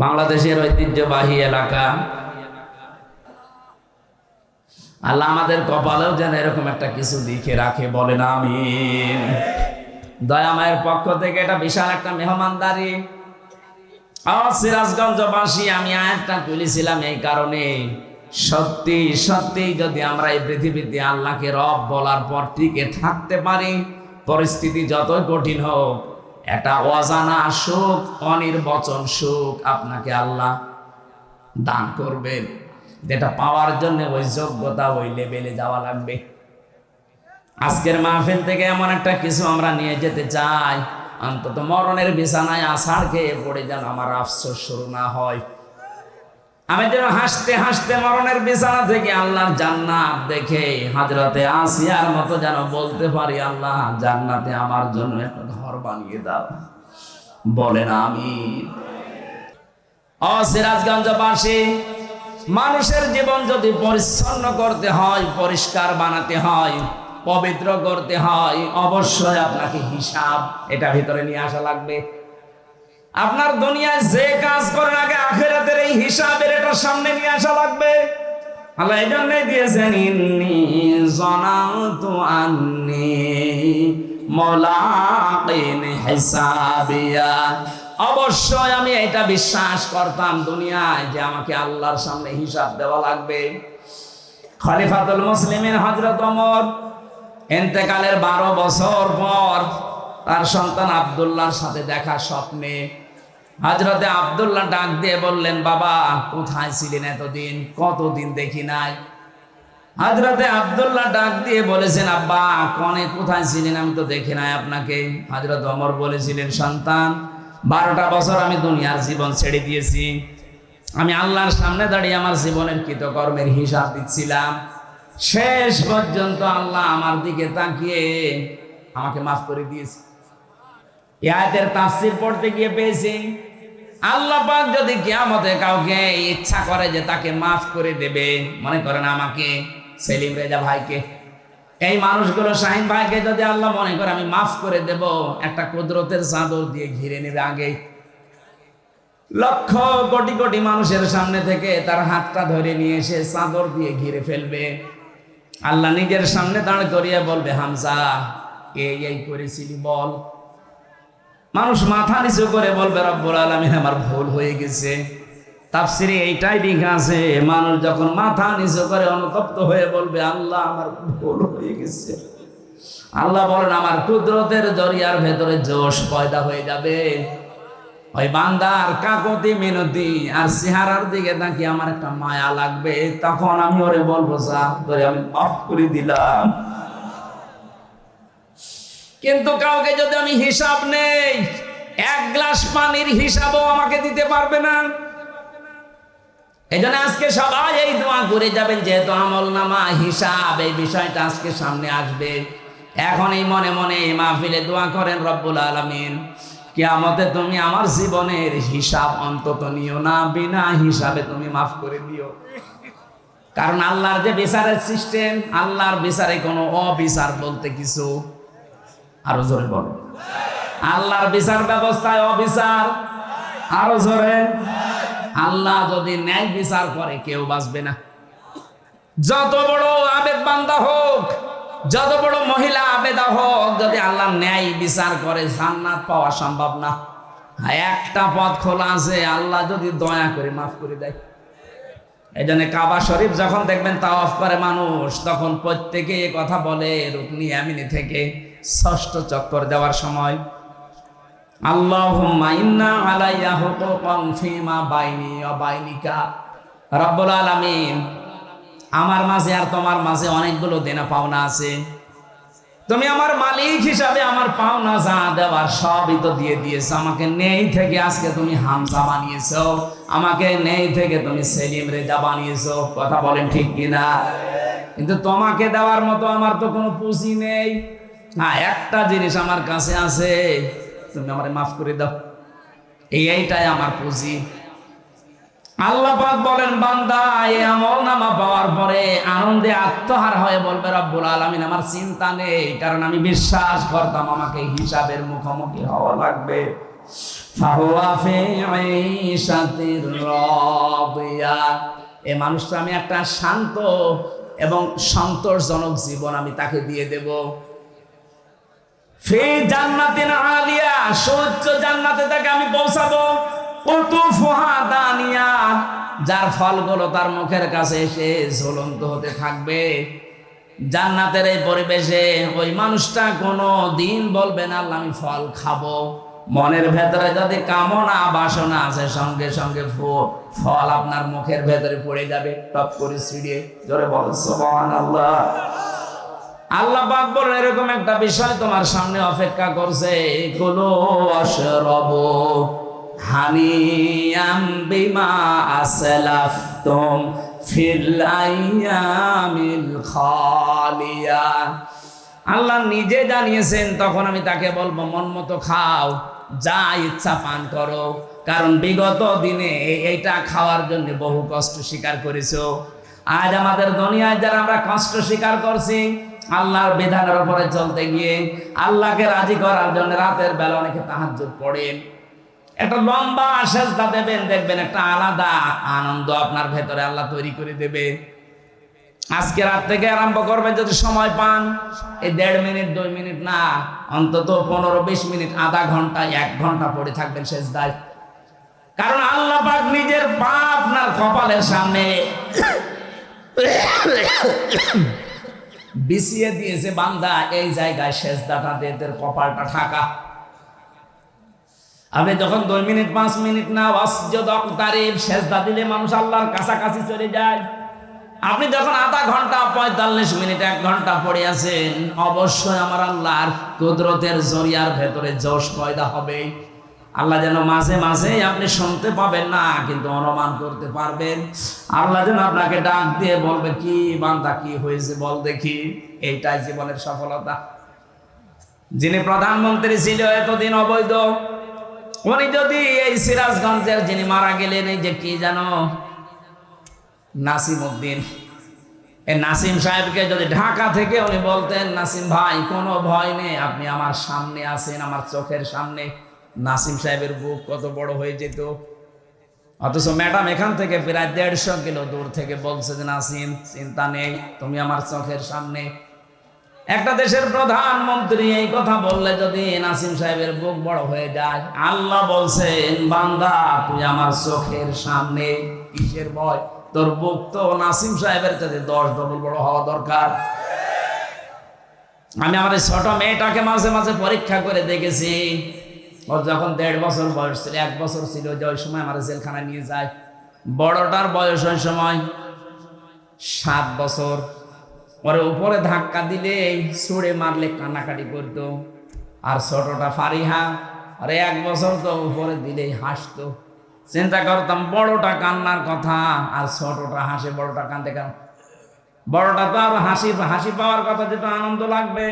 বাংলাদেশের ঐতিহ্যবাহী এলাকা। আল্লাহ আমাদের কপালেও যেন এরকম একটা কিছু লিখে রাখে, বলেন আমিন। দয়াময়ের পক্ষ থেকে এটা বিশাল একটা মেহমানদারি। সিরাজগঞ্জবাসী, আমি আয়াতটা তুলেছিলাম এই কারণে, সত্যি সত্যি যদি আমরা এই পৃথিবীতে আল্লাহকে রব বলার পর টিকে থাকতে পারি, পরিস্থিতি যতই কঠিন হোক, একটা অজানা সুখ, অনির্বচন সুখ আপনাকে আল্লাহ দান করবেন, যেটা পাওয়ার জন্য ওই যোগ্যতা, ওই লেভেলে যাওয়া লাগবে। আজকের মাহফিল থেকে এমন একটা কিছু আমরা নিয়ে যেতে চাই, অন্তত মরণের বিছানায় আছাড় খেয়ে পড়ে যেন আমার আফসোস শুরু না হয়। আমি যেন হাসতে হাসতে মরণের বিছানা থেকে আল্লাহর জান্নাত দেখে হযরতে আসিয়ার মতো যেন বলতে পারি, আল্লাহ জান্নাতে আমার জন্য একটা ঘর বানিয়ে দাও, বলেন আমিন। ও সিরাজগঞ্জবাসী, মানুষের জীবন যদি পরিচ্ছন্ন করতে হয়, পরিষ্কার বানাতে হয়, পবিত্র করতে হয়, অবশ্যই আপনাকে হিসাব এটা ভিতরে নিয়ে আসা লাগবে। আপনার দুনিয়ায় যে কাজ করেন আগে আখিরাতের এই হিসাবের এটা সামনে নিয়ে আসা লাগবে। আল্লাহ এই জন্যই দিয়েছেন, ইন্নী যানাতু আন্নী মুলাকিন হিসাবিয়া। অবশ্যই আমি এটা বিশ্বাস করতাম দুনিয়ায় যে আমাকে আল্লাহর সামনে হিসাব দেওয়া লাগবে। খলিফাতুল মুসলিমিন হযরত ওমর ইন্তেকালের 12 বছর পর তার সন্তান আব্দুল্লাহর সাথে দেখা স্বপ্নে হযরতে আব্দুল্লাহ ডাক দিয়ে বললেন, বাবা কোথায় ছিলেন এতদিন, কতদিন দেখি নাই। হযরতে আব্দুল্লাহ ডাক দিয়ে বলেছেন, আব্বা কনে কোথায় ছিলেন, আমি তো দেখি নাই আপনাকে। হযরত ওমর বলেছিলেন, সন্তান 12টা বছর আমি দুনিয়ার জীবন ছেড়ে দিয়েছি, আমি আল্লাহর সামনে দাঁড়িয়ে আমার জীবনের কৃতকর্মের হিসাব দিচ্ছিলাম। শেষ পর্যন্ত আল্লাহ আমার দিকে তাকিয়ে আমাকে মাফ করে দিয়েছে। এই আয়াতের তাফসীর পড়তে গিয়ে পেয়েছি, আল্লাহ পাক যদি কিয়ামতে কাউকে ইচ্ছা করে যে তাকে মাফ করে দেবে, মনে করেন আমাকে, সেলিম রেজা ভাইকে, এই মানুষগুলো শাহিন ভাইকে যদি আল্লাহ মনে করে আমি মাফ করে দেব, একটা কুদরতের চাদর দিয়ে ঘিরে নেবে। আগে লক্ষ কোটি কোটি মানুষের সামনে থেকে তার হাতটা ধরে নিয়ে এসে চাদর দিয়ে ঘিরে ফেলবে। আল্লাহ নিজের সামনে দাঁড় করিয়ে বলবে, হামজা এই করেছিলি বল। মানুষ মাথা নিচু করে বলবে, রব্বুল আলামিন আমার ভুল হয়ে গেছে। তাফসীরে এইটাই লেখা আছে, মানুষ যখন মাথা নিচু করে অনুতপ্ত হয়ে বলবে, আল্লাহ আমার ভুল হয়ে গেছে, আল্লাহ বলেন আমার কুদরতের জরিয়ার ভেতরে জোশ পয়দা হয়ে যাবে। ওই বান্দার কাকতি মিনতি আর চেহারার দিকে তাকিয়ে আমার একটা মায়া লাগবে, তখন আমি ওরে বলবো, যা তোরে আমি মাফ করে দিলাম। কিন্তু কাউকে যদি আমি হিসাব নেই, এক গ্লাস পানির হিসাবও আমাকে দিতে পারবে না। এই জন্য আজকে সবাই এই দোয়া করে যাবেন, যেহেতু আমলনামা হিসাব এই বিষয়টা আজকে সামনে আসবে। এখন এই মনে মনে এই মাহফিলে দোয়া করেন, রব্বুল আলামিন কিয়ামতে তুমি আমার জীবনের হিসাব অন্তত নিও না, বিনা হিসাবে তুমি মাফ করে দিও। কারণ আল্লাহর যে বিচারের সিস্টেম, আল্লাহর বিচারে কোনো অবিচার বলতে কিছু, আরো জোরে বলো, আল্লাহর বিচার ব্যবস্থায় অবিচার, আরো জোরে। আল্লাহ যদি ন্যায় বিচার করে কেউ বাঁচবে না। যত বড় আবেদ বান্দা হোক, যত বড় মহিলা আবেদা হোক, যদি আল্লাহ ন্যায় বিচার করে জান্নাত পাওয়া সম্ভব না। একটা পথ খোলা আছে, আল্লাহ যদি দয়া করে মাফ করে দেয়। এই জন্য কাবা শরীফ যখন দেখবেন তাওয়াফ করে মানুষ, তখন প্রত্যেকে এ কথা বলে, রুকনি ইয়ামিনি থেকে 6ষ্ঠ চক্কর দেওয়ার সময়, আল্লাহুম্মা ইন্না আলাইয়া হুকুকান ফিমা বাইনি ওয়া বাইনিকা। রব্বুল আলামিন আমার মাঝে আর তোমার মাঝে অনেকগুলো দেনা পাওনা আছে, তুমি আমার মালিক হিসাবে আমার পাওনা যা দেওয়ার সবই তো দিয়ে দিয়েছো। আমাকে নেই থেকে আজকে তুমি হামজা বানিয়েছো, আমাকে নেই থেকে তুমি সেলিম রেজা বানিয়েছো। কথা বলেন ঠিক কিনা? কিন্তু তোমাকে দেওয়ার মতো আমার তো কোনো পুঁজি নেই। হ্যাঁ, একটা জিনিস আমার কাছে আছে, তুমি আমারে মাফ করে দাও, এইটাই আমার পুঁজি। আল্লাহ পাক বলেন, বান্দা এই আমলনামা পাওয়ার পরে আনন্দে আত্মহারা হয়ে বলবে, রব্বুল আলামিন আমার চিন্তা নেই, কারণ আমি বিশ্বাস করতাম আমাকে হিসাবের মুখোমুখি হওয়া লাগবে। ফাহুয়া ফি ঈশাতির রাদিয়া, এই মানুষটা আমি একটা শান্ত এবং সন্তোষজনক জীবন আমি তাকে দিয়ে দেব। ফি জান্নাতিন আলিয়া, সুউচ্চ জান্নাতে তাকে আমি পৌঁছাবো। কুতুফুহা দানিয়া, যার ফলগুলো তার মুখের কাছে এসে ঝুলন্ত হতে থাকবে। জান্নাতের এই পরিবেশে ওই মানুষটা কোনো দিন বলবে না আল্লাহ আমি ফল খাবো। মনের ভেতরে যদি কামনা বাসনা আছে, সঙ্গে সঙ্গে ফল আপনার মুখের ভেতরে পড়ে যাবে, টপ করে ছিঁড়ে। জোরে বল সুবহানাল্লাহ। আল্লাহ পাক বলেন এরকম একটা বিষয় তোমার সামনে অপেক্ষা করছে, কুলু ওয়াশরাবু হানিয়াম বিমা আসলাফতুম ফিল আইয়ামিল খালিয়া। আল্লাহ নিজে জানিয়েছেন, তখন আমি তাকে বলবো মন মতো খাও, যা ইচ্ছা পান করো, কারণ বিগত দিনে এইটা খাওয়ার জন্য বহু কষ্ট স্বীকার করেছো। আজ আমাদের দুনিয়ায় যারা আমরা কষ্ট স্বীকার করছি আল্লাহর বিধানের উপরে চলতে গিয়ে, আল্লাহকে রাজি করার জন্য রাতের বেলা অনেকে তাহাজ্জুদ পড়েন, একটা লম্বা সেজদা দেবেন, দেখবেন একটা আলাদা আনন্দ আপনার ভেতরে আল্লাহ তৈরি করে দেবে। আজকে রাত থেকে আরম্ভ করবেন, যদি সময় পান এই 1.5 মিনিট 2 মিনিট না, অন্তত 15-20 মিনিট, আধা ঘন্টা 1 ঘন্টা পড়ে থাকবেন সেজদায়। কারণ আল্লাহ পাক নিজের পা আপনার কপালের সামনে বিছিয়ে দিয়েছে, বান্দা এই জায়গায় সেজদাটা দিয়ে তোর কপালটা ঢাকা। আপনি যখন 2 মিনিট 5 মিনিট না ওয়াসজুদ ওয়াকতারিব সেজদা দিলে মানুষ আল্লাহর কাছাকাছি চলে যায়। আপনি যখন আধা ঘন্টা 45 মিনিট 1 ঘন্টা পড়ে আছেন, অবশ্যই আমার আল্লাহর কুদরতের জরিয়ার ভেতরে জোশ পয়দা হবে। আল্লাহ যেন মাঝে মাঝে আপনি শুনতে পাবেন না, কিন্তু অনুমান করতে পারবেন। আল্লাহ যেন আপনাকে ডাক দিয়ে বলবে, কি বান্দা কি হয়েছে বল দেখি। এইটাই জীবনের সফলতা। যিনি প্রধানমন্ত্রী ছিল এতদিন অবৈধ, উনি যদি এই সিরাজগঞ্জের যিনি মারা গেলেন, এই যে কি জানো নাসিম উদ্দিন, এই নাসিম সাহেবকে যদি ঢাকা থেকে উনি বলতেন, নাসিম ভাই কোনো ভয় নেই, আপনি আমার সামনে আছেন, আমার চোখের সামনে, নাসিম সাহেবের বুক কত বড় হয়ে যেত। অথচ ম্যাডাম এখান থেকে প্রায় 150 কিলো দূর থেকে বলছে যে নাসিম চিন্তা নেই, তুমি আমার চোখের সামনে। একটা দেশের প্রধানমন্ত্রী এই কথা বললে যদি নাসিম সাহেবের বুক বড় হয়ে যায়, আল্লাহ বলছেন বান্দা তুই আমার চোখের সামনে, কিসের ভয়? তোর বুক তো নাসিম সাহেবের চাইতে 10 ডবল বড় হওয়া দরকার। আমি আমার ছোট মেয়েটাকে মাঝে মাঝে পরীক্ষা করে দেখেছি। ওর যখন 1.5 বছর বয়স ছিল, 1 বছর ছিল, যে ওই সময় আমার জেলখানায় নিয়ে যায়। বড়টার বয়স ওই সময় 7 বছর। ওর উপরে ধাক্কা দিলে ছুঁড়ে মারলে কান্নাকাটি করতো। আর ছোটটা ফারিহা, আর 1 বছর তো উপরে দিলেই হাসতো। চিন্তা করতাম বড়টা কান্নার কথা আর ছোটটা হাসে, বড়টা কান্দে কেন? বড়টা তো আর হাসি পাওয়ার কথা, যেটা আনন্দ লাগবে।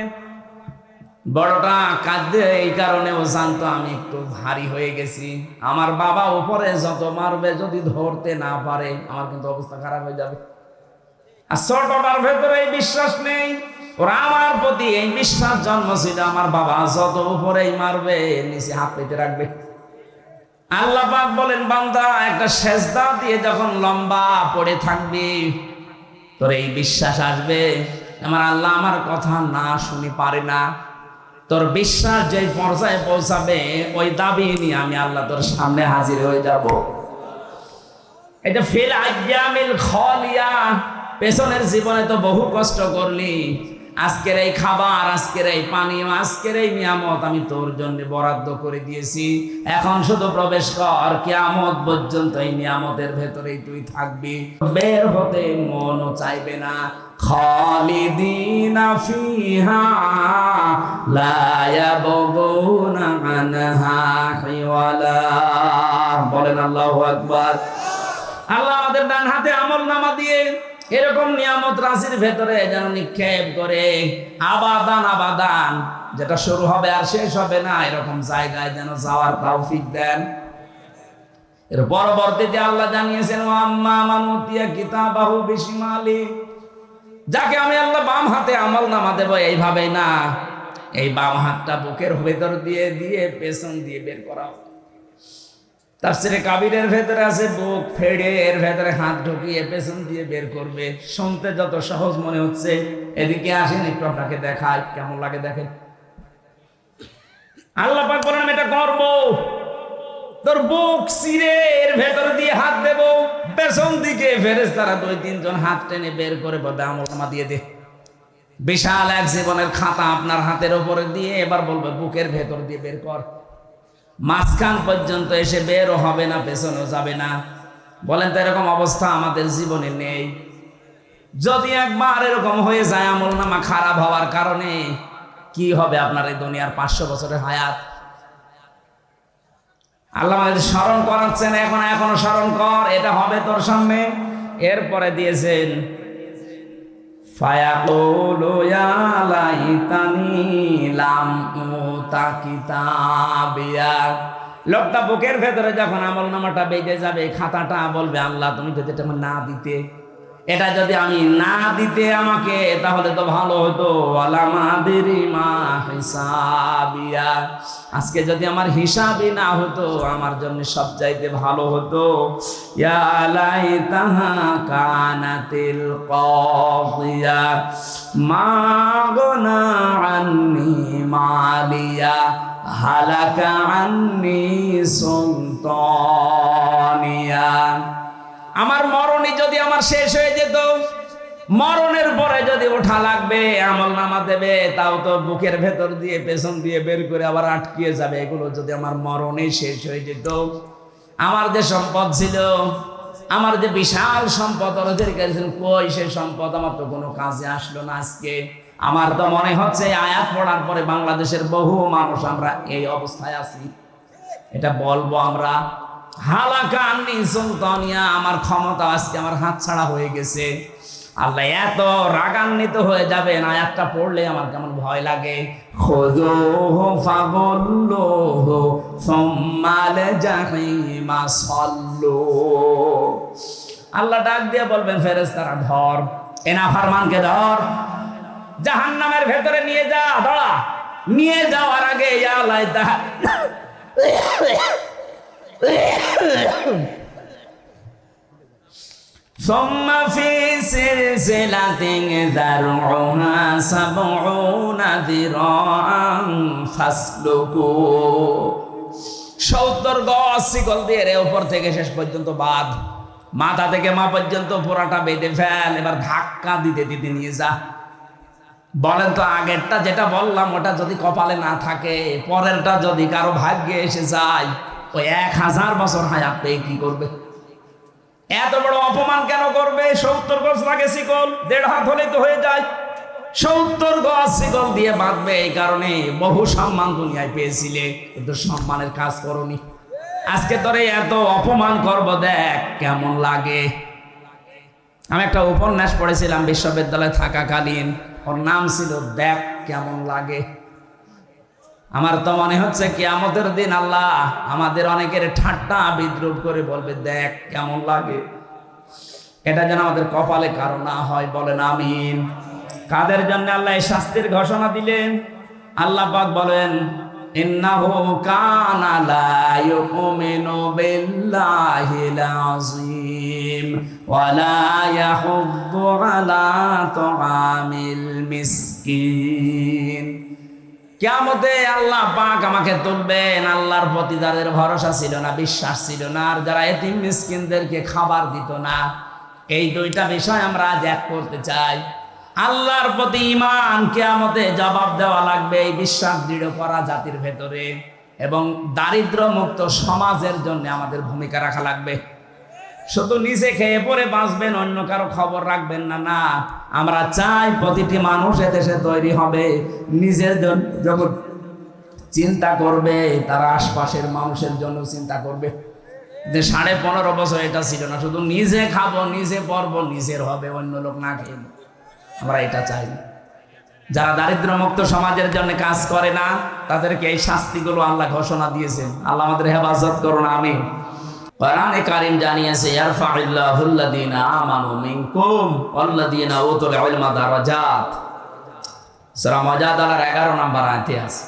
বড়টা কাঁদে এই কারণে ও জানতো আমি একটু ভারী হয়ে গেছি। আমার বাবা উপরে যত মারবে, যদি ধরতে না পারে আমার কিন্তু অবস্থা খারাপ হয়ে যাবে। আর ছোটটার ভেতরে এই বিশ্বাস নেই, ওরা আমার প্রতি এই বিশ্বাস জন্মছিল, আমার বাবা যত উপরেই মারবে নিচে হাত পেতে রাখবে। আল্লাহ পাক বলেন বান্দা একটা সেজদা দিয়ে যখন লম্বা পড়ে থাকবি, তোর এই বিশ্বাস আসবে আমার আল্লাহ আমার কথা না শুনি পারে না। তোর বিশ্বাস যে পর্যায়ে পৌঁছাবে, ওই দাবি নিয়ে আমি আল্লাহ তোর সামনে হাজির হয়ে যাব। এটা ফিল আইয়ামিল খালিয়া, পেছনের জীবনে তো বহু কষ্ট করলি, আজকের এই খাবার, আজকের এই পানি, আজকের এই নিয়ামত আমি তোর জন্য বরাদ্দ করে দিয়েছি। এখন শুধু প্রবেশ কর, কিয়ামত পর্যন্ত এই নিয়ামতের ভেতরেই তুই থাকবি, বের হতে মনও চাইবে না। খালিদিনা ফিহা লা ইয়াবগুনা আনহা হিওয়ালা। বলেন আল্লাহু আকবার। আল্লাহ আমাদের ডান হাতে আমলনামা দিয়ে এরকম নিয়ামত রাশির ভেতরে যেন নিক্ষেপ করে, আবাদান আবাদান, যেটা শুরু হবে আর শেষ হবে না, এরকম জায়গায় যেন যাওয়ার তৌফিক দেন। এর পরবর্তীতে আল্লাহ জানিয়েছেন, আম্মা মান উতিয়া কিতাবাহু বিশিমালি, যাকে আমি আল্লাহ বাম হাতে আমলনামা দেব, এইভাবে না, এই বাম হাতটা বুকের ভেতর দিয়ে দিয়ে পেছন দিয়ে বের করা। তাফসীরে কাবীরের ভেতরে আছে বুক ফেড়ে এর ভেতরে হাত ঢুকিয়ে পেছন দিয়ে বের করবে। শুনতে যত সহজ মনে হচ্ছে, এদিকে আসেন একটু আপনাকে দেখাই কেমন লাগে দেখেন। আল্লাহ পাক বলেন এটা করব, তোর বুক চিরে এর ভেতর দিয়ে হাত দেব, পেছন দিকে ফেরেশতারা 2-3 জন হাত টেনে বের করে বলবে আমলনামা দিয়ে দে। বিশাল এক জীবনের খাতা আপনার হাতের উপরে দিয়ে এবার বলবে বুকের ভেতর দিয়ে বের কর। মাঝখান পর্যন্ত এসে বেরও হবে না, পেছনেও যাবে না। বলেন তো এরকম অবস্থা আমাদের জীবনে নেই? যদি একবার এরকম হয়ে যায় আমলনামা খারাপ হওয়ার কারণে, কি হবে আপনার এই দুনিয়ার 500 বছরের হায়াত? আল্লাহ আমাদের স্মরণ করাচ্ছেন, এখনো স্মরণ কর, এটা হবে তোর সামনে। এরপরে দিয়েছেন ফায়াকুলু ইয়া লাইতানি লাম উতা কিতাবিয়া। লোকটা বুকের ভেতরে যখন আমলনামাটা বেজে যাবে, খাতাটা বলবে আল্লাহ তুমি যদি এটা না দিতে, এটা যদি আমি না দিতে আমাকে, তাহলে তো ভালো হতো। আলামাদিরি মা হিসাবিয়া, আজকে যদি আমার হিসাবই না হতো আমার জন্য সব চাইতে ভালো হতো। ইয়া লাইতাহা কানাতিল কাদিয়া মা গনা আন্নি মালিয়া হালাকা আন্নি সুলতানিয়া। আমার মরণই যদি আমার শেষ হয়ে যেত, মরণের পরে যদি ওঠা লাগবে আমলনামা দেবে, তাও তো বুকের ভেতর দিয়ে পেছন দিয়ে বের করে আবার আটকিয়ে যাবে। এগুলো যদি আমার মরণই শেষ হয়ে যেত, আমার যে সম্পদ ছিল, আমার যে বিশাল সম্পদ অর্জন করেছেন, কই সে সম্পদ? আমার তো কোনো কাজে আসলো না আজকে। আমার তো মনে হচ্ছে আয়াত পড়ার পরে বাংলাদেশের বহু মানুষ আমরা এই অবস্থায় আছি। এটা বলবো আমরা, হালাকা আন্নি সুলতানিয়া, আমার ক্ষমতা আজকে আমার হাত ছাড়া হয়ে গেছে। আল্লাহ এত রাগান্বিত হয়ে যাবেন, আয়াতটা পড়লে আমার কেমন ভয় লাগে। খুযুহু ফাগুল্লুহু সুম্মাল জাহিমা সাল্লু। আল্লাহ ডাক দিয়ে বলবেন ফেরেশতারা ধর, এনা ফরমানকে ধর, জাহান্নামের ভেতরে নিয়ে যা, ধরা। নিয়ে যাওয়ার আগে ইয়া লাইতা ثم في سلسلة ذرعها 70 ذراعا فاسلكوه। 70 গজ শিকল দিয়ে এর উপর থেকে শেষ পর্যন্ত বাঁধ, মাথা থেকে মা পর্যন্ত পুরাটা বেঁধে ফেল। এবার ধাক্কা দিতে দিতে নিয়ে যা। বলেন তো আগেরটা যেটা বললাম ওটা যদি কপালে না থাকে, পরেরটা যদি কারো ভাগ্যে এসে যায়, ওই 1000 বছর হায়াত পেয়ে কি করবে? এত বড় অপমান কেন করবে? 70 গজ লাগে শিকল, 1.5 হাত হলেই তো হয়ে যায়। 70 গজ শিকল দিয়ে বাঁধবে এই কারণে বহু সম্মান দুনিয়ায় পেয়েছিলে, কিন্তু সম্মানের কাজ করনি। আজকে তোরে এত অপমান করব, দেখ কেমন লাগে। আমি একটা উপন্যাস পড়েছিলাম বিশ্ববিদ্যালয়ে থাকাকালীন, ওর নাম ছিল দেখ কেমন লাগে। আমার তো মনে হচ্ছে কিয়ামতের দিন আল্লাহ আমাদের অনেকের ঠাট্টা বিদ্রুপ করে বলবে দেখ কেমন লাগে। এটা যেন আমাদের কপালে কারো না হয়, বলেন আমিন। কাদের জন্য আল্লাহ এই শাস্তির ঘোষণা দিলেন? আল্লাহ পাক বলেন ইন্নাহু কানা লা ইউমিনু বিল্লাহিল আযীম ওয়া লা ইয়াহুদ্দু আলা তুআমিল মিসকিন। কিয়ামতে আল্লাহ পাক আমাকে তুলবেন, আল্লাহর প্রতি যাদের ভরসা ছিল না, বিশ্বাস ছিল না, আর যারা এতিম মিসকিনদেরকে খাবার দিত না, এই দুইটা বিষয় আমরা আজ এক করতে চাই। আল্লাহর প্রতি ঈমান, কিয়ামতে জবাব দেওয়া লাগবে, এই বিশ্বাস দৃঢ় করা জাতির ভেতরে, এবং দারিদ্র মুক্ত সমাজের জন্য আমাদের ভূমিকা রাখা লাগবে। শুধু নিজে খেয়ে পরে বাঁচবেন, অন্য কারো খবর রাখবেন না। না, আমরা চাই প্রতিটি মানুষ এদেশে তৈরি হবে, নিজের জন্য যখন চিন্তা করবে তারা আশপাশের মানুষের জন্য চিন্তা করবে। যে 15.5 বছর এটা ছিল না, শুধু নিজে খাবো, নিজে পরবো, নিজের হবে, অন্য লোক না খেয়ে। আমরা এটা চাই না। যারা দারিদ্র মুক্ত সমাজের জন্য কাজ করে না তাদেরকে এই শাস্তিগুলো আল্লাহ ঘোষণা দিয়েছেন। আল্লাহ আমাদের হেফাজত করুন, আমিন। কোরআনে কারীম জানিয়েছে ইয়ারফাউল্লাহুল্লাযীনা আমানু মিনকুম ওয়াল্লাযীনা উতুল ইলমা দারাজাত। সূরা মুজাদালার 11 নম্বর আয়াতে আছে,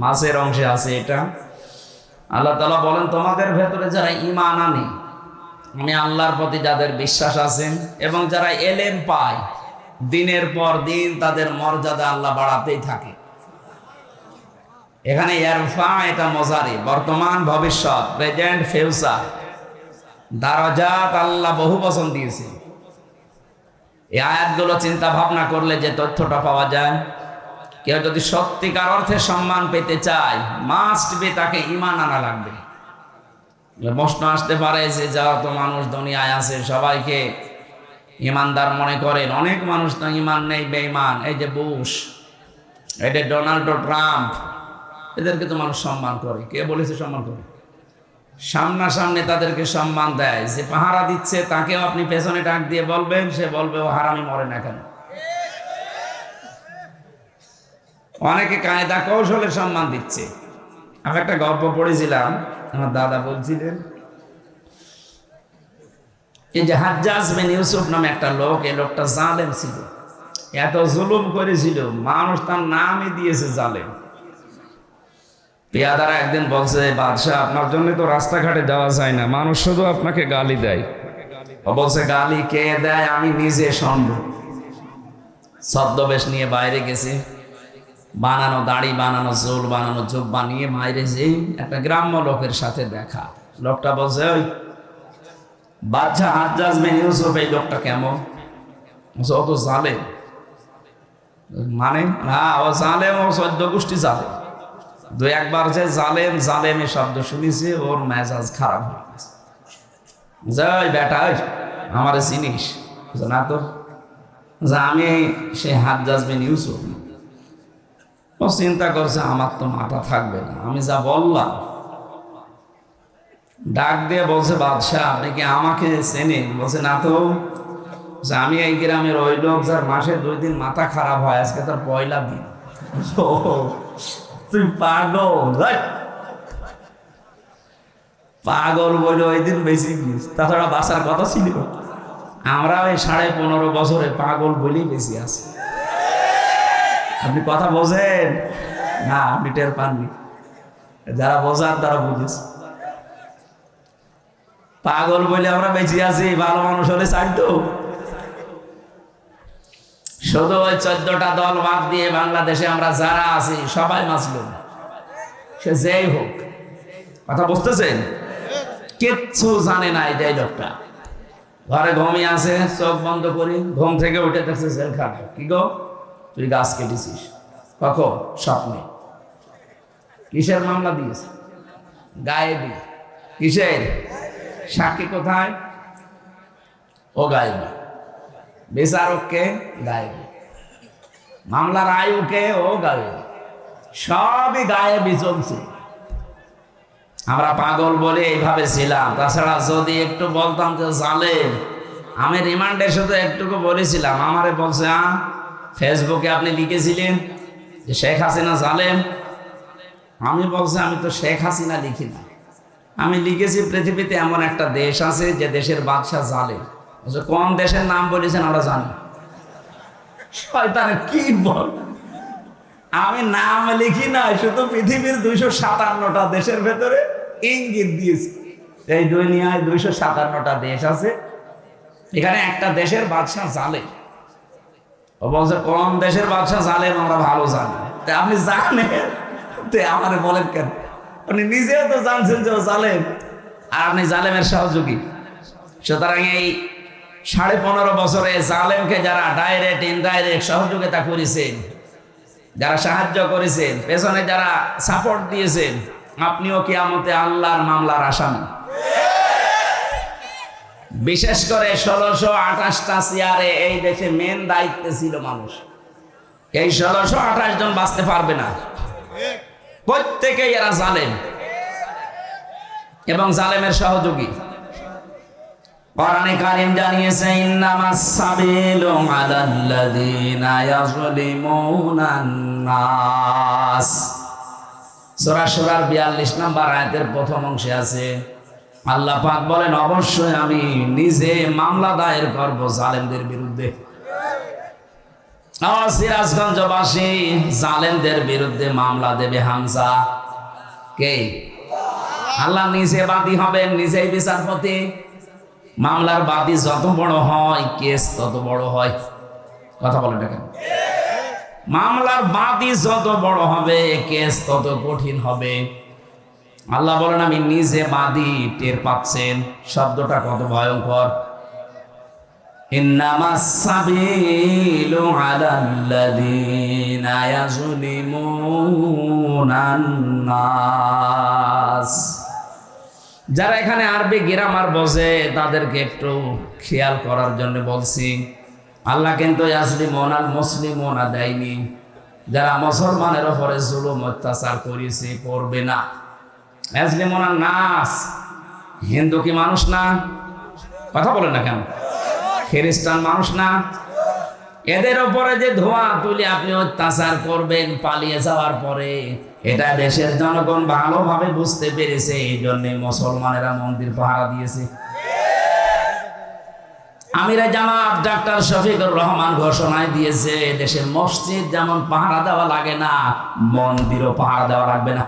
মাসের অংশে আছে এটা। আল্লাহ তাআলা বলেন, তোমাদের ভেতরে যারা ঈমান আনে, আমি আল্লাহর প্রতি যাদের বিশ্বাস আছেন এবং যারা এলেম পায়, দিনের পর দিন তাদের মর্যাদা আল্লাহ বাড়াতেই থাকে। এখানে ইয়ারফা এটা মজারি, বর্তমান ভবিষ্যৎ, প্রেজেন্ট ফিউচার, দারাজাত আল্লাহ বহু বচন দিয়েছে। এই আয়াতগুলো চিন্তা ভাবনা করলে যে তথ্যটা পাওয়া যায়, কেউ যদি সত্যিকার অর্থে সম্মান পেতে চায়, মাস্ট বি তাকে ঈমান আনা লাগবে। প্রশ্ন আসতে পারে যে যারা তো মানুষ দুনিয়ায় আছে সবাইকে ঈমানদার মনে করেন, অনেক মানুষ তো ঈমান নেই, বেঈমান। এই যে বুশ, এই যে ডোনাল্ড ট্রাম্প, এদেরকে তো মানুষ সম্মান করে। কে বলেছে সম্মান করে? সামনাসামনি তাদেরকে সম্মান দেয়। যে পাহারা দিচ্ছে তাকেও আপনি পেছনে ডাক দিয়ে বলবেন, সে বলবে ও হারামি মরে না কেন। অনেকে কায়দা কৌশলে সম্মান দিচ্ছে। আমি একটা গল্প পড়েছিলাম, আমার দাদা বলছিলেন, এই যে হাজ্জাজ বিন ইউসুফ নামে একটা লোক, এই লোকটা জালেম ছিল, এত জুলুম করেছিল, মানুষ তার নামই দিয়েছে জালেম। পেয়াদারা একদিন বলছে, বাদশাহ আপনার জন্য তো রাস্তাঘাটে যাওয়া যায় না, মানুষ শুধু আপনাকে গালি দেয়। ও বলছে, গালি কে দেয় আমি নিজে শুনব। ছদ্মবেশ নিয়ে বাইরে গেছে, বানানো দাড়ি, বানানো চুল, বানানো জুব্বা নিয়ে বাইরে যেই একটা গ্রাম্য লোকের সাথে দেখা। লোকটা বলছে, ওই বাদশাহ হাজ্জাজ বিন ইউসুফ, এই লোকটা কেমন? ও তো জালেম। মানে না, ও জালেম, ও 14 গোষ্ঠী জালেম। দুই একবার যে জালেম জালেমের শব্দ শুনেছে, ওর মেজাজ খারাপ হয়ে গেছে। যাই বেটা, আমার চিনিস না তো? যে আমি সে হাজ্জাজ বিন ইউসুফ। ও চিন্তা করছে, আমার তো মাথা থাকবে না, আমি যা বললাম। ডাক দিয়ে বলছে, বাদশাহ আপনি কি আমাকে চেনেন? বলছে, না তো। আমি এই গ্রামের ওই লোক যার মাসে 2 দিন মাথা খারাপ হয়, আজকে তার পয়লা দিন। তুই পাগল, পাগল বলে ওই দিন বেশি গিয়েছ, তাছাড়া বাঁচার কথা ছিল। আমরা ওই 15.5 বছরে পাগল বলেই বেশি আছি। আপনি কথা বোঝেন না? আপনি টের পাননি, যারা বোঝার তারা বুঝেছে। পাগল বলে আমরা বেঁচে আছি, ভালো মানুষ হলে ছাড়তো। শুধু ওই 14টা দল বাদ দিয়ে বাংলাদেশে আমরা যারা আছি সবাই মাসলুম, সে যেই হোক। কথা বুঝতেছেন? কিচ্ছু জানে না এই লোকটা। ঘরে ঘুমিয়ে আছে, চোখ বন্ধ করি, ঘুম থেকে উঠে দেখছে জেলখানা। কি গো, তুই গাছ কেটেছিস? কখন? স্বপ্নে। কিসের মামলা দিয়েছে? গায়েবী। কিসের? সাক্ষী কোথায়? ও গায়েবী। বিচারককে? গায়েবী। মামলার আয়ুকে? ও গায়েবী। সবই গায়েবী চলছে। আমরা পাগল বলে এইভাবে ছিলাম। তাছাড়া যদি একটু বলতাম যে জালেম, আমি রিমান্ডে শুধু একটুকু বলেছিলাম, আমারে বলছে, ফেসবুকে আপনি লিখেছিলেন যে শেখ হাসিনা জালেম। আমি বলছি, আমি তো শেখ হাসিনা লিখি না, আমি লিখেছি পৃথিবীতে এমন একটা দেশ আছে যে দেশের বাদশাহ জালেম। কোন দেশের নাম বলেছেন আমরা জানি। শয়তানের কি বল, আমি নাম লিখি না, শুধু পৃথিবীর 257টা দেশের ভেতরে ইঙ্গিত দিয়েছি। এই দুনিয়ায় 257টা দেশ আছে, এখানে একটা দেশের বাদশাহ জালেম। ও বলছে, কোন দেশের বাদশাহ জালেম আমরা ভালো জানি। আপনি জানেন আমারে বলেন কেন? আপনি নিজেও তো জানছেন যে ও জালেম, আর আপনি জালেমের সহযোগী। সুতরাং এই 15.5 বছরে জালেমকে যারা ডাইরেক্ট ইনডাইরেক্ট সহযোগিতা করেছেন, যারা সাহায্য করেছেন, পেছনে যারা সাপোর্ট দিয়েছেন, আপনিও কিয়ামতে আল্লাহর মামলার আসামি। বিশেষ করে 1628টা চেয়ারে এই দেশে মেন দায়িত্বে ছিল মানুষ। এই 1628 জন বাঁচতে পারবে না, প্রত্যেকেই এরা জালেম এবং জালেমের সহযোগী। কোরআনে কারীম জানিয়েছে, ইন্নামাস সাবিলু আলাল্লাযীনা ইয়াযলিমুনান নাস। সূরা শুরার 42 নম্বর আয়াতের প্রথম অংশে আছে, আল্লাহ পাক বলেন, অবশ্যই আমি নিজে মামলা দায়ের করব জালেমদের বিরুদ্ধে। সিরাজগঞ্জবাসী জালেমদের বিরুদ্ধে মামলা দেবে হামজা। কে? আল্লাহ নিজে বাদী হবেন, নিজেই বিচারপতি। মামলার বাদী যত বড় হয় কেস তত বড় হয়। কথা বলেন না কেন? মামলার বাদী যত বড় হবে কেস তত কঠিন হবে। আল্লাহ বলেন আমি নিজে বাদী। টের পাচ্ছেন শব্দটা কত ভয়ঙ্কর? ইন্নামাস সাবিলু আলাল্লাযীনা ইয়াযলিমুনান নাস। যারা এখানে আরবি গ্রামার বোঝে তাদেরকে একটু খেয়াল করার জন্য বলছি। আল্লাহ কিন্তু ইয়াযলিমুনাল মুসলিমুনা দেয়নি। যারা মুসলমানের উপরে জুলুম অত্যাচার করেছে করবে না। ইয়াযলিমুনান নাস, হিন্দু কি মানুষ না? কথা বলেন না কেন? খ্রিস্টান মানুষ না? এদের উপরে যে ধোঁয়া তুলে আপনি অত্যাচার করবেন পালিয়ে যাওয়ার পরে, এটা দেশের জনগণ ভালোভাবে বুঝতে পেরেছে। এই জন্য মুসলমানেরা মন্দির পাহারা দিয়েছে। আমিরে জামাত ডাক্তার শফিকুর রহমান ঘোষণায় দিয়েছে দেশের মসজিদ যেমন পাহারা দেওয়া লাগে না, মন্দিরও পাহারা দেওয়া লাগবে না।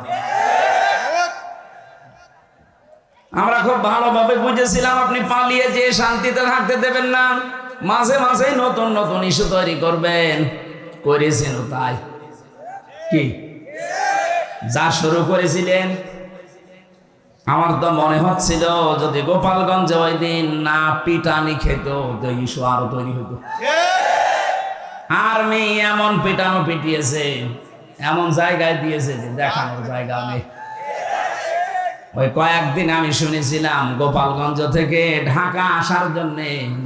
আমরা খুব ভালোভাবে বুঝেছিলাম আপনি পালিয়ে যে শান্তিতে থাকতে দেবেন না, মাঝে মাঝে নতুন নতুন ইস্যু তৈরি করবেন। করেছেন তাই কি যা শুরু করেছিলেন? আমার তো মনে হচ্ছিল যদি গোপালগঞ্জে ওই দিন না পিটানি খেত তো ইস্যু আরো তৈরি হতো। আর্মি এমন পিটানো পিটিয়েছে, এমন জায়গায় দিয়েছে যে দেখানোর জায়গা নেই। ওই কয়েকদিন আমি শুনেছিলাম গোপালগঞ্জ থেকে ঢাকা আসার জন্য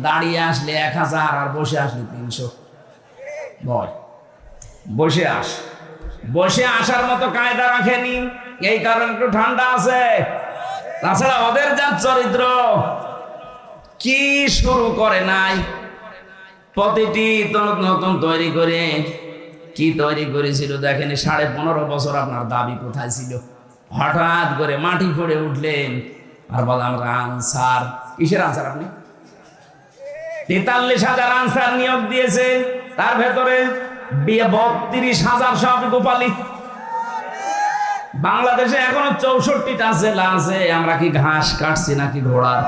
দাঁড়িয়ে আসলে 1000 আর বসে আসলে 300। বল বসে আসার মতো কায়দা রাখেনি, এই কারণে একটু ঠান্ডা আছে। তাছাড়া ওদের যা চরিত্র, কি শুরু করে নাই, প্রতিটি নতুন তৈরি করে কি তৈরি করেছিল দেখেন। 15.5 বছর আপনার দাবি কোথায় ছিল? হঠাৎ করে মাটি ফোড়ে উঠলেন আর বলে আমরা আনসার। কিসের আনসার? আপনি 43,000 আনসার নিয়োগ দিয়েছে, তার ভেতরে 32,000 সব গোপালী। বাংলাদেশে এখনো 64টা জেলা আছে। আমরা কি ঘাস কাটছি নাকি ঘোড়ার?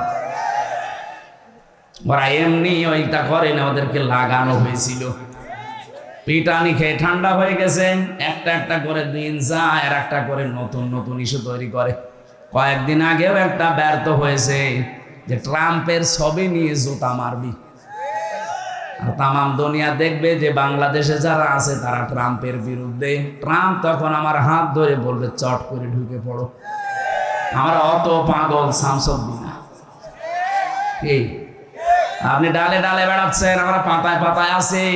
ওরা এমনি ওইটা করে না, ওদেরকে লাগানো হয়েছিল। পিটানি খেয়ে ঠান্ডা হয়ে গেছে, একটা একটা করে দিন যায় আর একটা করে নতুন নতুন ইস্যু তৈরি করে। কয়েকদিন আগেও একটা ব্যর্থ হয়েছে যে ট্রাম্পের ছবি নিয়ে জুতা মারবি, আর তামাম দুনিয়া দেখবে যে বাংলাদেশে যারা আছে তারা ট্রাম্পের বিরুদ্ধে। ট্রাম্প তখন আমার হাত ধরে বলবে চট করে ঢুকে পড়ো। আমরা অত পাগল শামসুদ্দিন না। কি আপনি ডালে ডালে বেড়াচ্ছেন, আমরা পাতায় পাতায় আছি।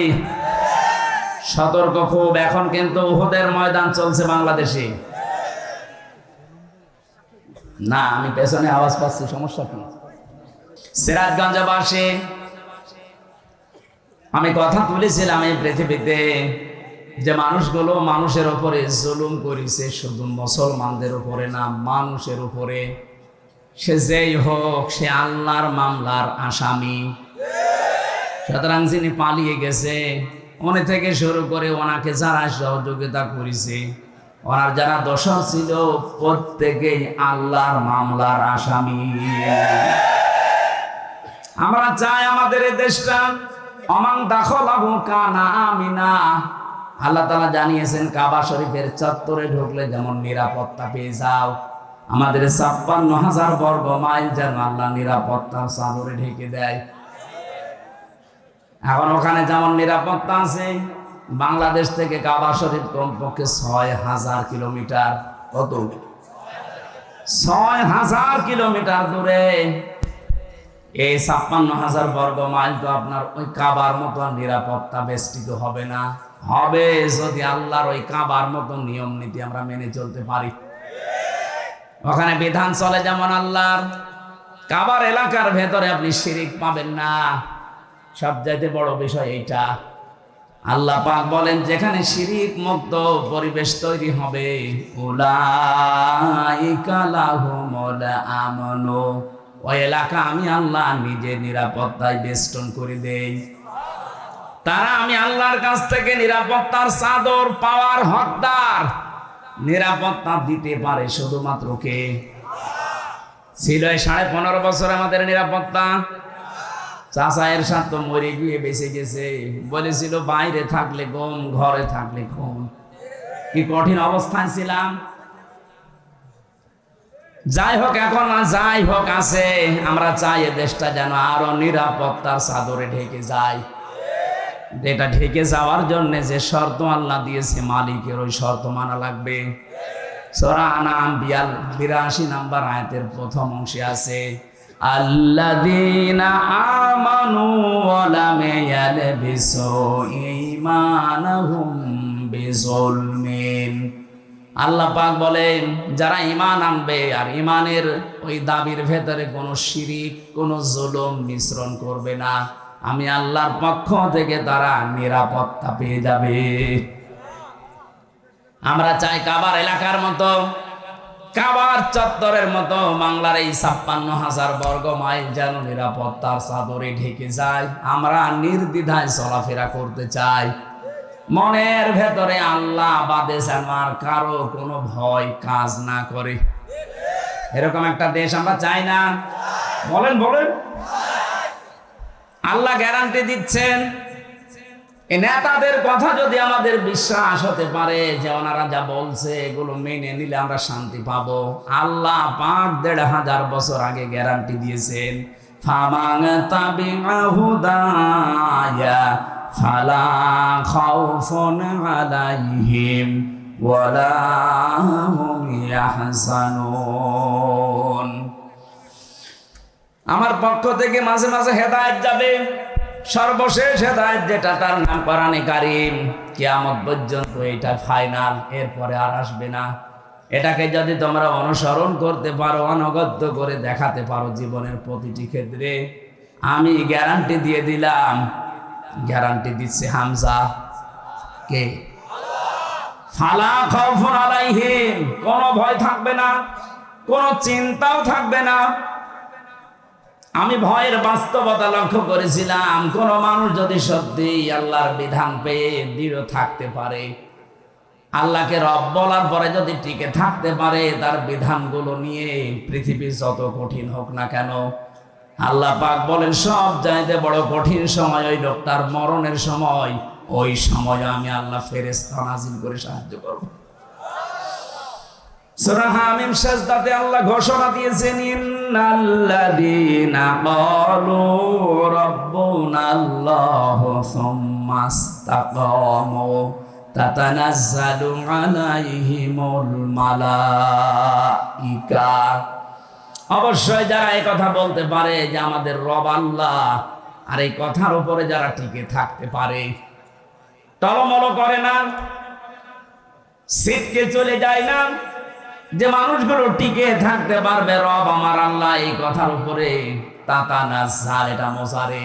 সতর্ক খুব। এখন কিন্তু উহুদের ময়দান চলছে বাংলাদেশে। না আমি পেছনে আওয়াজ পাচ্ছি, সমস্যা কি? সিরাজগঞ্জবাসী, আমি কথা তুলেছিলাম এই পৃথিবীতে যে মানুষগুলো মানুষের উপরে জুলুম করেছে, শুধু মুসলমানদের উপরে না, মানুষের উপরে। সে যেই হোক, সে আল্লাহর মামলার আসামি। সুতরাং যিনি পালিয়ে গেছে উনি থেকে শুরু করে ওনাকে যারা সহযোগিতা করেছে, ওনার যারা দোষর ছিল, প্রত্যেকেই আল্লাহর মামলার আসামি। আমরা চাই আমাদের এই দেশটা অমান দাখলাহু কানা আমিনা। আল্লাহ তাআলা জানিয়েছেন কাবা শরীফের চত্বরে ঢুকলে যেমন নিরাপত্তা পেয়ে যাও, আমাদের 56,000 বর্গ মাইল যেন আল্লাহ নিরাপত্তার চাদরে ঢেকে দেয়। এখন ওখানে যেমন নিরাপত্তা আছে, বাংলাদেশ থেকে কাবা শরীফ কমপক্ষে 6,000 কিলোমিটার। কত? 6,000 কিলোমিটার দূরে। এই 56,000 বর্গ মাইল তো আপনার ওই কাবার মতো নিরাপত্তা বেষ্টিত হবে না। হবে যদি আল্লাহর ওই কাবার মতো নিয়ম নীতি আমরা মেনে চলতে পারি। ওখানে বিধান চলে যেমন আল্লাহর। কাবার এলাকার ভেতরে আপনি শিরিক পাবেন না। সবচাইতে বড় বিষয় এইটা। আল্লাহ পাক বলেন যেখানে শিরিক মুক্ত পরিবেশ তৈরি হবে, উলাইকা লাহুমুল আমনু, ওই এলাকা আমি আল্লাহ নিজে নিরাপত্তায় বেষ্টন করে দেই। তারা আমি আল্লাহর কাছ থেকে নিরাপত্তার চাদর পাওয়ার হকদার। নিরাপত্তা দিতে পারে শুধুমাত্র কে? ছিল এই 15.5 বছর আমাদের নিরাপত্তা। চাচা এরশাদ তো মরে গিয়ে বেঁচে গেছে, বলেছিল বাইরে থাকলে গম, ঘরে থাকলে খুন। কি কঠিন অবস্থায় ছিলাম। যাই হোক, এখন না যাই হোক আছে, আমরা চাই এ দেশটা যেন আরো নিরাপত্তার চাদরে ঢেকে যায়। এটা ঢেকে যাওয়ার জন্য যে শর্ত আল্লাহ দিয়েছে মালিকের, ওই শর্ত মানা লাগবে। সূরা আনাম 82 নম্বর আয়াতের প্রথম অংশে আছে, আল্লাযীনা আমানু ওয়া লাম ইয়ালবিসু ঈমানাহুম বিযুলমিন। আল্লাহ পাক বলেন, যারা ঈমান আনবে আর ঈমানের ওই দাবির ভেতরে কোনো শিরিক, কোনো জুলুম মিশ্রণ করবে না, আমি আল্লাহর পক্ষ থেকে তারা নিরাপত্তা পেয়ে যাবে। আমরা চাই কাবার এলাকার মতো, কাবার চত্বরের মতো বাংলার এই 56,000 বর্গ মাইল যেন নিরাপত্তার চাদরে ঢেকে যায়। আমরা নির্দ্বিধায় চলাফেরা করতে চাই। মনের ভেতরে আল্লাহ বাদে আমার কারো কোনো ভয় কাজ না করে, এরকম একটা দেশ আমরা চাই না। বলেন বলেন। আল্লাহ গ্যারান্টি দিচ্ছেন, এই নেতাদের কথা যদি আমাদের বিশ্বাস হতে পারে যে ওনারা যা বলছে এগুলো মেনে নিলে আমরা শান্তি পাবো, আল্লাহ পাক 1500 বছর আগে গ্যারান্টি দিয়েছেন, ফামান তাবিআ হুদায়া ফালা খাউফুন আলাইহিম ওয়ালা হুম ইয়াহজানুন। আমার পক্ষ থেকে মাঝে মাঝে হেদায়েত যাবে, সর্বশেষ হেদায়েত যেটা তার নাম কোরআনে কারীম, কিয়ামত পর্যন্ত এটা ফাইনাল, এরপরে আর আসবে না। এটাকে যদি তোমরা অনুসরণ করতে পারো, অনুগত করে দেখাতে পারো জীবনের প্রতিটি ক্ষেত্রে, আমি গ্যারান্টি দিয়ে দিলাম। গ্যারান্টি দিচ্ছে হামজা কে? ফালা খাউফুন আলাইহিম, কোনো ভয় থাকবে না, কোনো চিন্তাও থাকবে না। আমি ভয়ের বাস্তবতা লক্ষ্য করেছিলাম, কোন মানুষ যদি সত্যি আল্লাহর বিধান পেয়ে দৃঢ় থাকতে পারে, আল্লাহকে রব বলার পরে যদি টিকে থাকতে পারে তার বিধানগুলো নিয়ে, পৃথিবী যত কঠিন হোক না কেন, আল্লাহ পাক বলেন সব চাইতে বড় কঠিন সময় ওই লোকটার মরণের সময়। ওই সময় আমি আল্লাহ ফেরেশতা নাজিল করে সাহায্য করব। সূরা হামিম সাজদাতে আল্লাহ ঘোষণা দিয়েছেন, ইন্নাল্লাযীনা ক্বালু রাব্বুনাল্লাহু সুম্মা ইসতাকামু তাতানাজ্জালু আলাইহিমুল মালাইকা। অবশ্যই যারা এই কথা বলতে পারে যে আমাদের রব আল্লাহ, আর এই কথার উপরে যারা টিকে থাকতে পারে, টলমল করে না, সিটকে চলে যায় না, যে মানুষগুলো টিকে থাকতে পারবে রব আমার আল্লাহ এই কথার উপরে, তাতানাজ্জাল, এটা মোজারে,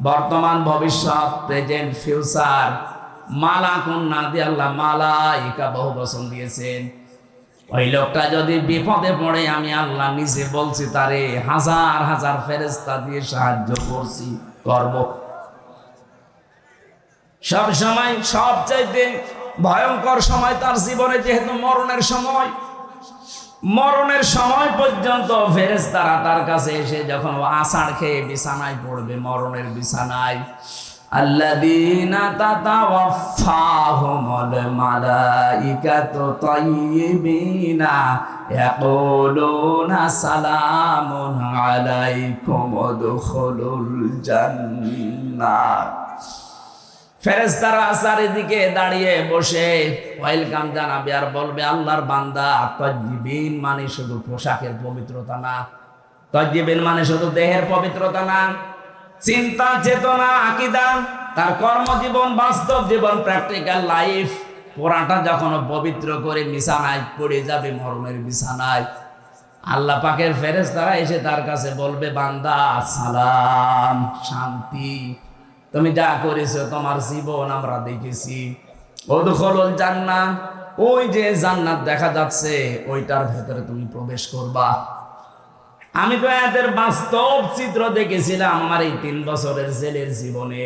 বর্তমান ভবিষ্যৎ, প্রেজেন্ট ফিউচার, মালাকুন না দিয়ে আল্লাহ মালাইকা বহু বচন দিয়েছেন। ওই লোকটা যদি বিপদে পড়ে আমি আল্লাহ নিজে বলছি তারে হাজার হাজার ফেরেশতা দিয়ে সাহায্য করব। সব সময় সবচাইতে ভয়ঙ্কর সময় তার জীবনে, যেহেতু মরণের সময় পর্যন্ত ফেরেশতারা তার কাছে এসে যখন আষাঢ় খেয়ে বিছানায় পড়বে, মরণের বিছানায়, আল্লাযীনা তাতাওয়াফাহুমুল মালাইকাতু তাইয়্যিবিনা ইয়াকুলুনা সালামুন আলাইকুম উদখুলুল জান্নাহ। ফেরেশতারা চারিদিকে দাঁড়িয়ে বসে ওয়েলকাম জানাবে আর বলবে, আল্লাহর বান্দা, তাইয়্যিবিন মানে শুধু পোশাকের পবিত্রতা না, তাইয়্যিবিন মানে শুধু দেহের পবিত্রতা না, চিন্তা, চেতনা, আকীদা, তার কর্মজীবন, বাস্তব জীবন, প্র্যাকটিক্যাল লাইফ, পুরাটা যখন পবিত্র করে বিছানায় পড়ে যাবে, মরণের বিছানায়, আল্লাহ পাকের ফেরেশতারা এসে তার কাছে বলবে, বান্দা সালাম, শান্তি, তুমি যা করেছো তোমার জীবন আমরা দেখেছি, উদখুলুল জান্নাহ, ওই যে জান্নাত দেখা যাচ্ছে ওইটার ভেতরে তুমি প্রবেশ করবা। আমি তো এদের বাস্তব চিত্র দেখেছিলাম আমার এই 3 বছরের জেলের জীবনে।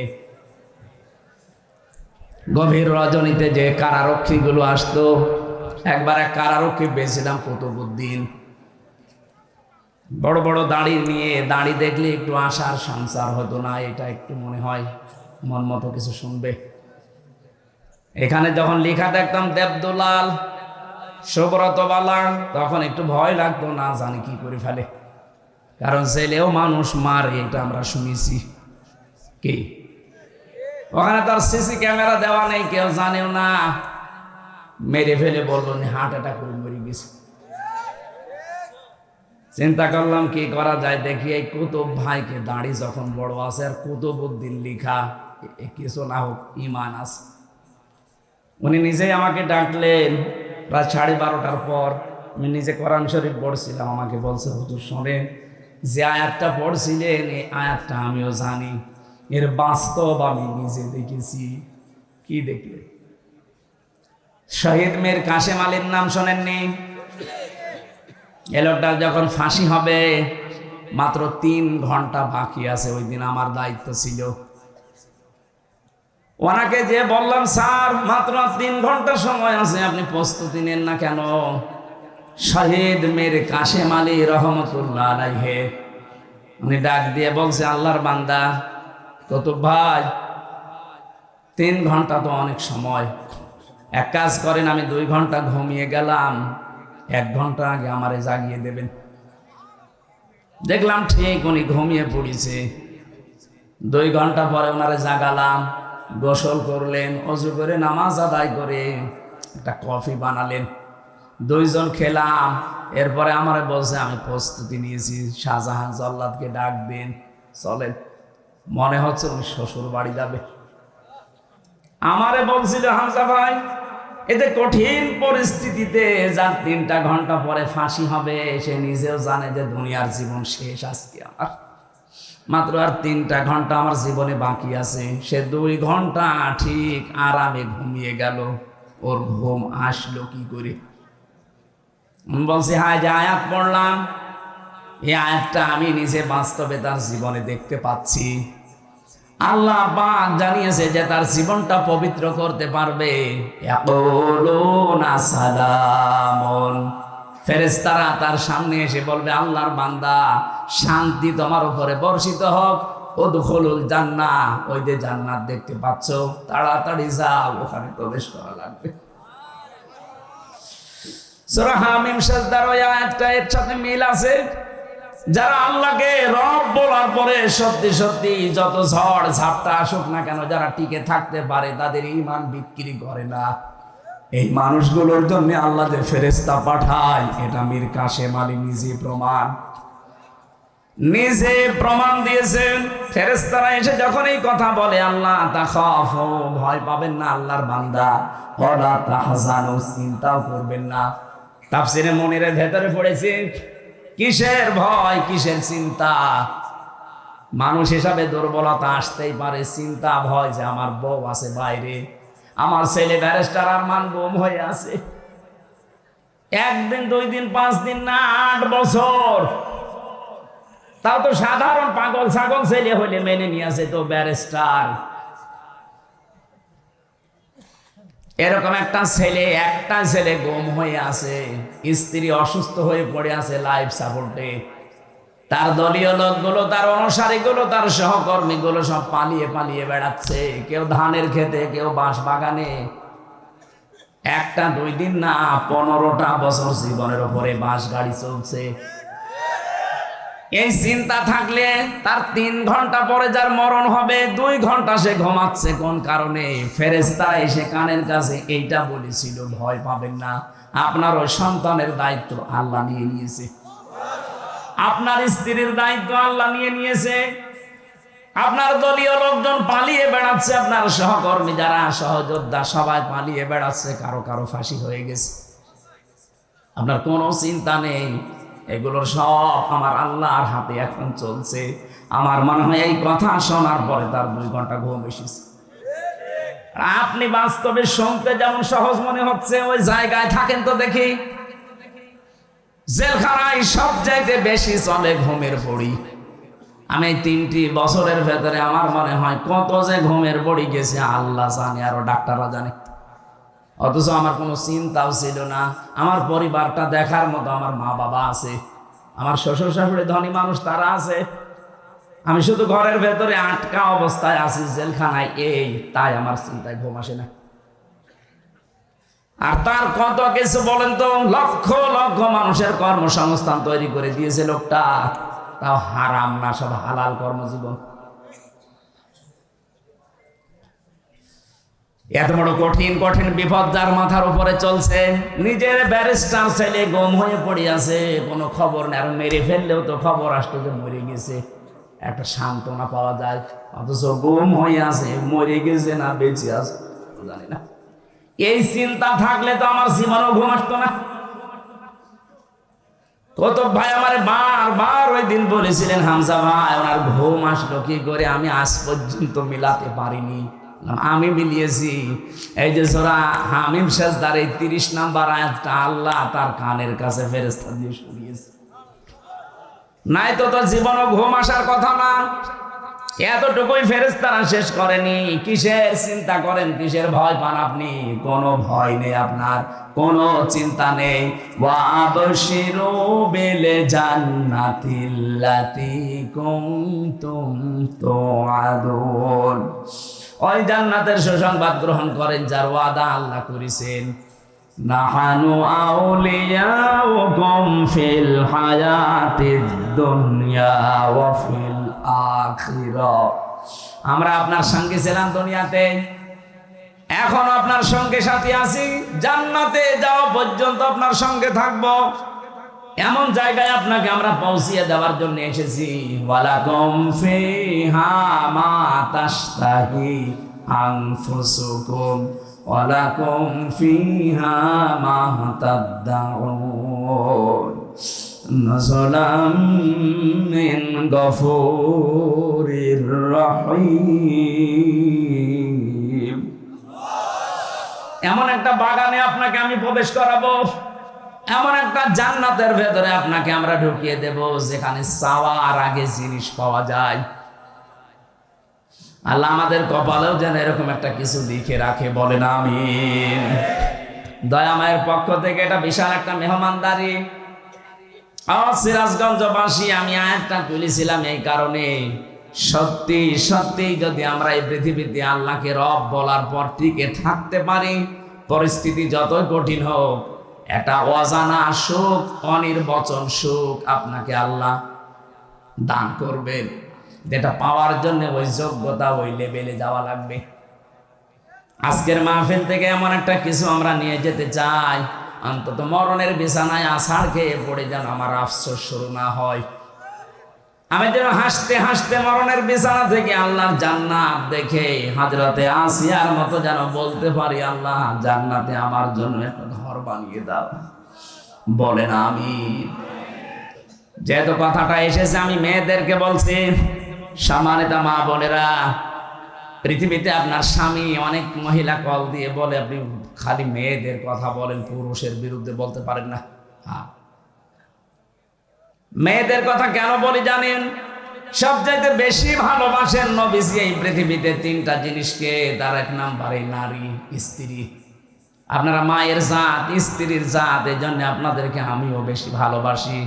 গভীর রজনীতে যে কারারক্ষী গুলো আসতো, একবার এক কারারক্ষী পেয়েছিলাম কুতুবউদ্দিন, বড় বড় দাড়ি নিয়ে, দাড়ি দেখলে একটু আশার সংসার হতো না, এটা একটু মনে হয় মন মতো কিছু শুনবে। এখানে যখন লেখা দেখতাম দেবদুলাল সুব্রত বালা, তখন একটু ভয় লাগতো, না জানি কি করে ফেলে, কারণ ছেলেও মানুষ মারে, এটা আমরা শুনেছি। কি ওখানে তার সিসি ক্যামেরা দেওয়া নেই, কেউ জানেও না, মেরে ফেলে বললো হার্ট অ্যাটাক করে মরে গেছে। চিন্তা করলাম কি করা যায়, দেখি এই কুতুব ভাইকে, দাড়ি যখন বড় আছে আর কুতুবউদ্দিন লিখা, কিছু না হোক ইমান আছে। উনি নিজেই আমাকে ডাকলেন প্রায় 12:30টার পর। আমি নিজে কোরআন শরীফ পড়ছিলাম, আমাকে বলছে হুজুর শোনেন, যে আয়াতটা পড়ছিলেন এই আয়াতটা আমিও জানি, এর বাস্তব আমি নিজে দেখেছি। কি দেখলেন? শহীদ মীর কাশেম আলীর নাম শোনেননি? এ লোকটার যখন ফাঁসি হবে মাত্র 3 ঘন্টা বাকি আছে, ওই দিন আমার দায়িত্ব ছিল। ওনাকে যে বললাম স্যার মাত্র 3 ঘন্টা সময় আছে, আপনি প্রস্তুতি নেন না কেন? শহীদ মীর কাশেম আলী রহমতুল্লাহ আলাইহি উনি ডাক দিয়ে বলছে, আল্লাহর বান্দা কুতুব ভাই, 3 ঘন্টা তো অনেক সময়, এক কাজ করেন, আমি 2 ঘন্টা ঘুমিয়ে গেলাম, 1 ঘন্টা আগে আমারে জাগিয়ে দেবেন। দেখলাম ঠিক উনি ঘুমিয়ে পড়েছে। 2 ঘন্টা পরে ওনারে জাগালাম, গোসল করলেন, অজু করে নামাজ আদায় করে একটা কফি বানালেন, 2 জন খেলাম। এরপরে আমারে বলছে আমি প্রস্তুতি নিয়েছি, শাহজাহান জল্লাদকে ডাক দিন, চলেন। মনে হচ্ছে উনি শ্বশুর বাড়ি যাবে। আমারে বলছিল হামজা ভাই, এতে কঠিন পরিস্থিতিতে যার 3টা ঘন্টা পরে ফাঁসি হবে, সে নিজেও জানে যে দুনিয়ার জীবন শেষ আজকে আমার, মাত্র আর 3টা ঘন্টা আমার জীবনে বাকি আছে। সে 2 ঘন্টা ঠিক আরামে ঘুমিয়ে গেল, ওর ঘুম আসলো কি করে? বলছি হ্যাঁ, যে আয়াত পড়লাম এই আয়াতটা আমি নিজে বাস্তবে তার জীবনে দেখতে পাচ্ছি। আল্লাহ পাক জানিয়েছে যে তার জীবনটা পবিত্র করতে পারবে। ইয়াকুলুনা সালামুন, ফেরেশতারা তার সামনে এসে বলবে, আল্লাহর বান্দা শান্তি তোমার উপরে বর্ষিত হোক, উদখুলুল জান্নাহ, ওই যে জান্নাত দেখতে পাচ্ছ, তাড়াতাড়ি যাও, ওখানে প্রবেশ করা লাগবে। সূরা হামিম সাজদার ওই আয়াতটা এর সাথে মিল আছে। যারা আল্লাহকে রব বলার পরে সত্যি সত্যি যত ঝড় ঝাপটা আসুক না কেন, যারা টিকে থাকতে পারে, তাদের ঈমান বিক্রি করে না। এই মানুষগুলোর জন্য আল্লাহ যে ফেরেশতা পাঠায়, এটা মীর কাশেম আলী নিজে প্রমাণ দিয়েছেন। ফেরেশতারা এসে যখন এই কথা বলে, আল্লাহ তাখাফু, ভয় পাবেন না আল্লাহর বান্দা, ওয়ালা তাহজানু, চিন্তাও করবেন না। তাফসিরে মুনিরের ভেতরে পড়েছে, কিসের ভয়, কিসের চিন্তা? মানুষ হিসাবে দুর্বলতা আসতেই পারে, চিন্তা ভয় যে আমার বউ আছে বাইরে, আমার ছেলে ব্যারিস্টার আরমান গুম হয়ে আছে, 1 দিন 2 দিন 5 দিন না 8 বছর। তাও তো সাধারণ পাগল ছাগল ছেলে হইলে মেনে নিয়ে আসে, তো ব্যারিস্টার। এরকম একটা ছেলে গুম হয়ে আছে, স্ত্রী অসুস্থ হয়ে পড়ে আছে লাইফ সাপোর্টে, তার দলীয় লোকগুলো, তার অনুসারীগুলো, তার সহকর্মীগুলো সব পালিয়ে পালিয়ে বেড়াচ্ছে, কেউ ধানের খেতে, কেউ বাঁশ বাগানে। 1টা 2 দিন না 15টা বছর জীবনের উপরে বাঁশ গাড়ি চলছে। এই চিন্তা থাকলে তার 3 ঘন্টা পরে যার মরণ হবে, 2 ঘন্টা সে ঘুমাচ্ছে কোন কারণে? ফেরেশতা এসে কানের কাছে এইটা বলেছিল, ভয় পাবেন না, আপনার ওই সন্তানের দায়িত্ব আল্লাহ নিয়ে নিয়েছে, আপনার স্ত্রীর দায়িত্ব আল্লাহ নিয়ে নিয়েছে, আপনার দলীয় লোকজন পালিয়ে বেড়াচ্ছে, আপনার সহকর্মী যারা সহযোদ্ধা সবাই পালিয়ে বেড়াচ্ছে, কারো কারো ফাঁসি হয়ে গেছে, আপনার কোনো চিন্তা নেই। এগুলোর সব আমার আল্লাহর হাতে এখন চলছে। আমার মনে হয় এই কথা শোনার পরে তার 2 ঘন্টা ঘুম এসেছে। আপনি বাস্তবে শুনতে যেমন সহজ মনে হচ্ছে, ওই জায়গায় থাকেন তো দেখি, জেলখানায় সব চাইতে বেশি চলে ঘুমের বড়ি। আমি 3টি বছরের ভেতরে আমার মনে হয় কত যে ঘুমের বড়ি গেছে আল্লাহ জানে, আরো ডাক্তাররা জানে। অথচ আমার কোনো চিন্তাও ছিল না, আমার পরিবারটা দেখার মতো আমার মা বাবা আছে, আমার শ্বশুর শাশুড়ি ধনী মানুষ, তারা আছে, আমি শুধু ঘরের ভেতরে আটকা অবস্থায় আছি জেলখানায়, এই তাই আমার চিন্তায় ঘুম আসে না। আর তার কত কিছু বলেন তো, লক্ষ লক্ষ মানুষের কর্মসংস্থান তৈরি করে দিয়েছে লোকটা, তাও হারাম না, সব হালাল কর্মজীবন। এত বড় কঠিন কঠিন বিপদ যার মাথার উপরে চলছে, নিজের ব্যারিস্টার ছেলে গুম হয়ে পড়ে আছে, কোনো খবর নেই, আর মেরে ফেললেও তো খবর আসতো যে মরে গেছে, একটা সান্ত্বনা পাওয়া যায়, অথচ গুম হয়ে আছে, মরে গেছে না বেঁচে আছে জানি না। এই চিন্তা থাকলে তো আমার জীবনও ঘুম আসতো না। কত ভাই আমারে বারবার ওই দিন বলেছিলেন, হামজা ভাই ওনার ঘুম আসলো কি করে, আমি আজ পর্যন্ত মিলাতে পারিনি। আমি মিলিয়েছি, এই যে সূরা হামিম সেজদার এই 30 নাম্বার আয়াতটা আল্লাহ তার কানের কাছে ফেরেশতা দিয়ে শুনিয়েছে। নাই তো তোর জীবনও ঘুম আসার কথা না, এতটুকুই ফেরেশতারা শেষ করেনি। কিসের চিন্তা করেন, কিসের ভয় পান আপনি? কোনো ভয় নেই আপনার, কোনো চিন্তা নেই। ওয়াবশিরু বিল জান্নাতিল্লাতী কুনতুম তুআদুন, ওই জান্নাতের সুসংবাদ গ্রহণ করেন যার ওয়াদা আল্লাহ করেছেন। নাহানু আউলিয়াউকুম ফিল হায়াতিদ দুনিয়া ওয়া ফিল আখিরাহ, আমরা আপনার সঙ্গে ছিলাম দুনিয়াতে, এখন আপনার সঙ্গে সাথী আছি, জান্নাতে যাওয়া পর্যন্ত আপনার সঙ্গে থাকব, এমন জায়গায় আপনাকে আমরা পৌঁছিয়ে দেওয়ার জন্য এসেছি। ওয়ালাকুম ফিহা মা তাশতাহি আনফুসুকুম ওয়ালাকুম ফিহা মা তাদদাউন নাযালাম মিন গফুরির রহিম। এমন একটা বাগানে আপনাকে আমি প্রবেশ করাবো, এমন একটা জান্নাতের ভেতরে আপনাকে আমরা ঢুকিয়ে দেব যেখানে চাওয়ার আগে জিনিস পাওয়া যায়। আল্লাহ আমাদের কপালেও যেন এরকম একটা কিছু লিখে রাখে, বলেন আমিন। দয়াময়ের পক্ষ থেকে এটা বিশাল একটা মেহমানদারি। সিরাজগঞ্জবাসী, আমি আয়াতটা তুলেছিলাম এই কারণে, সত্যি সত্যি যদি আমরা এই পৃথিবীতে আল্লাহকে রব বলার পর টিকে থাকতে পারি, পরিস্থিতি যতই কঠিন হোক, একটা অজানা সুখ, অনির্বচন সুখ আপনাকে আল্লাহ দান করবেন, যেটা পাওয়ার জন্য ওই যোগ্যতা, ওই লেভেলে যাওয়া লাগবে। আজকের মাহফিল থেকে এমন একটা কিছু আমরা নিয়ে যেতে চাই, অন্তত মরণের বিছানায় আছাড় খেয়ে পড়ে যেন আমার আফসোস শুরু না হয়। আমি যেন হাসতে হাসতে মরণের বিছানা থেকে আল্লাহর জান্নাত দেখে হযরতে আসিয়ার মতো যেন বলতে পারি, আল্লাহ জান্নাতে আমার জন্য একটা ঘর বানিয়ে দাও, বলেন আমিন। যেহেতু কথাটা এসেছে, আমি মেয়েদেরকে বলছি, সম্মানিত মা বোনেরা, পৃথিবীতে আপনার স্বামী, অনেক মহিলা কল দিয়ে বলে আপনি খালি মেয়েদের কথা বলেন, পুরুষের বিরুদ্ধে বলতে পারেন না। হ্যাঁ, মেয়েদের কথা কেন বলি জানেন? সবচাইতে বেশি ভালোবাসেন নবীজি এই পৃথিবীতে 3টা জিনিসকে, তার 1 নম্বরে নারী, স্ত্রী। আপনারা মায়ের জাত, স্ত্রীর জাত, এই জন্য আপনাদেরকে আমিও বেশি ভালোবাসি।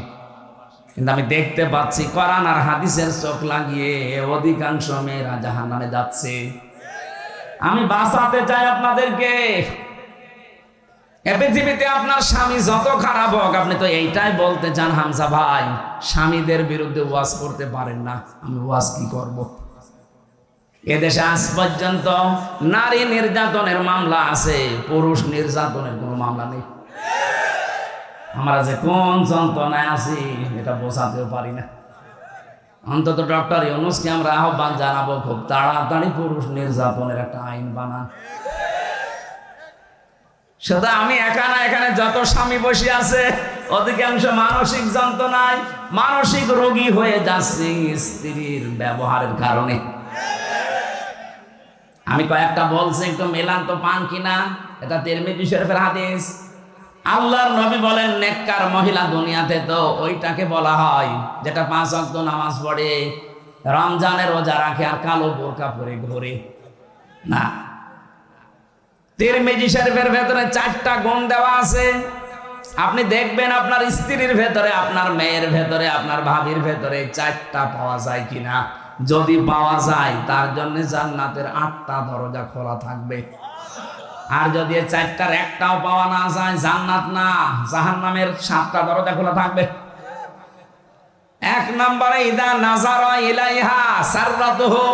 কিন্তু আমি দেখতে পাচ্ছি কোরআন আর হাদিসের চোখ লাগিয়ে অধিকাংশ মেয়েরা জাহান্নামে যাচ্ছে। আমি বাঁচাতে চাই আপনাদেরকে। এ পৃথিবীতে আপনার স্বামী যত খারাপ হোক, আপনি তো এইটাই বলতে চান, হামজা ভাই স্বামীদের বিরুদ্ধে ওয়াজ করতে পারেন না, আমি ওয়াজ কি করব? এদেশে আজ পর্যন্ত নারী নির্যাতনের মামলা আছে, পুরুষ নির্যাতনের কোনো মামলা নেই। আমরা যে কোন যন্ত্রণায় আছি এটা বোঝাতেও পারি না। অন্তত ডক্টর ইউনূসকে আমরা আহ্বান জানাবো, খুব তাড়াতাড়ি পুরুষ নির্যাতনের একটা আইন বানান। শুধু আমি একা না, এখানে যত স্বামী বসে আছে অধিকাংশ মানসিক যন্ত্রণায়, মানসিক রোগী হয়ে যাচ্ছে স্ত্রীর ব্যবহারের কারণে। আমি কয়েকটা বলছি, একটু মেলান তো পান কিনা। এটা তিরমিজি শরীফের হাদিস। আল্লাহর নবী বলেন, নেককার মহিলা দুনিয়াতে তো ওইটাকে বলা হয় যেটা 5 ওয়াক্ত নামাজ পড়ে, রমজানের রোজা রাখে, আর কালো বোরকা পরে ঘোরে না। তিরমিজি শরীফের ভেতরে 4টা গুণ দেওয়া আছে। আপনি দেখবেন আপনার স্ত্রীর ভেতরে, আপনার মেয়ের ভেতরে, আপনার ভাবির ভেতরে 4টা পাওয়া যায় কিনা। যদি পাওয়া যায় তার জন্য জান্নাতের 8টা দরজা খোলা থাকবে। আর যদি 4টার একটাও পাওয়া না যায়, জান্নাত না জাহান্নামের 7টা দরজা খোলা থাকবে। 1 নম্বরে ইদা নাজারা ইলাইহা সাররাতুহু,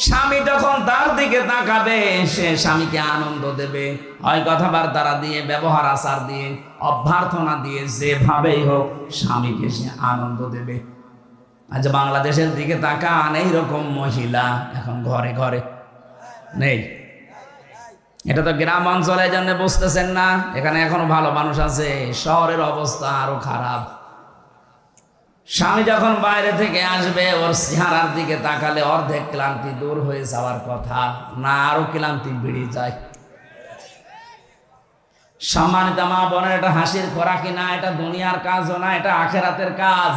স্বামী যখন তার দিকে তাকাবে সে স্বামীকে আনন্দ দেবে, হয় কথাবার্তা দিয়ে, ব্যবহার আচার দিয়ে, অভ্যর্থনা দিয়ে, যেভাবেই হোক স্বামীকে সে আনন্দ দেবে। আজ বাংলাদেশের দিকে তাকান, এইরকম মহিলা এখন ঘরে ঘরে নেই। এটা তো গ্রাম অঞ্চলের জন্য বুঝতেছেন না, এখানে এখনো ভালো মানুষ আছে, শহরের অবস্থা আরো খারাপ। স্বামী যখন বাইরে থেকে আসবে, ওর চেহারার দিকে তাকালে অর্ধেক ক্লান্তি দূর হয়ে যাওয়ার কথা, না আরো ক্লান্তি বেড়ে যায়। সম্মানিত মা বোনের, এটা হাসির খোরাকি না, এটা দুনিয়ার কাজও না, এটা আখেরাতের কাজ।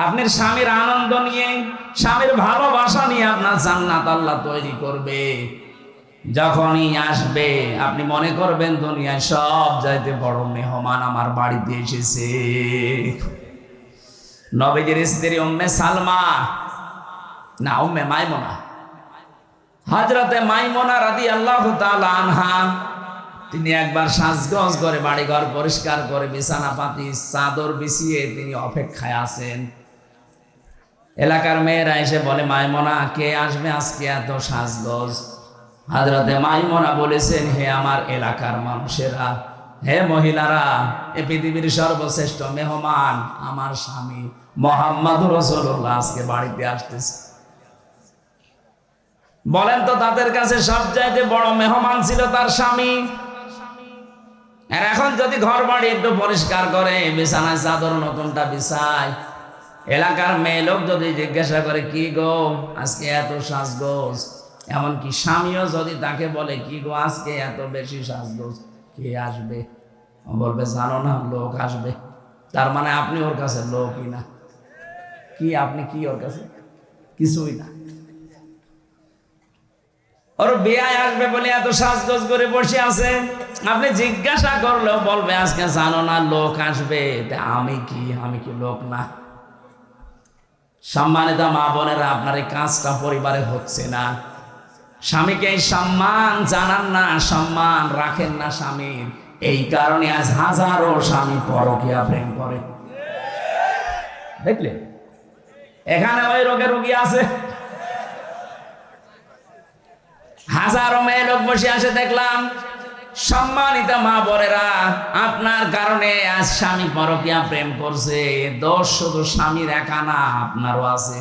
আপনার স্বামীর আনন্দ নিয়ে, স্বামীর ভালোবাসা নিয়ে আপনার জান্নাত আল্লাহ তৈরি করবে। যখনই আসবে আপনি মনে করবেন দুনিয়ায় সব চাইতে বড় মেহমান আমার বাড়িতে এসেছে। নবীজির স্ত্রী উম্মে সালমা, না উম্মে মাইমুনা, হযরতে মাইমুনা রাদিয়াল্লাহু তাআলা আনহা, তিনি একবার সাজগোজ করে বাড়িঘর পরিষ্কার করে বিছানা পাতি চাদর বিছিয়ে তিনি অপেক্ষায় আছেন। এলাকার মেয়েরা এসে বলে, মাইমুনা কে আসবে আজকে এত সাজগোজ? হযরতে মাইমুনা বলেছেন, হে আমার এলাকার মানুষেরা, হে মহিলারা, এই পৃথিবীর সর্বশ্রেষ্ঠ মেহমান আমার স্বামী মুহাম্মদুর রাসূলুল্লাহ আজকে বাড়িতে আসতেছে। বলেন তো, তাদের কাছে সবচাইতে বড় মেহমান ছিল তার স্বামী। আর এখন যদি ঘর বাড়ি একটু পরিষ্কার করে, বিছানায় চাদর নতুনটা বিছায়, এলাকার মেয়ে লোক যদি জিজ্ঞাসা করে, কি গো আজকে এত সাজগোজ, এমনকি স্বামীও যদি তাকে বলে, কি গো আজকে এত বেশি সাজগোজ, কে আসবে? বলবে, জানো না, লোক আসবে। তার মানে আপনি ওর কাছে লোকই না। কি আপনি কি ওর কাছে? কিছুই না। ওর বিয়ে আসবে বলে এত সাজগোজ করে বসে আছে। আপনি জিজ্ঞাসা করলেও বলবে, আজকে জানো না লোক আসবে। আমি কি লোক না? সম্মানিত মা বোনেরা, আপনার এই কাজটা পরিবারে হচ্ছে না। স্বামীকে এই সম্মান জানান না, সম্মান রাখেন না স্বামীর। এই কারণে আজ হাজারো স্বামী পরকীয়া প্রেম করে। দেখলেন, এখানে ওই রোগী আছে, হাজারো মেয়ে লোক বসে আসে দেখলাম। সম্মানিত মা বোনেরা, আপনার কারণে আজ স্বামী পরকীয়া প্রেম করছে। দোষ শুধু স্বামীর একা না, আপনারও আছে।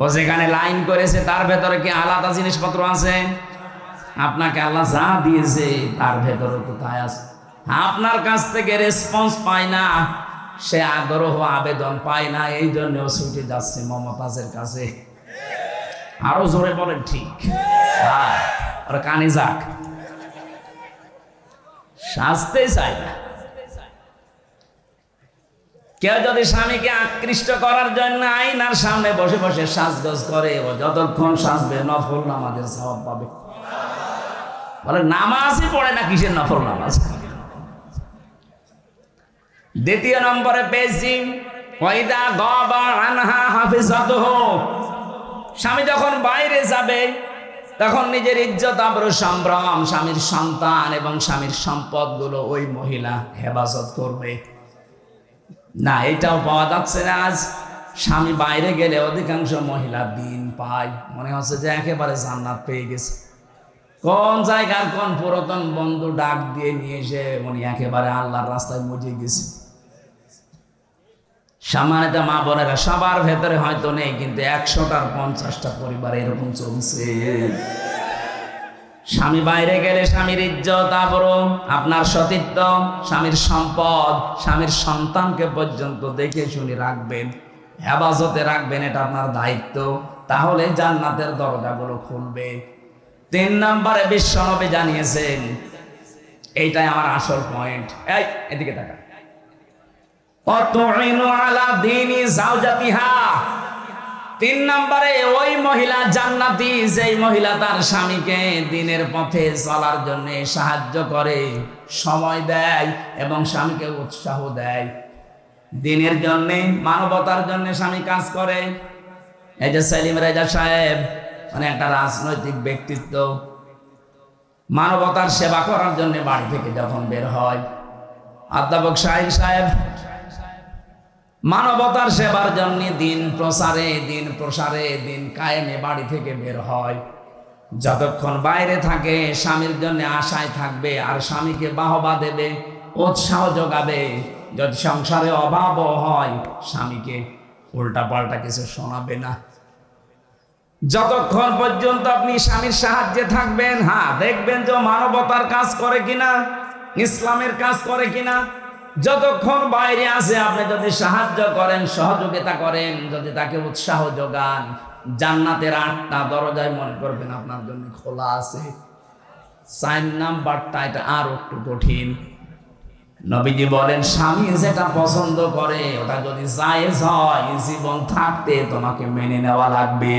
ও যেখানে লাইন করেছে তার ভেতরে কি আলাদা জিনিসপত্র আছে? আপনাকে আল্লাহ যা দিয়েছে তার ভেতরে তো তাই আছে। আপনার কাছ থেকে রেসপন্স পায় না, সে আগ্রহ আবেদন পায় না, এই জন্য ছুটে যাচ্ছে মমতাজের কাছে। আরো জোরে বলেন ঠিক। আর কানে যাক, সাজতে চায় না। কেউ যদি স্বামীকে আকৃষ্ট করার জন্য আয়নার সামনে বসে বসে সাজগোজ করে, ও যতক্ষণ সাজবে নফল নামাজের সওয়াব পাবে। বলে নামাজই পড়ে না, কিসের নফল নামাজ? দ্বিতীয় নম্বরে পেয়েছি, ওয়াইদা গাবা আনহা হাফিজাতুহু, স্বামী যখন বাইরে যাবে তখন নিজের ইজ্জত আবরু সম্ভ্রম, স্বামীর সন্তান এবং স্বামীর সম্পদগুলো ওই মহিলা হেফাজত করবে। না, এটাও পাওয়া যাচ্ছে না আজ। স্বামী বাইরে গেলে অধিকাংশ মহিলা দিন পায়, মনে হচ্ছে যে একেবারে জান্নাত পেয়ে গেছে। কোন জায়গার কোন পুরাতন বন্ধু ডাক দিয়ে নিয়ে এসে উনি একেবারে আল্লাহর রাস্তায় মজে গেছে। সম্মানিত মা বোনেরা, সবার ভেতরে হয়তো নেই, কিন্তু 100টার 50টা পরিবার এরকম চলছে। স্বামী বাইরে গেলে স্বামীর ইজ্জত আবরু, আপনার সতীত্ব, স্বামীর সম্পদ, স্বামীর সন্তানকে পর্যন্ত দেখে শুনে রাখবেন, হেফাজতে রাখবেন, এটা আপনার দায়িত্ব। তাহলে জান্নাতের দরজাগুলো খুলবে। 3 নম্বরে বিশ্বনবী জানিয়েছেন, এইটাই আমার আসল পয়েন্ট। এই এদিকে তাকা, অতুইনু আলা দীনি যাওজাতিহা। 3 নম্বরে ওই মহিলা জান্নাতি, যেই মহিলা তার স্বামীকে দ্বীনের পথে চলার জন্য সাহায্য করে, সময় দেয় এবং স্বামীকে উৎসাহ দেয়। দিনের জন্যে, মানবতার জন্য স্বামী কাজ করে। এই যে সেলিম রেজা সাহেব, মানে একটা রাজনৈতিক ব্যক্তিত্ব, মানবতার সেবা করার জন্য বাড়ি থেকে যখন বের হয়। অধ্যাপক শাহিন সাহেব মানবতার সেবার জন্য দিন প্রসারে দিন কায়েমে বাড়ি থেকে বের হয়। যতক্ষণ বাইরে থাকে স্বামীর জন্য আশায় থাকবে আর স্বামীকে বাহবা দেবে, উৎসাহ যোগাবে। যদি সংসারে অভাবও হয় স্বামীকে উল্টা পাল্টা কিছু শোনাবে না। যতক্ষণ পর্যন্ত আপনি স্বামীর সাহায্যে থাকবেন, হ্যাঁ দেখবেন যে মানবতার কাজ করে কিনা, ইসলামের কাজ করে কিনা। যতক্ষণ বাইরে আছে আপনি যদি সাহায্য করেন, সহযোগিতা করেন, যদি তাকে উৎসাহ যোগান, জান্নাতের 8টা দরজায় মনে করবেন আপনার জন্য খোলা আছে। 4 নাম্বারটা এটা আর একটু কঠিন। নবীজি বলেন স্বামী যেটা পছন্দ করে ওটা যদি জায়েজ হয়, জীবন থাকতে তোমাকে মেনে নেওয়া লাগবে।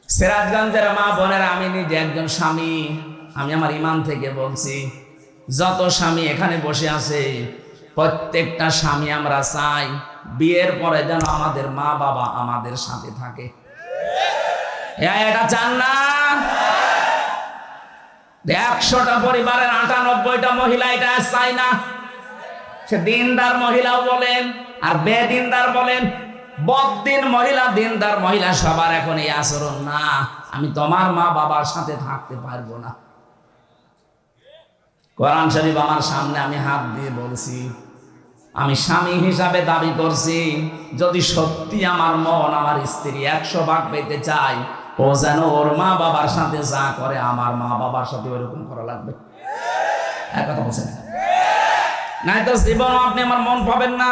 সিরাজগঞ্জের মা বোনেরা, আমি নিজে একজন স্বামী, আমি আমার ইমান থেকে বলছি, যত স্বামী এখানে বসে আছে প্রত্যেকটা স্বামী আমরা চাই বিয়ের পরে যেন আমাদের মা বাবা আমাদের সাথে থাকে। এটা চান না? 100টা পরিবারের 98টা মহিলা এটা চায় না। সে দিনদার মহিলাও বলেন আর বেদিনদার বলেন, বদ্দিন মহিলা, দিনদার মহিলা, সবার এখন এই আচরণ না, আমি তোমার মা বাবার সাথে থাকতে পারবো না। কোরআন শরীফ আমার সামনে, আমি হাত দিয়ে বলছি, আমি স্বামী হিসাবে দাবি করছি, যদি সত্যি আমার মন আমার স্ত্রী 100 ভাগ পেতে চাই, ও যেন ওর মা বাবার সাথে যা করে আমার মা বাবার সাথে ওইরকম করা লাগবে। এক কথা বলছেন, নাই তো জীবন আপনি আমার মন পাবেন না।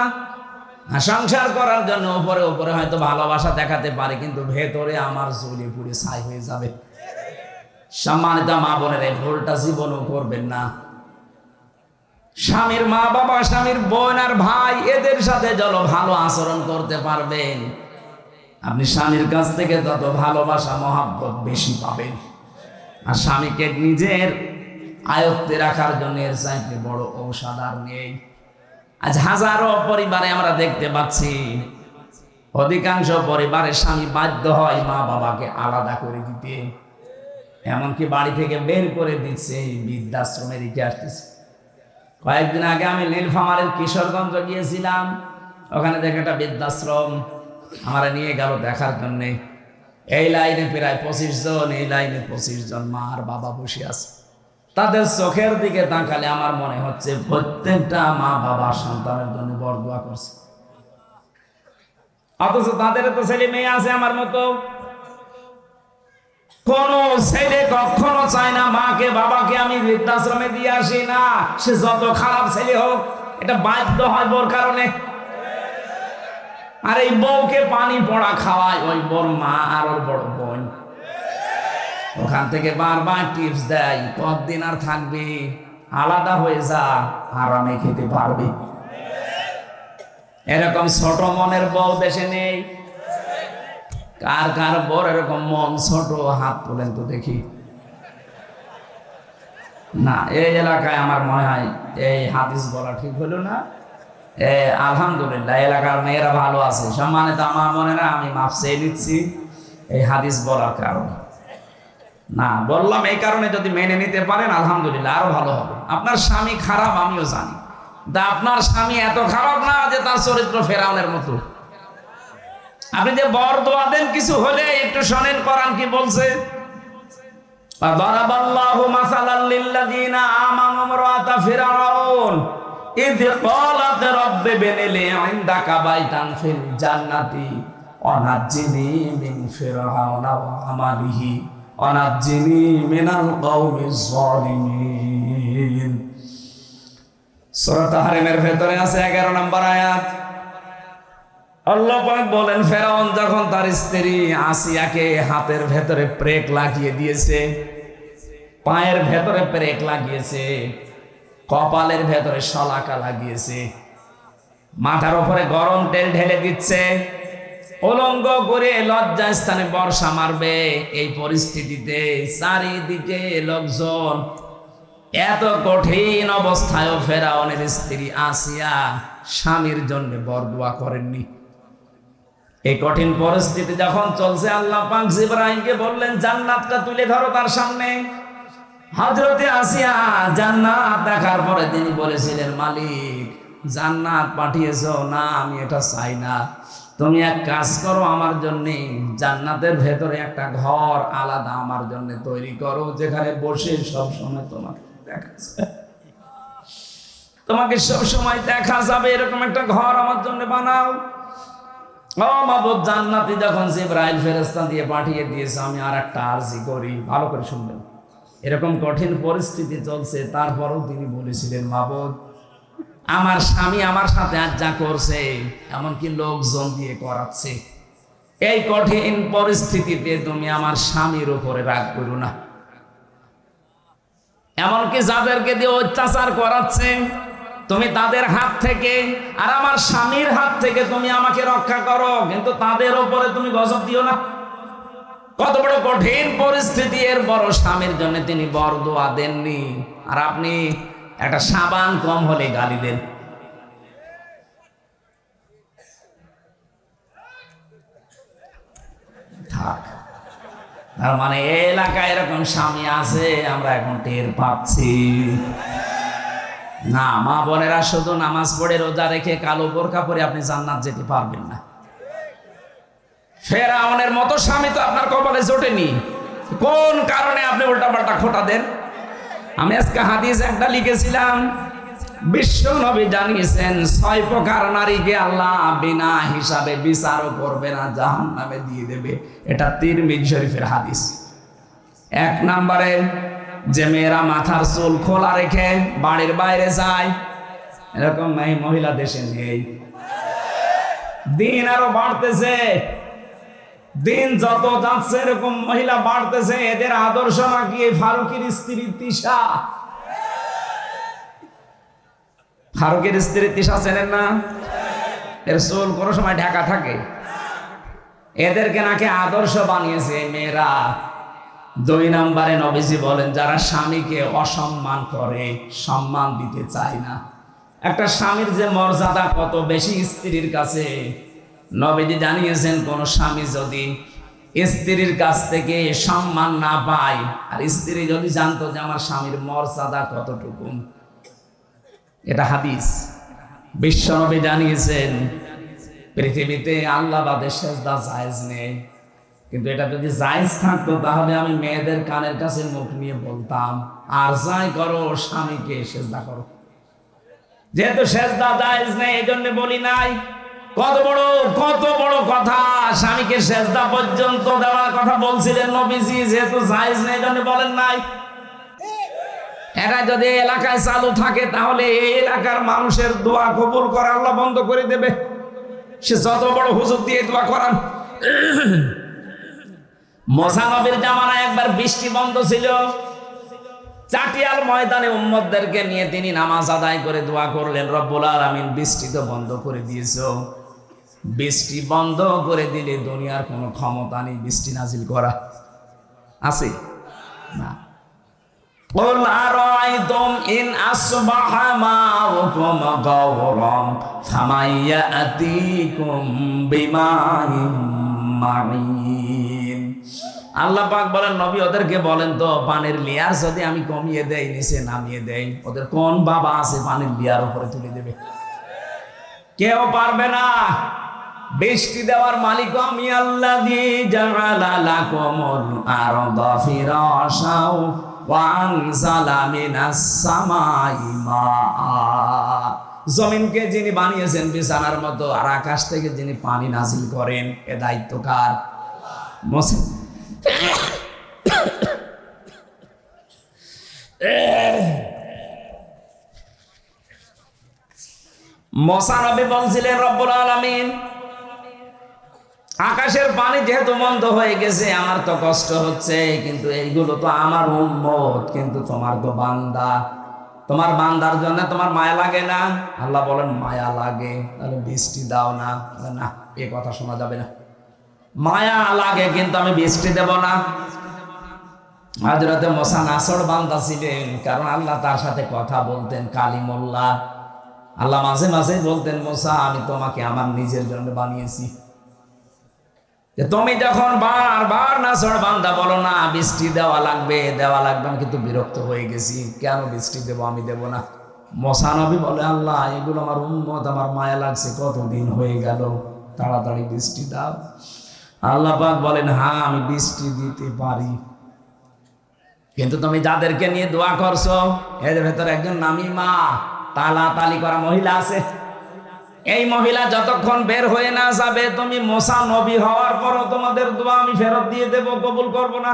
সংসার করার জন্য উপরে উপরে হয়তো ভালোবাসা দেখাতে পারে, কিন্তু ভেতরে আমার জ্বলে পুড়ে ছাই হয়ে যাবে। সম্মানিত মা বোনের, এই ভুলটা জীবনও করবেন না। স্বামীর মা বাবা, স্বামীর বোন আর ভাই, এদের সাথে যত ভালো আচরণ করতে পারবেন আপনি স্বামীর কাছ থেকে তত ভালোবাসা মহাব্বত বেশি পাবেন। আর স্বামীকে নিজের আয়ত্তে রাখার জন্য এর চাইতে বড় ঔষধ আর নেই। আজ হাজারো পরিবারে আমরা দেখতে পাচ্ছি, অধিকাংশ পরিবারে স্বামী বাধ্য হয় মা বাবাকে আলাদা করে দিতে, এমনকি বাড়ি থেকে বের করে দিচ্ছে, বৃদ্ধাশ্রমে রেখে আসতেছে। কয়েকদিন আগে আমি নীলফামারীর কিশোরগঞ্জ গিয়েছিলাম, ওখানে দেখে একটা বৃদ্ধাশ্রম আমরা নিয়ে গেল দেখার জন্যে। এই লাইনে প্রায় 25 জন, এই লাইনে 25 জন মা আর বাবা বসে আছে। তাদের চোখের দিকে তাকালে আমার মনে হচ্ছে প্রত্যেকটা মা বাবা সন্তানের জন্য বরদোয়া করছে, অথচ তাদের তো ছেলে মেয়ে আছে আমার মতো। কোন ছেলে কখনো চায় না মাকে বাবাকে আমি বৃদ্ধাশ্রমে দিয়ে আসি না, সে যত খারাপ ছেলে হোক, এটা বাধ্য হয় বোর কারণে। আর এই বউকে পানি পড়া খাওয়ায় ওই বোর মা আর ওর বড় বোন, ওখান থেকে বারবার টিপস দেয়, কতদিন আর থাকবি, আলাদা হয়ে যা, আরামে খেতে পারবি। এরকম ছোট মনের বউ দেশে নেই। কার কার বড় এরকম মন ছোট, হাত তোলেন তো দেখি। না, এই এলাকায় আমার মনে হয় এই হাদিস বলা ঠিক হলো না। আলহামদুলিল্লাহ এলাকার মেয়েরা ভালো আছে। সম্মানিত আমার মনেরা, আমি মাফ চেয়ে নিচ্ছি এই হাদিস বলার কারণে। না বললাম এই কারণে, যদি মেনে নিতে পারেন আলহামদুলিল্লাহ আরো ভালো হবে। আপনার স্বামী খারাপ আমিও জানি, তা আপনার স্বামী এত খারাপ না যে তার চরিত্র ফেরাউনের মতো। আপনি যে বরদোয়া দেন কিছু হলে একটু শোনেন কোরআন কি বলছে। দারাবাল্লাহু মাসালাল লিল্লাযিনা আমানু ইমরাতা ফিরআউন ইয ক্বালাত রাব্বি বিনি ইনদাকা বাইতান ফিল জান্নাতি ওয়ানাজ্জিনি মিন ফিরআউনা ওয়া আমালিহি ওয়ানাজ্জিনি মিনাল কওমিজ যালিমিন। সূরা তাহরিমের ভেতরে আছে 11 নম্বর আয়াত। আল্লাহ পাক বলেন, ফেরাউন যখন তার স্ত্রী আসিয়াকে হাতের ভেতরে প্রেক লাগিয়ে দিয়েছে, পায়ের ভেতরে প্রেক লাগিয়েছে, কপালের ভেতরে শলাকা লাগিয়েছে, মাথার উপরে গরম তেল ঢেলে দিচ্ছে, উলঙ্গ করে লজ্জা স্থানে বর্ষা মারবে, এই পরিস্থিতিতে চারিদিকে লোকজন এত কঠিন অবস্থায়ও ফেরাউনের স্ত্রী আসিয়া স্বামীর জন্য বরদোয়া করেননি। এই কঠিন পরিস্থিতি যখন চলছে, আল্লাহ পাক জিবরাইলকে বললেন জান্নাতটা তুলে ধরো তার সামনে। হযরতে আসিয়া জান্নাত দেখার পরে তিনি বলেছিলেন, মালিক জান্নাত পাঠিয়েছো না, আমি এটা চাই না। তুমি এক কাজ করো, আমার জন্য জান্নাতের ভেতরে একটা ঘর আলাদা আমার জন্য তৈরি করো, যেখানে বসে সব সময় তোমাকে দেখা যাবে, তোমাকে সব সময় দেখা যাবে, এরকম একটা ঘর আমার জন্য বানাও। ও মাবুদ, জান্নাতি যখন জিবরাইল ফেরেশতা দিয়ে পাঠিয়ে দিয়েছে, আমি আর একটা আরজি করি, ভালো করে শুনবেন। এরকম কঠিন পরিস্থিতি চলছে, তারপরেও তিনি বলেছিলেন, মাবুদ আমার স্বামী আমার সাথে আজ যা করছে, এমনকি লোকজন দিয়ে করাচ্ছে, এই কঠিন পরিস্থিতিতে তুমি আমার স্বামীর উপরে রাগ করো না। এমনকি যাদেরকে দিয়ে অত্যাচার করাচ্ছে, তুমি তাদের হাত থেকে আর আমার স্বামীর হাত থেকে তুমি আমাকে রক্ষা করো, কিন্তু তাদের উপরে তুমি গজব দিও না। কত বড় কঠিন পরিস্থিতি, এর বড় স্বামীর জন্য তিনি বরদোয়া দেননি, আর আপনি একটা সাবান কম হলে গালি দেন। থাক, তার মানে এই এলাকায় এরকম স্বামী আছে, আমরা এখন টের পাচ্ছি না। মা বোনেরা, শুধু নামাজ পড়ে রোজা রেখে কালো বোরকা পরে আপনি জান্নাত যেতে পারবেন না। ফেরাউনের মতো স্বামী তো আপনার কপালে জোটেনি। কোন কারণে আপনি উল্টাপাল্টা খোটা দেন? আমি আজকে হাদিস একটা লিখেছিলাম, বিশ্ব নবী জানিয়েছেন 6 প্রকার নারীকে আল্লাহ বিনা হিসাবে বিচারও করবে না, জাহান্নামে দিয়ে দেবে। এটা তিরমিজি শরীফের হাদিস। 1 নম্বরে, যে মেয়েরা মাথার চুল খোলা রেখে বাড়ির বাইরে যায়, এরকম মহিলা দেশে নেই। দিন আরো বাড়তেছে, দিন যত যাচ্ছে এরকম মহিলা বাড়তেছে। এদের আদর্শ নাকি ফারুকের স্ত্রী তিশা। ফারুকের স্ত্রী তিশা চেনেন না? এর চুল কোনো সময় ঢাকা থাকে। এদেরকে নাকি আদর্শ বানিয়েছে মেয়েরা। 2 নম্বরে নবীজি বলেন, যারা স্বামীকে অসম্মান করে, সম্মান দিতে চায় না। একটা স্বামীর যে মর্যাদা কত বেশি স্ত্রীর কাছে, নবীজি জানিয়েছেন কোন স্বামী যদি স্ত্রীর কাছ থেকে সম্মান না পায়, আর স্ত্রী যদি জানতো যে আমার স্বামীর মর্যাদা কতটুকু, এটা হাদিস। বিশ্ব নবী জানিয়েছেন পৃথিবীতে আল্লাহ বাদে সেজদা জায়েজ নেই, কিন্তু এটা যদি জায়েজ থাকতো তাহলে আমি মেয়েদের কানের কাছে মুখ নিয়ে বলতাম, আর যাই করো স্বামীকে সেজদা করো। যেহেতু সেজদা জায়েজ নেই, এই জন্য বলি নাই। কত বড় কথা, স্বামীকে সেজদা পর্যন্ত দেওয়ার কথা বলছিলেন নবীজি, যেহেতু জায়েজ নেই এই জন্য বলেন নাই। এটা যদি এলাকায় চালু থাকে তাহলে এই এলাকার মানুষের দোয়া কবুল করা আল্লাহ বন্ধ করে দেবে, সে যত বড় হুজুর দিয়ে দোয়া করান। মুসা নবীর জামানায় একবার বৃষ্টি বন্ধ ছিল, চাটিয়াল ময়দানে উম্মতদেরকে নিয়ে তিনি নামাজ আদায় করে দোয়া করলেন, রব্বুল আলামিন বৃষ্টি তো বন্ধ করে দিয়েছো, বৃষ্টি বন্ধ করে দিলে দুনিয়ার কোনো ক্ষমতা নেই বৃষ্টি নাজিল করা, আছে না? قل أرأيتم إن أصبح ماؤكم غورا فمن يأتيكم بماء معين। আল্লাহ পাক বলেন, নবী ওদেরকে বলেন তো, পানির লেয়ার যদি আমি কমিয়ে দেই, নিচে নামিয়ে দেই, ওদের কোন বাবা আছে পানির লেয়ার উপরে তুলে দেবে? কেউ পারবে না। বৃষ্টি দেওয়ার মালিক আমি আল্লাযী জাআলা লাকুমুল আরদা ফিরাশাও ওয়া আনজালা মিনাস সামাই মাআ। জমিনকে যিনি বানিয়েছেন বিছানার মতো, আর আকাশ থেকে যিনি পানি নাজিল করেন, এ দায়িত্ব কার? মুসা নবী বলছিলেন, রব্বুল আলামিন আকাশের পানি যেহেতু বন্ধ হয়ে গেছে, আমার তো কষ্ট হচ্ছে, কিন্তু এইগুলো তো আমার উম্মত, কিন্তু তোমার তো বান্দা, তোমার বান্দার জন্য তোমার মায়া লাগে না? আল্লাহ বলেন, মায়া লাগে, তাহলে বৃষ্টি দাও না। না, এ কথা শোনা যাবে না। মায়া লাগে কিন্তু আমি বৃষ্টি দেব না। হযরতে মুসা নাছর বান্দা ছিলেন, কারণ আল্লাহ তার সাথে কথা বলতেন কালিমুল্লাহ। আল্লাহ মাঝে মাঝে বলতেন, মুসা আমি তোমাকে আমার নিজের জন্য বানিয়েছি। তুমি যখন বারবার নাছর বান্দা বলো না বৃষ্টি দেওয়া লাগবে আমি কিন্তু বিরক্ত হয়ে গেছি, কেন বৃষ্টি দেবো, আমি দেব না। মুসা নবী বলে, আল্লাহ এগুলো আমার উম্মত, আমার মায়া লাগছে, কতদিন হয়ে গেল, তাড়াতাড়ি বৃষ্টি দাও। আল্লাহ পাক বলেন, হ্যাঁ আমি বৃষ্টি দিতে পারি, কিন্তু তুমি যাদেরকে নিয়ে দোয়া করছো এদের ভেতরে একজন নামিমা তালাতালি করা মহিলা আছে। এই মহিলা যতক্ষণ বের হয়ে না যাবে, তুমি মুসা নবী হওয়ার পরও তোমাদের দোয়া আমি ফেরত দিয়ে দেব, কবুল করব না।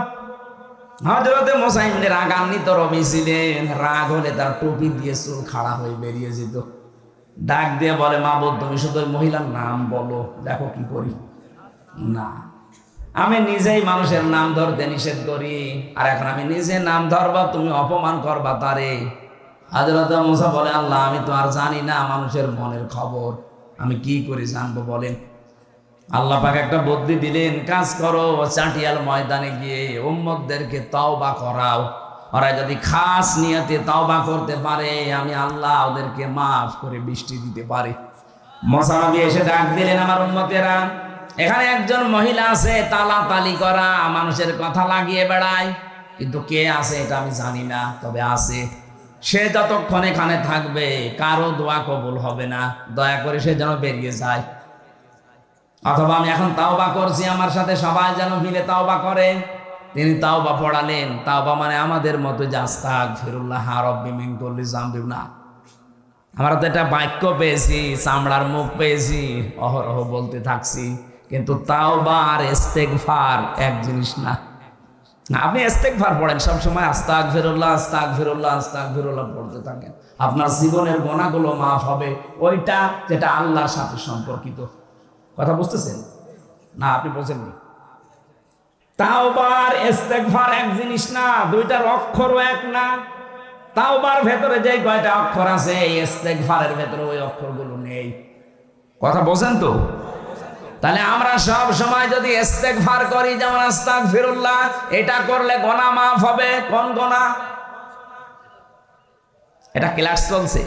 হযরতে মুসা এমনি রাগান্বিত রবি ছিলেন, রাগ হলে তার টুপি দিয়ে চুল খাড়া হয়ে বেরিয়ে যেত। ডাক দিয়ে বলে, মাবুদ তুমি শুধু ওই মহিলার নাম বলো, দেখো কি করি। না, আমি নিজেই মানুষের নাম ধরতে নিষেধ করি, আর এখন আমি নিজে নাম ধরবা, তুমি অপমান করবা তারে। হযরত মুসা বলে, আল্লাহ আমি তো আর জানি না মানুষের মনের খবর, আমি কি করে জানবো বলেন। আল্লাহ পাক একটা বুদ্ধি দিলেন, কাজ করো, চাটিয়াল ময়দানে গিয়ে উম্মতদেরকে তওবা করাও, ওরা যদি খাস নিয়তে তওবা করতে পারে আমি আল্লাহ ওদেরকে মাফ করে বৃষ্টি দিতে পারি। মুসা নবী এসে ডাক দিলেন, আমার উম্মতেরা, এখানে একজন মহিলা আছে তালাতালি করা, মানুষের কথা লাগিয়ে বেড়ায়, কিন্তু কে আছে এটা আমি জানি না, তবে আছে। সে যতক্ষণ এখানে থাকবে কারো দোয়া কবুল হবে না, দয়া করে সে যেন বেরিয়ে যায়। অথবা আমি এখন তাওবা করছি, আমার সাথে সবাই যেন মিলে তাওবা করে। তিনি তাওবা পড়ালেন। তাওবা মানে আমাদের মতো যে আস্তাগফিরুল্লাহ রাব্বি মিন কুল্লি যামবি না, আমরা তো এটা বাক্য পেয়েছি, চামড়ার মুখ পেয়েছি, অহরহ বলতে থাকছি, কিন্তু তাওবা আর ইস্তেগফার এক জিনিস না। আপনি ইস্তেগফার পড়েন সবসময়, আস্তাগফিরুল্লাহ আস্তাগফিরুল্লাহ আস্তাগফিরুল্লাহ পড়তে থাকেন, আপনার জীবনের গুনাহগুলো মাফ হবে, ওইটা যেটা আল্লাহর সাথে সম্পর্কিত। কথা বুঝতেছেন না? আপনি বলছেন না? তাওবা আর ইস্তেগফার এক জিনিস না, দুইটার অক্ষরও এক না। তাওবার ভেতরে যে কয়টা অক্ষর আছে, ইস্তেগফারের ভেতরে ওই অক্ষরগুলো নেই। কথা বোঝেন তো? তাহলে আমরা সব সময় যদি ইস্তেগফার করি, যেমন আস্তাগফিরুল্লাহ, এটা করলে গুনাহ মাফ হবে। কোন গুনাহ? এটা ক্লাস চলছে,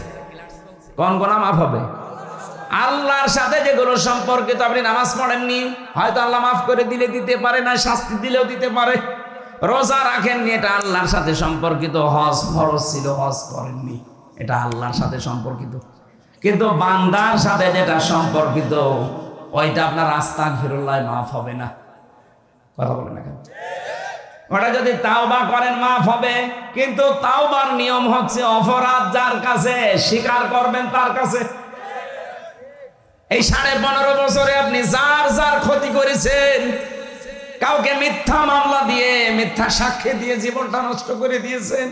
কোন গুনাহ মাফ হবে? আল্লাহর সাথে যেগুলো সম্পর্কিত। আপনি নামাজ পড়েননি, হয়তো আল্লাহ মাফ করে দিলে দিতে পারে, না শাস্তি দিলেও দিতে পারে। রোজা রাখেননি, এটা আল্লাহর সাথে সম্পর্কিত। হজ ফরজ ছিল, হজ করেননি, এটা আল্লাহর সাথে সম্পর্কিত। কিন্তু বান্দার সাথে যেটা সম্পর্কিত, ওইটা আপনার আস্তাগফিরুল্লাহ মাফ হবে না। কথা বলেন না কেন? ওটা যদি তাওবা করেন মাফ হবে, কিন্তু তাওবার নিয়ম হচ্ছে অপরাধ যার কাছে স্বীকার করবেন তার কাছে। এই 15.5 বছরে আপনি যার যার ক্ষতি করেছেন, কাউকে মিথ্যা মামলা দিয়ে, মিথ্যা সাক্ষী দিয়ে জীবনটা নষ্ট করে দিয়েছেন।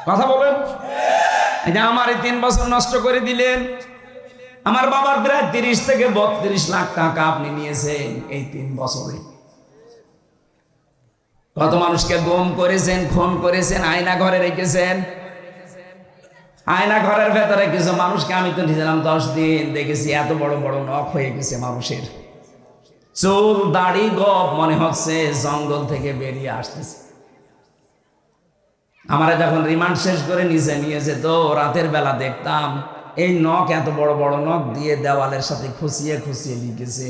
কথা বলেন। এই যে আমার 3 বছর নষ্ট করে দিলেন, আমার বাবার প্রায় 30 থেকে 32 লাখ টাকা আপনি নিয়েছেন এই 3 বছরে। কত মানুষকে গুম করেছেন, খুন করেছেন, আয়না ঘরে রেখেছেন। আয়না ঘরের ভেতরে কিছু মানুষকে আমি তো নিজেরাম 10 দিন দেখেছি, এত বড় বড় নখ হয়ে গেছে মানুষের, চুল দাড়ি গপ মনে হচ্ছে জঙ্গল থেকে বেরিয়ে আসতেছে। আমরা যখন রিমান্ড শেষ করে নিচে নিয়ে যেত, রাতের বেলা দেখতাম এই নখ, এত বড় বড় নখ দিয়ে দেওয়ালের সাথে খুশিয়ে খুশিয়ে লিখেছে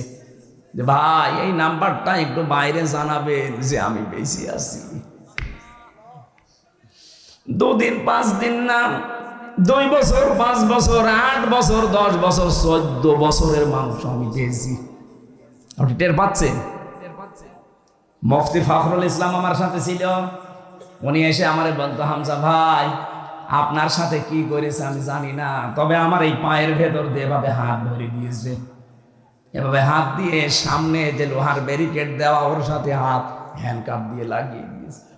যে ভাই এই নাম্বারটা একটু বাইরে জানাবেন যে আমি বেশি আছি। 2 দিন 5 দিন না, 2 বছর 5 বছর 8 বছর 10 বছর 14 বছরের মানুষ আমি পেয়েছি। আপনি টের পাচ্ছেন? মুফতি ফখরুল ইসলাম আমার সাথে ছিল, উনি এসে আমারে বলতো, হামজা ভাই আপনার সাথে কি করেছে আমি জানি না, তবে আমার এই পায়ের ভেতর দিয়ে এভাবে হাত ধরে দিয়েছে, এভাবে হাত দিয়ে সামনে যে লোহার ব্যারিকেড দেওয়া ওর সাথে হাত হ্যান্ডকাপ দিয়ে লাগিয়ে দিয়েছে।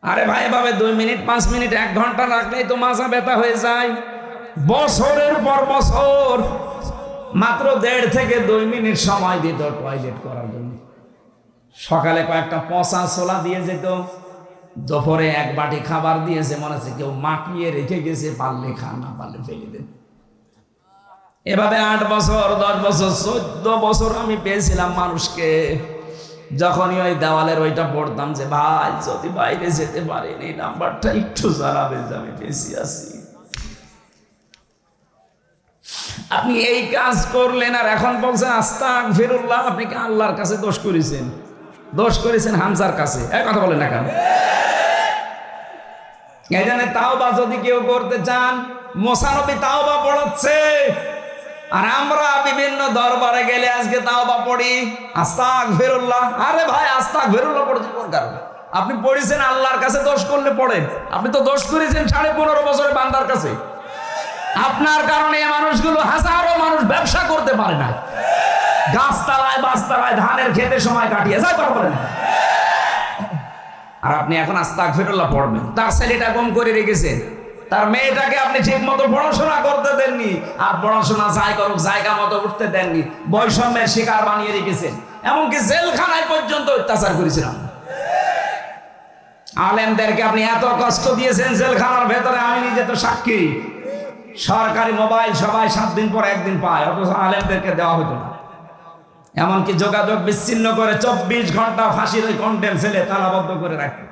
আরে ভাই এভাবে 2 মিনিট 5 মিনিট 1 ঘন্টা রাখলেই তো মাজা ব্যথা হয়ে যায়। বছরের পর বছর মাত্র 1.5 থেকে 2 মিনিট সময় দিত টয়লেট করার জন্য। সকালে কয়েকটা পচা ছোলা দিয়ে যেত, দুপুরে 1 বাটি খাবার দিয়েছে, মনে হচ্ছে কেউ মাখিয়ে রেখে গেছে, পারলে খান না পারলে ফেলে দেন। এভাবে 8 বছর 10 বছর 14 বছর আমি পেয়েছিলাম মানুষকে। যখনই ওই দেওয়ালের ওইটা পড়তাম যে ভাই যদি বাইরে যেতে পারেন এই নাম্বারটা একটু জানাবেন যে আমি বেশি আছি। আপনি এই কাজ করলেন আর এখন বলছেন আস্তাগফিরুল্লাহ। আপনি কি আল্লাহর কাছে দোষ করেছেন? দোষ করেছেন হামজার কাছে। এক কথা বলেন না কেন? এই জন্য তাওবা যদি কেউ করতে চান, মুসা নবী তাওবা পড়াচ্ছে, আর আমরা বিভিন্ন দরবারে গেলে আজকে তাওবা পড়ি আস্তাগফিরুল্লাহ। আরে ভাই আস্তাগফিরুল্লাহ পড়তে কোন কারণে? আপনি পড়েছেন আল্লাহর কাছে, দোষ করলে পড়েন। আপনি তো দোষ করেছেন 15.5 বছরের বান্দার কাছে। আপনার কারণে এই মানুষগুলো হাজারো মানুষ ব্যবসা করতে পারে না, গাছতলায় বাসতলায় ধানের খেতে সময় কাটিয়ে যায় কথা বলে না। আর আপনি এখন আস্তাগফিরুল্লাহ পড়বেন। তার ছেলেটা গম করে রেখেছেন, তার মেয়েটাকে আপনি ঠিক মতো পড়াশোনা করতে দেননি, আর পড়াশোনা যাই করুক জায়গা মতো উঠতে দেননি, বৈষম্যের শিকার বানিয়ে রেখেছেন, এমনকি জেলখানায় পর্যন্ত অত্যাচার করেছিলাম। আলেমদেরকে আপনি এত কষ্ট দিয়েছেন জেলখানার ভেতরে, আমি নিজে তো সাক্ষী। সরকারি মোবাইল সবাই 7 দিন পর একদিন পায়, অথচ আলেমদেরকে দেওয়া হতো না। এমনকি যোগাযোগ বিচ্ছিন্ন করে 24 ঘন্টা ফাঁসির ওই কন্টেন্ট ছেলে তালাবদ্ধ করে রাখে।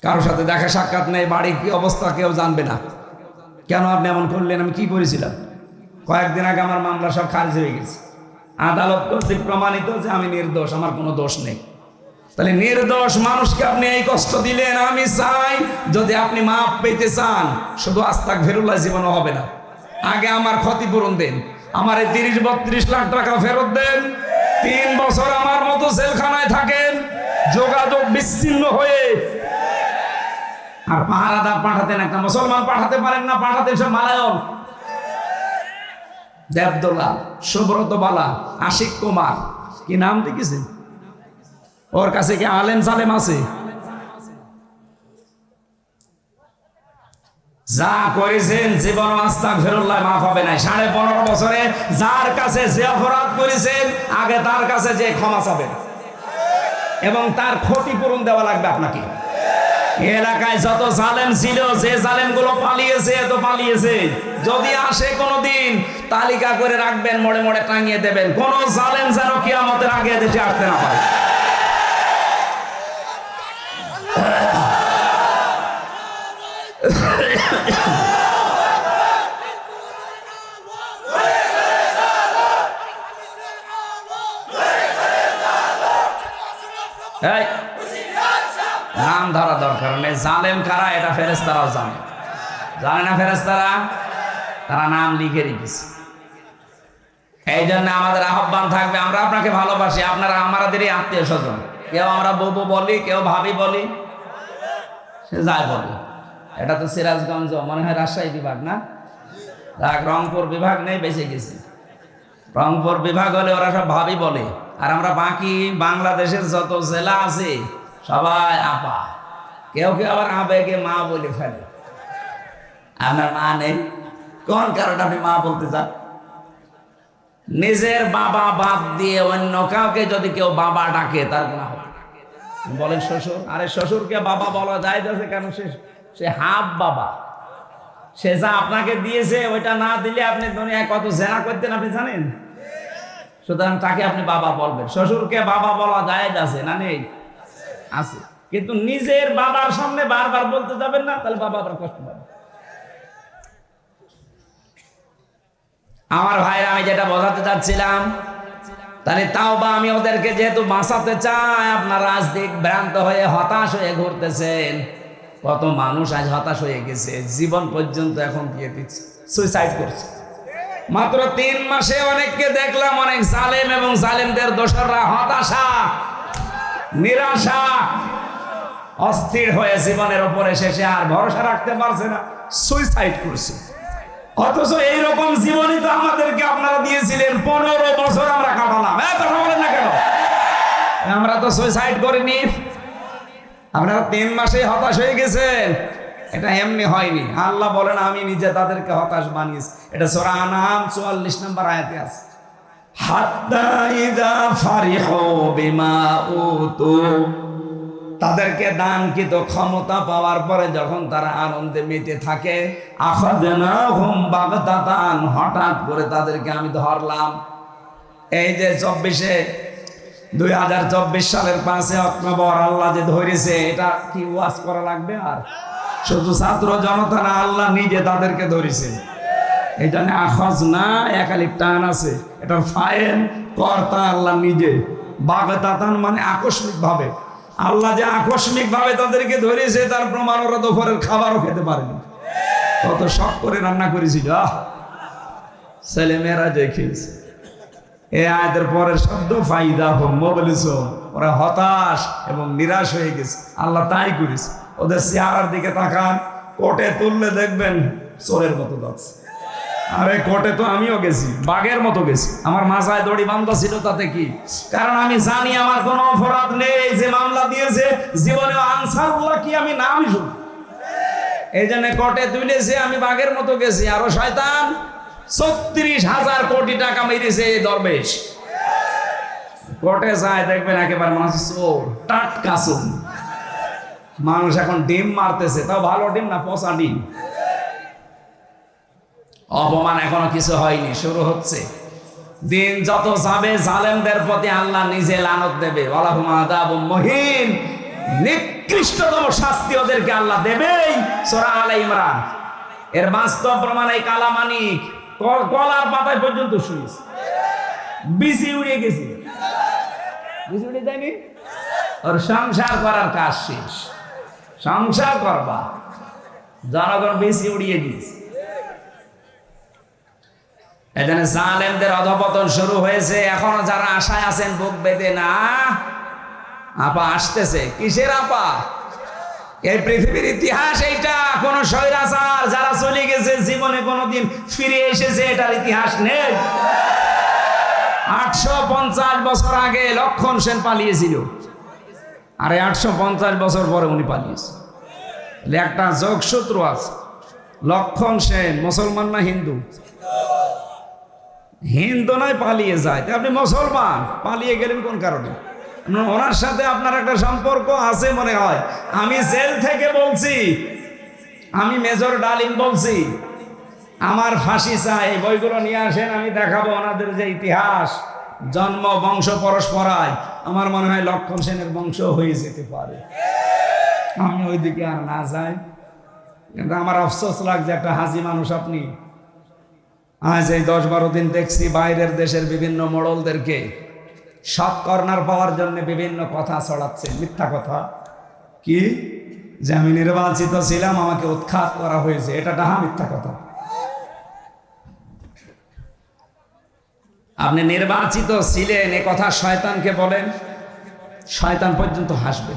কারোর সাথে দেখা সাক্ষাৎ নেই, বাড়ির কি অবস্থা কেউ জানবে না। কেন আপনি এমন করলেন? আমি কি করেছিলাম? কয়েকদিন আগে আমার মামলা সব খারিজ হয়ে গেছে, আদালত কর্তৃক প্রমাণিত যে আমি নির্দোষ, আমার কোনো দোষ নেই। তাহলে নির্দোষ মানুষকে আপনি এই কষ্ট দিলেন। আমি চাই যদি আপনি মাপ পেতে চান, শুধু আস্তাগফিরুল্লাহ জীবনে হবে না, আগে আমার ক্ষতিপূরণ দেন, আমার এই 30-32 লাখ টাকা ফেরত দেন, 3 বছর আমার মতো জেলখানায় থাকেন যোগাযোগ বিচ্ছিন্ন হয়ে। আর পাহারাদার পাঠাতেন একটা, মুসলমান পাঠাতে পারেন না, পাঠাতেন সব মালায়ন, দেবদোলাল, সুব্রত বালা, আশিক কুমার, কি নাম দেখেছেন? ওর কাছে কি আলেম সালেম আছে? যা করেছেন জীবন আস্তাগফিরুল্লাহ মাফ হবে না। 15.5 বছরে যার কাছে যে অপরাধ করেছেন আগে তার কাছে যে ক্ষমা চাবেন এবং তার ক্ষতিপূরণ দেওয়া লাগবে আপনাকে। এলাকায় যত জালেম ছিল, যে জালেমগুলো পালিয়েছে তো পালিয়েছে, যদি আসে কোনোদিন তালিকা করে রাখবেন, মোড়ে মোড়ে টাঙিয়ে দেবেন, কোন জালেম যেন কিয়ামতের আগে দেশে আসতে না পারে। নাম ধরা দরকার নেই। জালেম কারা এটা ফেরেশতারাও জানে, জানে না ফেরেশতারা? তারা নাম লিখে রেখেছে। এই জন্য আমাদের আহ্বান থাকবে, আমরা আপনাকে ভালোবাসি, আপনারা আমাদেরই আত্মীয় স্বজন। কেউ আমরা বউ বলি, কেউ ভাবি বলি, সে যাই বলি। এটা তো সিরাজগঞ্জ, মনে হয় রাজশাহী বিভাগ না? রংপুর বিভাগ নেই, বেঁচে গেছে। রংপুর বিভাগ হলে ওরা সব ভাবি বলে, আর আমরা বাকি বাংলাদেশের যত জেলা আছে সবাই আপা, কেউ কেউ আবার আবেগে মা বলে ফেলে। আপনার মা নেই, কোন কারণে আপনি মা বলতে চান? নিজের বাবা বাদ দিয়ে অন্য কাউকে যদি কেউ বাবা ডাকে তার গুনাহ হবে। বলেন শ্বশুর, আরে শ্বশুরকে বাবা বলা যায় যাচ্ছে কেন? সে হাফ বাবা, সে যা আপনাকে দিয়েছে ওইটা না দিলে আপনি দুনিয়ায় কত জেনা করতেন আপনি জানেন? সুতরাং তাকে আপনি বাবা বলবেন। শ্বশুরকে বাবা বলা যায় আছে না? নেই, আছে। কিন্তু নিজের বাবার সামনে বারবার বলতে যাবেন না, তাহলে বাবা আবার কষ্ট পাবে। আমার ভাইরা, আমি যেটা বোঝাতে চাচ্ছিলাম, তাহলে তাওবা আমি ওদেরকে যেহেতু বাঁচাতে চাই, আপনারা রাজদিক ভ্রান্ত হয়ে হতাশ হয়ে ঘুরতেছেন। কত মানুষ আজ হতাশ হয়ে গেছে, জীবন পর্যন্ত এখন দিয়ে দিচ্ছে, সুইসাইড করছে। মাত্র 3 মাসে অনেককে দেখলাম, অনেক জালেম এবং জালেমদের দোসররা হতাশা, নিরাশা, অস্থির হয়ে জীবনের উপরে শেষে আর ভরসা রাখতে পারছে না, সুইসাইড করছে। অথচ এইরকম জীবনই তো আমাদেরকে আপনারা দিয়েছিলেন, 15 বছর আমরা কাটালাম। কথা বলেন না কেন? আমরা তো সুইসাইড করিনি। আপনারা 3 মাসে হতাশ হয়ে গেছেন, এটা এমনি হয়নি। আল্লাহ বলেন আমি নিজে তাদেরকে হতাশ বানিয়েছি। এটা সূরা আনআম 44 নম্বর আয়াতে আছে। হাত্তা ইযা ফারিহু বিমা উতু, তাদেরকে দানকৃত ক্ষমতা পাওয়ার পরে যখন তারা আনন্দে মেতে থাকে, আখাযনাহুম বাগতাতান, হঠাৎ করে তাদেরকে আমি ধরলাম। এই যে 24-এ 2024 সালের 5 অক্টোবর আল্লাহ যে ধরেছে, এটা কি ওয়াজ করা লাগবে? আর শুধু ছাত্র জনতা না, আল্লাহ নিজে তাদেরকে ধরেছে। এই জন্য আখজ না, একালিক টান আছে, এটা ফাইন কর্তা আল্লাহ নিজে। বাগতাতান মানে আকস্মিক ভাবে, আল্লাহ যে আকস্মিক ভাবে তাদেরকে ধরেছে তার প্রমাণ ওরা দুপুরের খাবারও খেতে পারেনি, কত শখ করে রান্না করেছিল, ছেলে মেয়েরা দেখেছে। এই আয়াতের পরের শব্দ ফাইদা হোম মোবাইলিস, ওরা হতাশ এবং নিরাশ হয়ে গেছে। আল্লাহ তাই করেছে। ওদের চেহারার দিকে তাকান, কোটে তুললে দেখবেন চোরের মতো যাচ্ছে। আরে কোটে তো আমিও গেছি, বাঘের মতো গেছি। আমার মাথায় দড়ি বান্ধা ছিল, তাতে কি? কারণ আমি জানি আমার কোনো অপরাধ নেই। যে মামলা দিয়েছে জীবনে আনসারুল্লাহ কি আমি নামই শুনি, এই জন্য কোটে তুলেছে, আমি বাঘের মতো গেছি। আরো শয়তান 36,000 কোটি টাকা মেরেছে এই দরবেশ। কোটে যায় দেখবেন একেবারে মনে হচ্ছে চোর, টাটকা চোর। মানুষ এখন ডিম মারতেছে, তাও ভালো ডিম না, পচা ডিম। অপমান এখনো কিছু হয়নি, শুরু হচ্ছে। দিন যত যাবে জালেমদের প্রতি আল্লাহ নিজে লানত দেবে। ওয়ালাহুম আযাবুম মুহিন, নিকৃষ্টতম শাস্তি ওদেরকে আল্লাহ দেবেই। সূরা আলে ইমরান। এর বাস্তব প্রমাণ এই কালামানিক কলার পাতায় পর্যন্ত শুয়েছে, বিসি উড়িয়ে গেছে। বিসি উড়িয়ে যায়নি, ওর সংসার করার কাজ শেষ। সংসার করবা, জনগণ বিসি উড়িয়ে দিয়েছে। এখানে জালেমদের অধপতন শুরু হয়েছে। এখনো যারা আশায় আছেন বুক বেঁধে, না আপা আসতেছে। কিসের আপা? এই পৃথিবীর ইতিহাস এইটা। কোন স্বৈরাচার যারা চলে গেছে জীবনে কোনোদিন ফিরে এসেছে এটার ইতিহাস নেই। 850 বছর আগে লক্ষণ সেন পালিয়েছিল, আর 850 বছর পরে উনি পালিয়েছে। একটা যোগসূত্র আছে। লক্ষণ সেন মুসলমান না হিন্দু? হিন্দু নয়, পালিয়ে যায়। আপনি মুসলমান, পালিয়ে গেলেন কোন কারণে? ওনার সাথে আপনার একটা সম্পর্ক আছে মনে হয়। আমি জেল থেকে বলছি, আমি মেজর ডালিম বলছি, আমার ফাঁসি চাই। বইগুলো নিয়ে আসেন, আমি দেখাবো ওনাদের যে ইতিহাস, জন্ম বংশ পরস্পরায়। আমার মনে হয় লক্ষণ সেনের বংশ হয়ে যেতে পারে। আমি ওইদিকে আর না যাই, কিন্তু আমার আফসোস লাগছে, একটা হাজি মানুষ আপনি। আজ এই 10-12 দিন দেখছি বাইরের দেশের বিভিন্ন মোড়লদেরকে সৎ কর্নার পাওয়ার জন্য বিভিন্ন কথা ছড়াচ্ছে, মিথ্যা কথা। কি যে আমি নির্বাচিত ছিলাম, আমাকে উৎখাত করা হয়েছে, এটা ডাহা মিথ্যা কথা। আপনি নির্বাচিত ছিলেন এ কথা শয়তানকে বলেন, শয়তান পর্যন্ত হাসবে।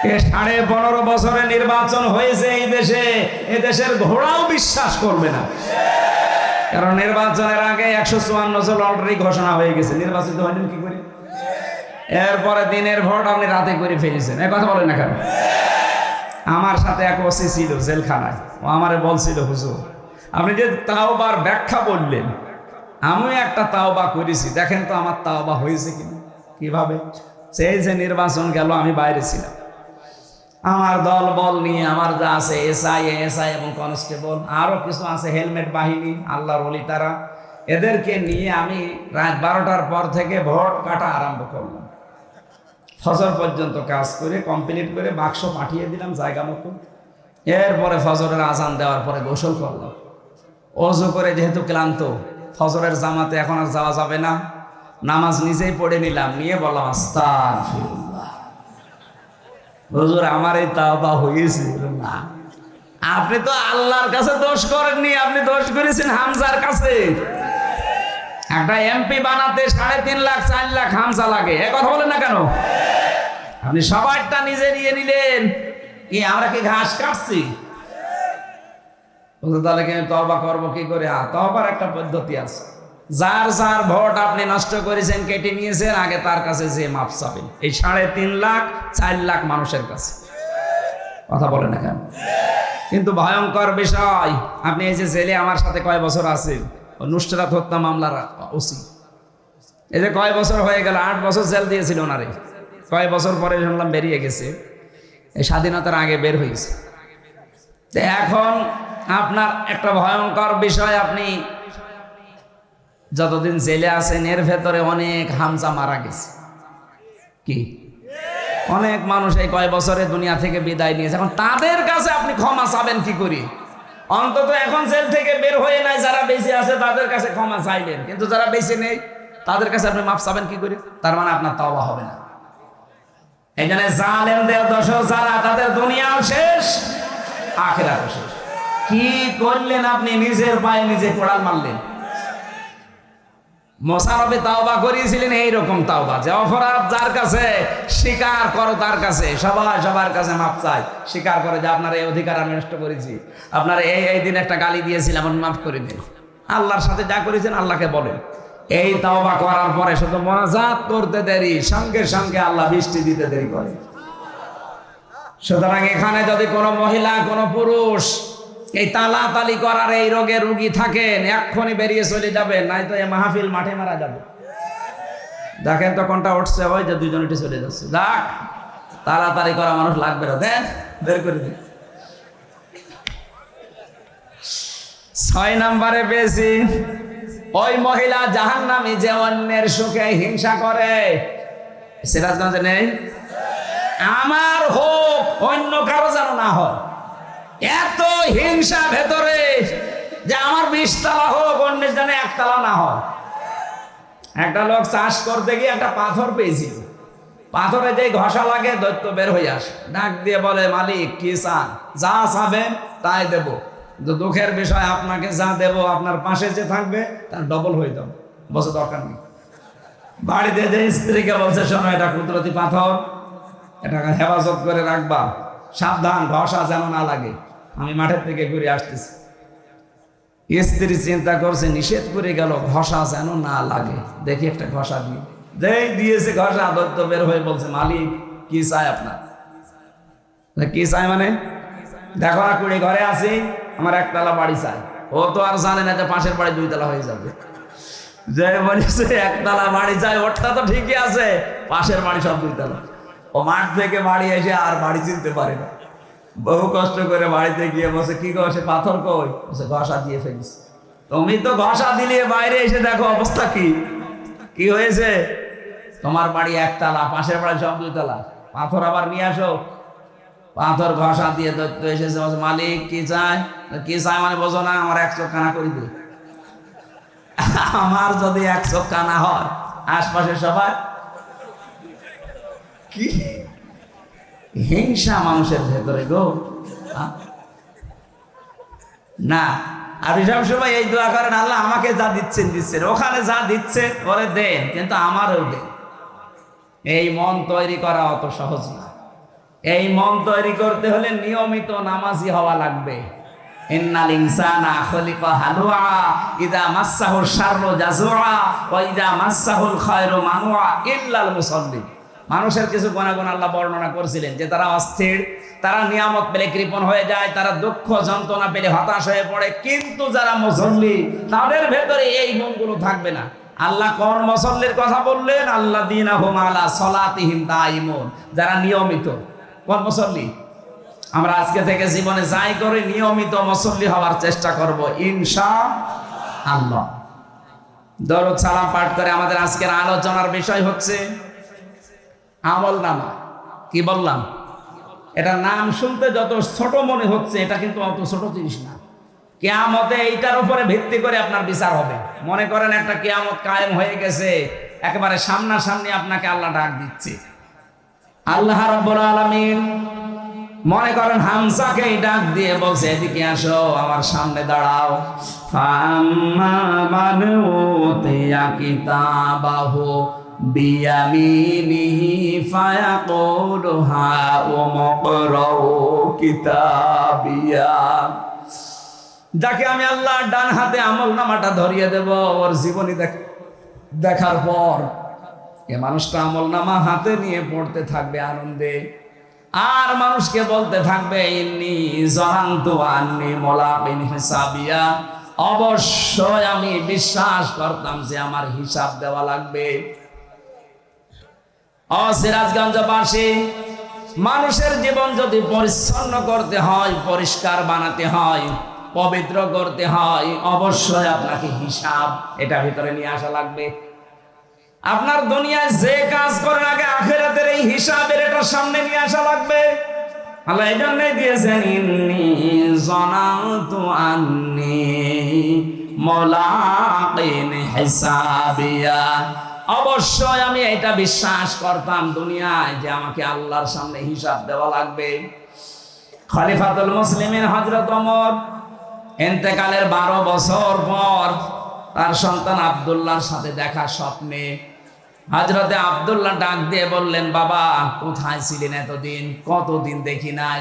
15.5 বছরে নির্বাচন হয়েছে এই দেশে, এ দেশের ঘোড়াও বিশ্বাস করবে না। কারণ নির্বাচনের আগে 154 জন অলরেডি ঘোষণা হয়ে গেছে। নির্বাচিত হয়নি কি করে? এরপরে দিনের ভোট আপনি রাতে করে ফেলেছেন। এই কথা বলেন না কেন? আমার সাথে এক ওসি ছিল জেলখানায়, ও আমারে বলছিল, হুজুর আপনি যে তাওবার ব্যাখ্যা বললেন, আমিও একটা তাওবা করেছি, দেখেন তো আমার তাওবা হয়েছে কিনা। কিভাবে? সেই যে নির্বাচন গেল, আমি বাইরে ছিলাম, আমার দল বল নিয়ে, আমার যা আছে এসআই এবং কনস্টেবল, আরো কিছু আছে হেলমেট বাহিনী, আল্লাহর ওলি তারা, এদেরকে নিয়ে আমি রাত 12টার পর থেকে ভোট কাটা আরম্ভ করলাম। ফজর পর্যন্ত কাজ করে কমপ্লিট করে বাক্স পাঠিয়ে দিলাম জায়গা মতো। এরপরে ফজরের আজান দেওয়ার পরে গোসল করলাম, ওযু করে, যেহেতু ক্লান্ত, ফজরের জামাতে এখন আর যাওয়া যাবে না, নামাজ নিজেই পড়ে নিলাম, নিয়ে বললাম আস্তাগফিরুল্লাহ, হুজুর আমার এই তাওবা হয়েছে। না, আপনি তো আল্লাহর কাছে দোষ করেননি, আপনি দোষ করেছেন হামজার কাছে। একটা এমপি বানাতে 3.5 লাখ 4 লাখ হামজা লাগে, এ কথা বলেন না কেন? আপনি সবাইটা নিজে নিয়ে নিলেন। কি আমরা কি ঘাস কাটছি? তাহলে কি তওবা করবো কি করে? তওবার একটা পদ্ধতি আছে। যার যার ভোট আপনি নষ্ট করেছেন, কেটে নিয়েছেন, আগে তার কাছে যে মাপ চাবেন। এই 3.5 লাখ 4 লাখ মানুষের কাছে। কথা বলে না কেন? কিন্তু ভয়ঙ্কর বিষয়, আপনি এই যে জেলে আমার সাথে কয় বছর আছেন, নুসরাত হত্যা মামলার ওসি, এই যে কয় বছর হয়ে গেল, 8 বছর জেল দিয়েছিল ওনারে। কয় বছর পরে শুনলাম বেরিয়ে গেছে, এই স্বাধীনতার আগে বের হয়েছে। এখন আপনার একটা ভয়ঙ্কর বিষয়, আপনি যতদিন জেলে আছেন এর ভেতরে অনেক হামজা মারা গেছে। কি অনেক মানুষ এই কয় বছরে দুনিয়া থেকে বিদায় নিয়েছে। এখন তাদের কাছে আপনি ক্ষমা চাবেন কি করি? অন্তত এখন জেল থেকে বের হয়ে নাই যারা বেঁচে আছে তাদের কাছে ক্ষমা চাইলেন, কিন্তু যারা বেঁচে নেই তাদের কাছে আপনি মাফ চাবেন কি করে? তার মানে আপনার তওবা হবে না। এখানে জালেমদের দোষও যারা, তাদের দুনিয়াও শেষ, আখিরাতও শেষ। কি করলেন আপনি? নিজের পায়ে নিজে কোড়াল মারলেন। মুসা নবী তাওবা করিয়েছিলেন এইরকম তাওবা যে অপরাধ যার কাছে স্বীকার করো, তার কাছে সবার কাছে মাপ চাই, স্বীকার করে যে আপনার এই অধিকার আমি নষ্ট করেছি, আপনার এই দিন একটা গালি দিয়েছিলাম, আপনি মাফ করে দিন। আল্লাহর সাথে যা করেছেন আল্লাহকে বলেন। এই তাওবা করার পরে শুধু মোনাজাত করতে দেরি, সঙ্গে সঙ্গে আল্লাহ বৃষ্টি দিতে দেরি করে। সুতরাং এখানে যদি কোনো মহিলা কোনো পুরুষ এই তালাতালি করার এই রোগে রুগী থাকেন, এক্ষুনি বেরিয়ে চলে যাবেন, নাই তো এই মাহফিল মাঠে মারা যাবে। দেখেন তো কোনটা উঠছে, ওই যে দুইজন উঠে চলে যাচ্ছে। যাক, তালাতালি করা মানুষ লাগবে না, দেন বের করে দিন। 6 নম্বরে পেয়েছি ওই মহিলা জাহান্নামী যে অন্যের সুখে হিংসা করে। সিরাজগঞ্জে নেই? আমার হোক, অন্য কারো যেন না হয়, এত হিংসা ভেতরে যে আমার 20 তলা হোক, অন্যের যেন 1 তলা না হয়। একটা লোক চাষ করতে গিয়ে একটা পাথর পেয়েছিল, পাথরে যে ঘষা লাগে দৈত্য বের হয়ে আসে, ডাক দিয়ে বলে, মালিক কি চান? যা চাবেন তাই দেব, দুঃখের বিষয় আপনাকে যা দেব আপনার পাশে যে থাকবে তার ডবল হয়ে যাবে, বসে দরকার নেই। বাড়িতে যে স্ত্রীকে বলছে, শোনো এটা কুদরতি পাথর, এটাকে হেফাজত করে রাখবা, সাবধান ঘষা যেন না লাগে, আমি মাঠের থেকে ঘুরে আসতেছি। স্ত্রী চিন্তা করছে, নিষেধ করে গেল ঘষা যেন না লাগে, দেখি একটা ঘষা দিয়ে দিয়েছে ঘষা, দৈত্য বের হয়ে বলছে, মালিক কি চাই আপনার? কি চাই মানে? দেখো না কুড়ি ঘরে আছি, আমার 1 তলা বাড়ি চাই। ও তো আর জানে না যে পাশের বাড়ি 2 তলা হয়ে যাবে। যে বলেছে 1 তলা বাড়ি চাই, ওরটা তো ঠিকই আছে, পাশের বাড়ি সব 2 তলা। ও মাঠ থেকে বাড়ি এসে আর বাড়ি চিনতে পারে না, বহু কষ্ট করে বাড়িতে গিয়ে বসে, কি সে পাথর কই? বসে ঘষা দিয়ে ফেলিস। তুমি তো ঘষা দিলে, বাইরে এসে দেখো অবস্থা কি হয়েছে? তোমার বাড়ি 1 তলা, পাশের বাড়ি সব 2 তলা, পাথর আবার নিয়ে আসো। পাথর ঘষা দিয়ে দৈত্য এসেছে, মালিক কি চাই? কি চাই মানে বোঝো না? আমার 1 চোখ কানা করে দিই। আমার যদি 1 চোখ কানা হয়, আশপাশে সবাই কি হিংসা মানুষের ভেতরে গো না। আর সব সময় এই দোয়া করেন, আল্লাহ আমাকে যা দিচ্ছেন, ওখানে যা দিচ্ছে ওরে দেন, কিন্তু আমারও দেন। এই মন তৈরি করা অত সহজ না। এই মন তৈরি করতে হলে নিয়মিত নামাজি হওয়া লাগবে। ইন্নাল ইনসানা খুলিকা হালুআ ইযা মাসসাহুশ শাররু জাযুআ ওয়া ইযা মাসসাহুল খায়রু মানুআ ইল্লাল মুসাল্লি। মানুষের কিছু গুণাগুণ আল্লাহ বর্ণনা করেছিলেন যে তারা অস্থির, তারা নিয়ামত পেলে কৃপণ হয়ে যায়, তারা দুঃখ যন্ত্রণা পেলে হতাশ হয়ে পড়ে, কিন্তু যারা মুসল্লি তাদের ভেতরে এই গুণগুলো থাকবে না। আল্লাহ কোন মুসল্লির কথা বললেন? আল্লাযীনাহুম আলা সালাতিহিম দাঈমুন, যারা নিয়মিত। কোন মুসল্লি? আমরা আজকে থেকে জীবনে যাই করে নিয়মিত মুসল্লি হওয়ার চেষ্টা করব ইনশাআল্লাহ। দরুদ সালাম পাঠ করে আমাদের আজকের আলোচনার বিষয় হচ্ছে আমলনামা। কি বললাম? এটা নাম শুনতে যত ছোট মনে হচ্ছে, এটা কিন্তু অত ছোট জিনিস না। কিয়ামতে এইটার উপরে ভিত্তি করে আপনার বিচার হবে। মনে করেন একটা কিয়ামত কায়েম হয়ে গেছে, একেবারে সামনাসামনি আপনাকে আল্লাহ ডাক দিচ্ছে। আল্লাহ রাব্বুল আলামিন মনে করেন হামজাকে ডাক দিয়ে বলছে, এদিকে আসো, আমার সামনে দাঁড়াও। ফাম্মা মান উতিয়া কিতাবাহু বিয়ামিনিহি ফায়াকুলু হাউমুকরাউ কিতাবিয়া। যাকে আমি আল্লাহ ডান হাতে আমলনামাটা ধরিয়ে দেব, ওর জীবনী দেখার পর এ মানুষটা আমলনামা হাতে নিয়ে পড়তে থাকবে আনন্দে, আর মানুষকে বলতে থাকবে, ইন্নী যানানতু আন্নী মুলাকিন হিসাবিয়া, অবশ্যই আমি বিশ্বাস করতাম যে আমার হিসাব দেওয়া লাগবে। সিরাজগঞ্জবাসী, মানুষের জীবন যদি পরিচ্ছন্ন করতে হয়, পরিষ্কার বানাতে হয়, পবিত্র করতে হয়, অবশ্যই আপনাকে হিসাব এটা ভিতরে নিয়ে আসা লাগবে। আপনার দুনিয়ায় যে কাজ করার আগে আখিরাতের এই হিসাবের এটা সামনে নিয়ে আসা লাগবে। আল্লাহ এই জন্যই দিয়েছেন, ইন্নী যানাতু আন্নী মুলাকিন হিসাবিয়া। অবশ্যই আমি এটা বিশ্বাস করতাম দুনিয়ায় যে আমাকে আল্লাহর সামনে হিসাব দেওয়া লাগবে। খলিফাতুল মুসলিমিন হযরত ওমর ইন্তেকালের 12 বছর পর তার সন্তান আব্দুল্লাহর সাথে দেখা স্বপ্নে হযরতে আব্দুল্লাহ ডাক দিয়ে বললেন, বাবা কোথায় ছিলেন এতদিন, কতদিন দেখি নাই।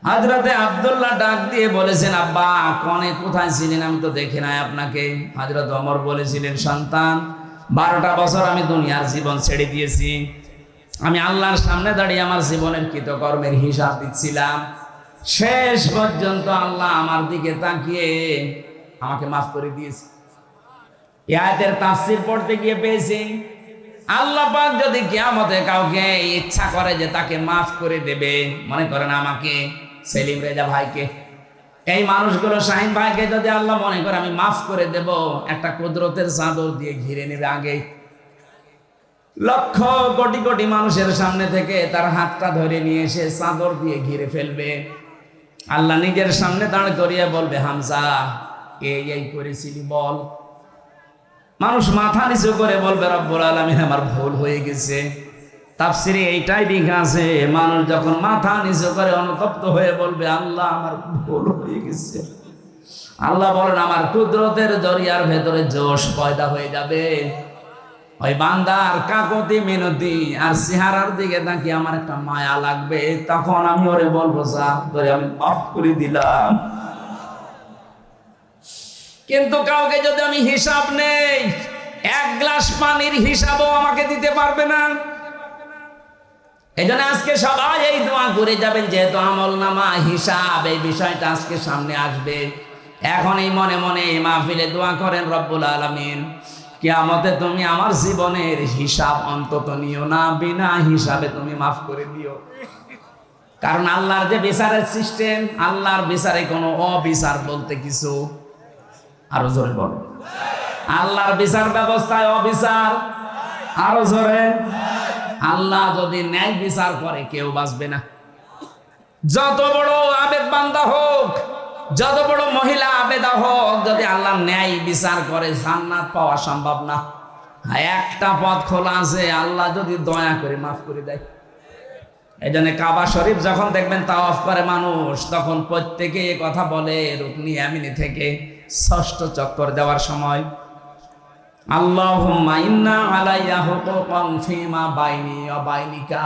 হযরতে আব্দুল্লাহ ডাক দিয়ে বলেছেন, আব্বা কোনে কোথায় ছিলেন, আমি তো দেখি নাই আপনাকে। হযরত ওমর বলেছিলেন, সন্তান 12টা বছর আমি দুনিয়ার জীবন ছেড়ে দিয়েছি, আমি আল্লাহর সামনে দাঁড়িয়ে আমার জীবনের কৃতকর্মের হিসাব দিচ্ছিলাম। শেষ পর্যন্ত আল্লাহ আমার দিকে তাকিয়ে আমাকে মাফ করে দিয়েছে। এই আয়াতের তাফসীর পড়তে গিয়ে পেয়েছি, আল্লাহ পাক যদি কিয়ামতে কাউকে ইচ্ছা করে যে তাকে মাফ করে দেবে, মনে করেন আমাকে, সেলিম রেজা ভাইকে, এই মানুষগুলো শাহিন ভাইকে যদি আল্লাহ মনে করে আমি মাফ করে দেব, একটা কুদরতের চাদর দিয়ে ঘিরে নেবে। আগে লক্ষ কোটি কোটি মানুষের সামনে থেকে তার হাতটা ধরে নিয়ে এসে চাদর দিয়ে ঘিরে ফেলবে। আল্লাহ নিজের সামনে দাঁড় করিয়ে বলবে, হামজা এই করেছিলি বল। মানুষ মাথা নিচু করে বলবে, রব্বুল আলামিন আমার ভুল হয়ে গেছে। তাফসীরে এইটাই লেখা আছে, মানুষ যখন মাথা নিচু করে অনুতপ্ত হয়ে বলবে, আল্লাহ আমার ভুল হয়ে গেছে, আল্লাহ বলেন আমার কুদরতের জরিয়ার ভেতরে জোশ পয়দা হয়ে যাবে। ওই বান্দার কাকতি মিনতি আর চেহারার দিকে তাকিয়ে আমার একটা মায়া লাগবে, তখন আমি ওরে বলবো, যা তোরে আমি মাফ করে দিলাম। কিন্তু কাউকে যদি আমি হিসাব নেই, এক গ্লাস পানির হিসাবও আমাকে দিতে পারবে না। এই জন্য আজকে সবাই এই দোয়া করে যাবেন, যেহেতু আমলনামা হিসাব এই বিষয়টা আজকে সামনে আসবে। এখন এই মনে মনে এই মাহফিলে দোয়া করেন, রব্বুল আলামিন কিয়ামতে তুমি আমার জীবনের হিসাব অন্তত নিও না, বিনা হিসাবে তুমি মাফ করে দিও। কারণ আল্লাহর যে বিচারের সিস্টেম, আল্লাহর বিচারে কোনো অবিচার বলতে কিছু, আরো জোরে বলো, আল্লাহর বিচার ব্যবস্থায় অবিচার, আরো জোরে। আল্লাহ যদি ন্যায় বিচার করে কেউ বাঁচবে না। যত বড় আবেদ বান্দা হোক, যত বড় মহিলা আবেদা হোক, যদি আল্লাহ ন্যায় বিচার করে জান্নাত পাওয়া সম্ভব না। একটা পথ খোলা আছে, আল্লাহ যদি দয়া করে মাফ করে দেয়। এই জন্য কাবা শরীফ যখন দেখবেন তাওয়াফ করে মানুষ, তখন প্রত্যেকে এই কথা বলে, রুকনি ইয়ামিনি থেকে 6ষ্ঠ চক্কর দেওয়ার সময়, আল্লাহুম্মা ইন্না আলাইয়া হুকুকান ফিমা বাইনি ওয়া বাইনিকা।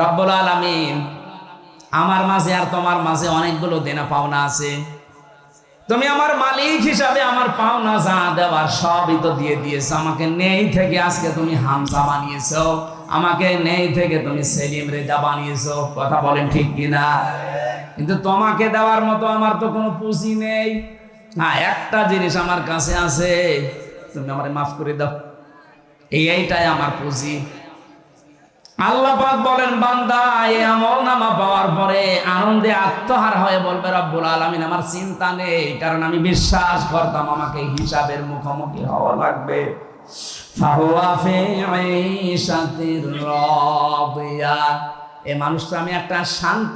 রব্বুল আলামিন আমার মাঝে আর তোমার মাঝে অনেকগুলো দেনা পাওনা আছে, তুমি আমার মালিক হিসাবে আমার পাওনা যা দেওয়ার সবই তো দিয়ে দিয়েছো। আমাকে নেই থেকে আজকে তুমি হামজা বানিয়েছো, আমাকে নেই থেকে তুমি সেলিম রেজা বানিয়েছো। কথা বলেন ঠিক কিনা? কিন্তু তোমাকে দেওয়ার মতো আমার তো কোনো পুঁজি নেই। হ্যাঁ, একটা জিনিস আমার কাছে আছে, তুমি আমারে মাফ করে দাও, এইটাই আমার পুঁজি। আল্লাহ পাক বলেন, বান্দা এই আমলনামা পাওয়ার পরে আনন্দে আত্মহারা হয়ে বলবে, রব্বুল আলামিন আমার চিন্তা নেই, কারণ আমি বিশ্বাস করতাম আমাকে হিসাবের মুখোমুখি হওয়া লাগবে। ফাহুয়া ফি ঈশাতির রাদিয়া। এই মানুষটা আমি একটা শান্ত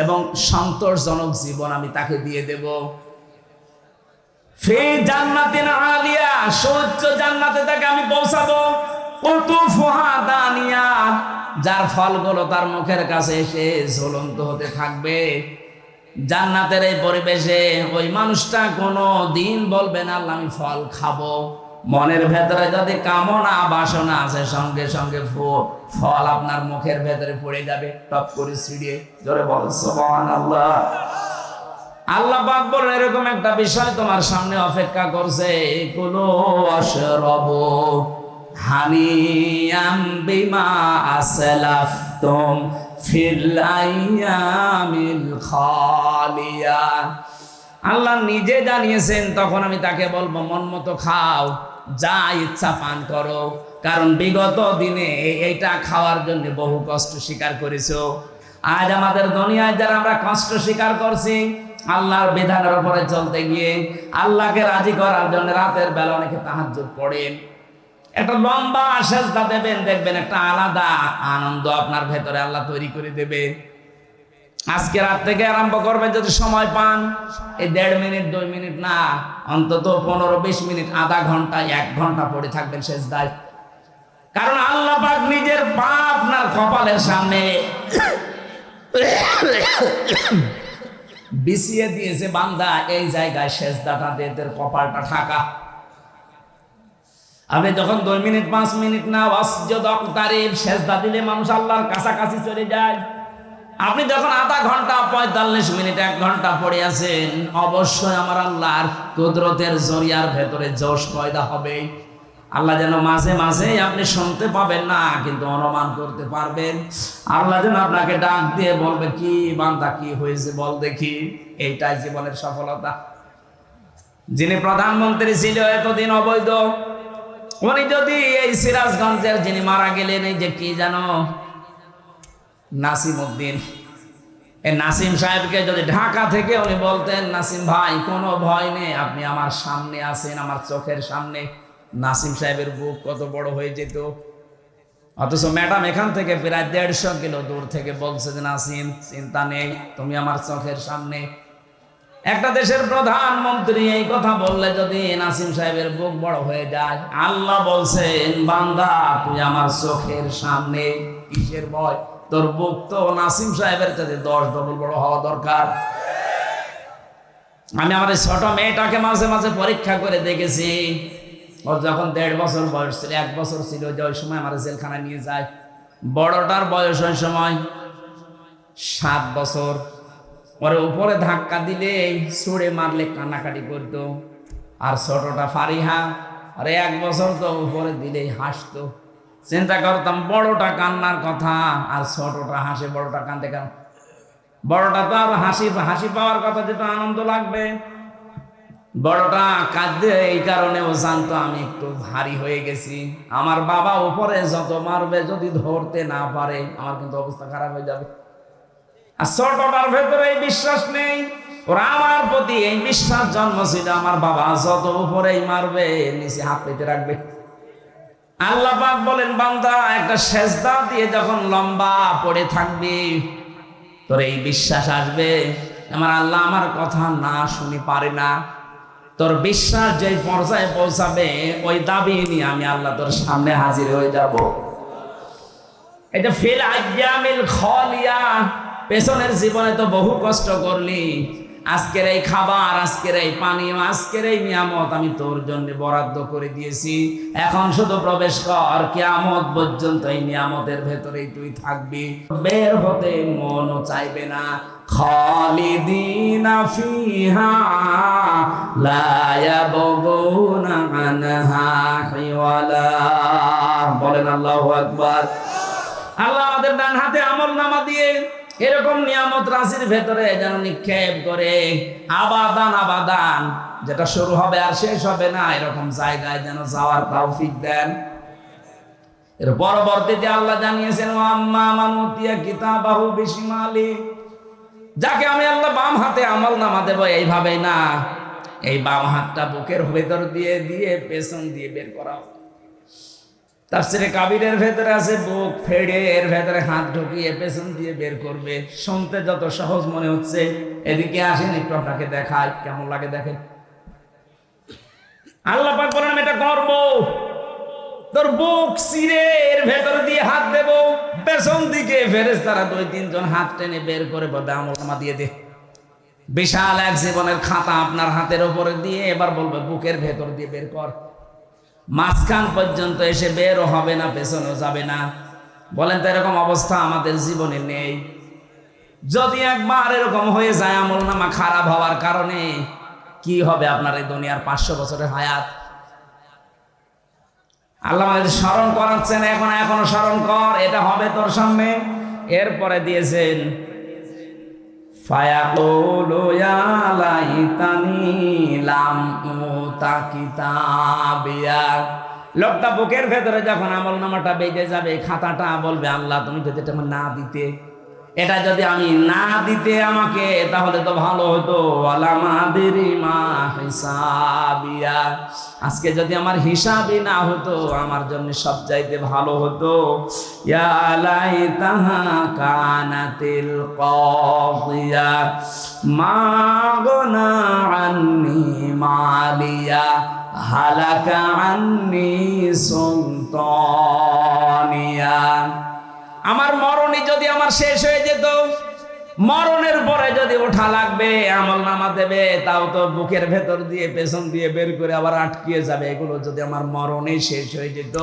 এবং সন্তোষজনক জীবন আমি তাকে দিয়ে দেব। ফি জান্নাতিন আলিয়া, সুউচ্চ জান্নাতে তাকে আমি পৌঁছাবো। কুতুফুহা দানিয়া, যার ফলগুলো তার মুখের কাছে এসে ঝুলন্ত হতে থাকবে। জান্নাতের এই পরিবেশে ওই মানুষটা কোনো দিন বলবে না আল্লাহ আমি ফল খাবো। মনের ভেতরে যদি কামনা বাসনা আছে, সঙ্গে সঙ্গে ফল আপনার মুখের ভেতরে পড়ে যাবে, টপ করে ছিড়িয়ে। জোরে বল সুবহানাল্লাহ। আল্লাহ পাক বলেন, এরকম একটা বিষয় তোমার সামনে অপেক্ষা করছে, কুলু ওয়াশরাবু হানিয়াম বিমা আসলাফতুম ফিল আইয়ামিল খালিয়া। আল্লাহ নিজে জানিয়েছেন, তখন আমি তাকে বলবো মন মতো খাও, যা ইচ্ছা পান করো, কারণ বিগত দিনে এইটা খাওয়ার জন্য বহু কষ্ট স্বীকার করেছো। আজ আমাদের দুনিয়ায় যারা আমরা কষ্ট স্বীকার করছি, আল্লাহর বিধানের উপরে চলতে গিয়ে আল্লাহকে রাজি করার জন্য রাতের বেলা অনেকে তাহাজ্জুদ পড়েন। একটা লম্বা সেজদা দেবেন, দেখবেন একটা আলাদা আনন্দ আপনার ভেতরে আল্লাহ তৈরি করে দেবে। আজকে রাত থেকে আরম্ভ করবেন, যদি সময় পান, এই 1.5 মিনিট 2 মিনিট না, অন্তত 15-20 মিনিট, আধা ঘন্টা 1 ঘন্টা পড়ে থাকবেন সেজদায়। কারণ আল্লাহ পাক নিজের পা আপনার কপালের সামনে বিছিয়ে দিয়েছে, বান্দা এই জায়গায় সেজদাটা দিয়ে তোর কপালটা ঢাকা। আপনি যখন 2 মিনিট 5 মিনিট না ওয়াসজুদ ওয়াকতারিব সেজদা দিলে মানুষ আল্লাহর কাছাকাছি চলে যায়। আপনি যখন আধা ঘন্টা 45 মিনিট 1 ঘন্টা পড়ে আছেন, অবশ্যই আমার আল্লাহর কুদরতের জরিয়ার ভেতরে জোশ পয়দা হবে। আল্লাহ যেন মাঝে মাঝে আপনি শুনতে পাবেন না, কিন্তু অনুমান করতে পারবেন। আল্লাহ যেন আপনাকে ডাক দিয়ে বলবে, কি বান্দা কি হয়েছে বল দেখি। এইটাই জীবনের সফলতা। যিনি প্রধানমন্ত্রী ছিল এতদিন অবৈধ, উনি যদি এই সিরাজগঞ্জের যিনি মারা গেলেন, এই যে কি জানো নাসিম উদ্দিন, এই নাসিম সাহেবকে যদি ঢাকা থেকে উনি বলতেন, নাসিম ভাই কোনো ভয় নেই, আপনি আমার সামনে আছেন, আমার চোখের সামনে, নাসিম সাহেবের বুক কত বড় হয়ে যেত। অথচ ম্যাডাম এখান থেকে প্রায় 150 কিলো দূর থেকে বলছে যে নাসিম চিন্তা নেই, তুমি আমার চোখের সামনে। একটা দেশের প্রধানমন্ত্রী এই কথা বললে যদি নাসিম সাহেবের বুক বড় হয়ে যায়, আল্লাহ বলছেন বান্দা তুই আমার চোখের সামনে, কিসের ভয়? তোর বুক তো নাসিম সাহেবের কাছে 10 ডবল বড় হওয়া দরকার। আমি আমার এই ছোট মেয়েটাকে মাঝে মাঝে পরীক্ষা করে দেখেছি। ওর যখন 1.5 বছর বয়স ছিল, 1 বছর ছিল, যে ওই সময় আমার জেলখানায় নিয়ে যায়। বড়টার বয়স ওই সময় 7 বছর। ওর উপরে ধাক্কা দিলে ছুঁড়ে মারলে কান্নাকাটি করতো। আর ছোটটা ফারিহা, আরে 1 বছর তো উপরে দিলেই হাসতো। চিন্তা করতাম বড়টা কান্নার কথা আর ছোটটা হাসে, বড়টা কান্দে কেন? বড়টা তো আর হাসি পাওয়ার কথা, যেটা আনন্দ লাগবে। বড়টা কাঁদে এই কারণে ও জানতো আমি একটু ভারী হয়ে গেছি। আমার বাবা উপরে যত মারবে, যদি ধরতে না পারে আমার কিন্তু অবস্থা খারাপ হয়ে যাবে। আর ছোটটার ভেতরে এই বিশ্বাস নেই, ওরা আমার প্রতি এই বিশ্বাস জন্মছিল, আমার বাবা যত উপরেই মারবে নিচে হাত পেতে রাখবে। আল্লাহ পাক বলেন বান্দা একটা সেজদা দিয়ে যখন লম্বা পড়ে থাকবি, তোর এই বিশ্বাস আসবে আমার আল্লাহ আমার কথা না শুনি পারে না। তোর বিশ্বাস যে পর্যায়ে পৌঁছাবে, ওই দাবি নিয়ে আমি আল্লাহ তোর সামনে হাজির হয়ে যাব। এটা ফিল আইয়ামিল খালিয়া, পেছনের জীবনে তো বহু কষ্ট করলি, আজকের এই খাবার, আজকের এই পানীয়, আজকের এই নিয়ামত আমি তোর জন্য বরাদ্দ করে দিয়েছি। এখন শুধু প্রবেশ কর, কিয়ামত পর্যন্ত এই নিয়ামতের ভেতরেই তুই থাকবি, বের হতে মনও চাইবে না। খালিদিনা ফিহা লা ইয়াবগুনা আনহা হিওয়ালা। বলেন আল্লাহু আকবার। আল্লাহ আমাদের ডান হাতে আমলনামা দিয়ে এরকম নিয়ামত রাশির ভেতরে যেন নিক্ষেপ করে আবাদান আবাদান, যেটা শুরু হবে আর শেষ হবে না, এরকম জায়গায় যেন যাওয়ার তৌফিক দেন। এর পরবর্তীতে আল্লাহ জানিয়েছেন, আম্মা মান উতিয়া কিতাবাহু বিশিমালি, যাকে আমি আল্লাহ বাম হাতে আমলনামা দেব, এইভাবে না, এই বাম হাতটা বুকের ভেতর দিয়ে দিয়ে পেছন দিয়ে বের করা। তাফসীরে কাবীরের ভেতরে আছে বুক ফেড়ে এর ভেতরে হাত ঢুকিয়ে পেছন দিয়ে বের করবে। শুনতে যত সহজ মনে হচ্ছে, এদিকে আসেন একটু আপনাকে দেখাই কেমন লাগে দেখেন। আল্লাহ পাক বলেন এটা করব, তোর বুক চিরে এর ভেতরে দিয়ে হাত দেব, পেছন দিকে ফেরেশতারা 2-3 জন হাত টেনে বের করে বলবে আমলনামা দিয়ে দে। বিশাল এক জীবনের খাতা আপনার হাতের উপরে দিয়ে এবার বলবে বুকের ভেতর দিয়ে বের কর। মাঝখান পর্যন্ত এসে বেরও হবে না, পেছনেও যাবে না। বলেন তো এরকম অবস্থা আমাদের জীবনে নেই? যদি একবার এরকম হয়ে যায় আমলনামা খারাপ হওয়ার কারণে, কি হবে আপনার এই দুনিয়ার 500 বছরের হায়াত? আল্লাহ আমাদের স্মরণ করাচ্ছেন, এখনো স্মরণ কর, এটা হবে তোর সামনে। এরপরে দিয়েছেন ফায়াকুলু ইয়া লাইতানি লাম উতা কিতাবিয়া। লোকটা বুকের ভেতরে যখন আমলনামাটা বেজে যাবে, খাতাটা বলবে আল্লাহ তুমি যদি এটা না দিতে, এটা যদি আমি না দিতে আমাকে, তাহলে তো ভালো হতো। ওয়ালামাদিরি মা হিসাবিয়া, আজকে যদি আমার হিসাবই না হতো, আমার জন্য সবচাইতে ভালো হতো। ইয়া লাইতাহা কানাতিল কাদিয়া মা গনা আন্নি মালিয়া হালাকা আন্নি সুলতানিয়া। আমার মরণই যদি আমার শেষ হয়ে যেত, মরণের পরে যদি ওঠা লাগবে, আমল নামা দেবে, তাও তো বুকের ভেতর দিয়ে পেছন দিয়ে বের করে আবার আটকিয়ে যাবে। এগুলো যদি আমার মরণই শেষ হয়ে যেত,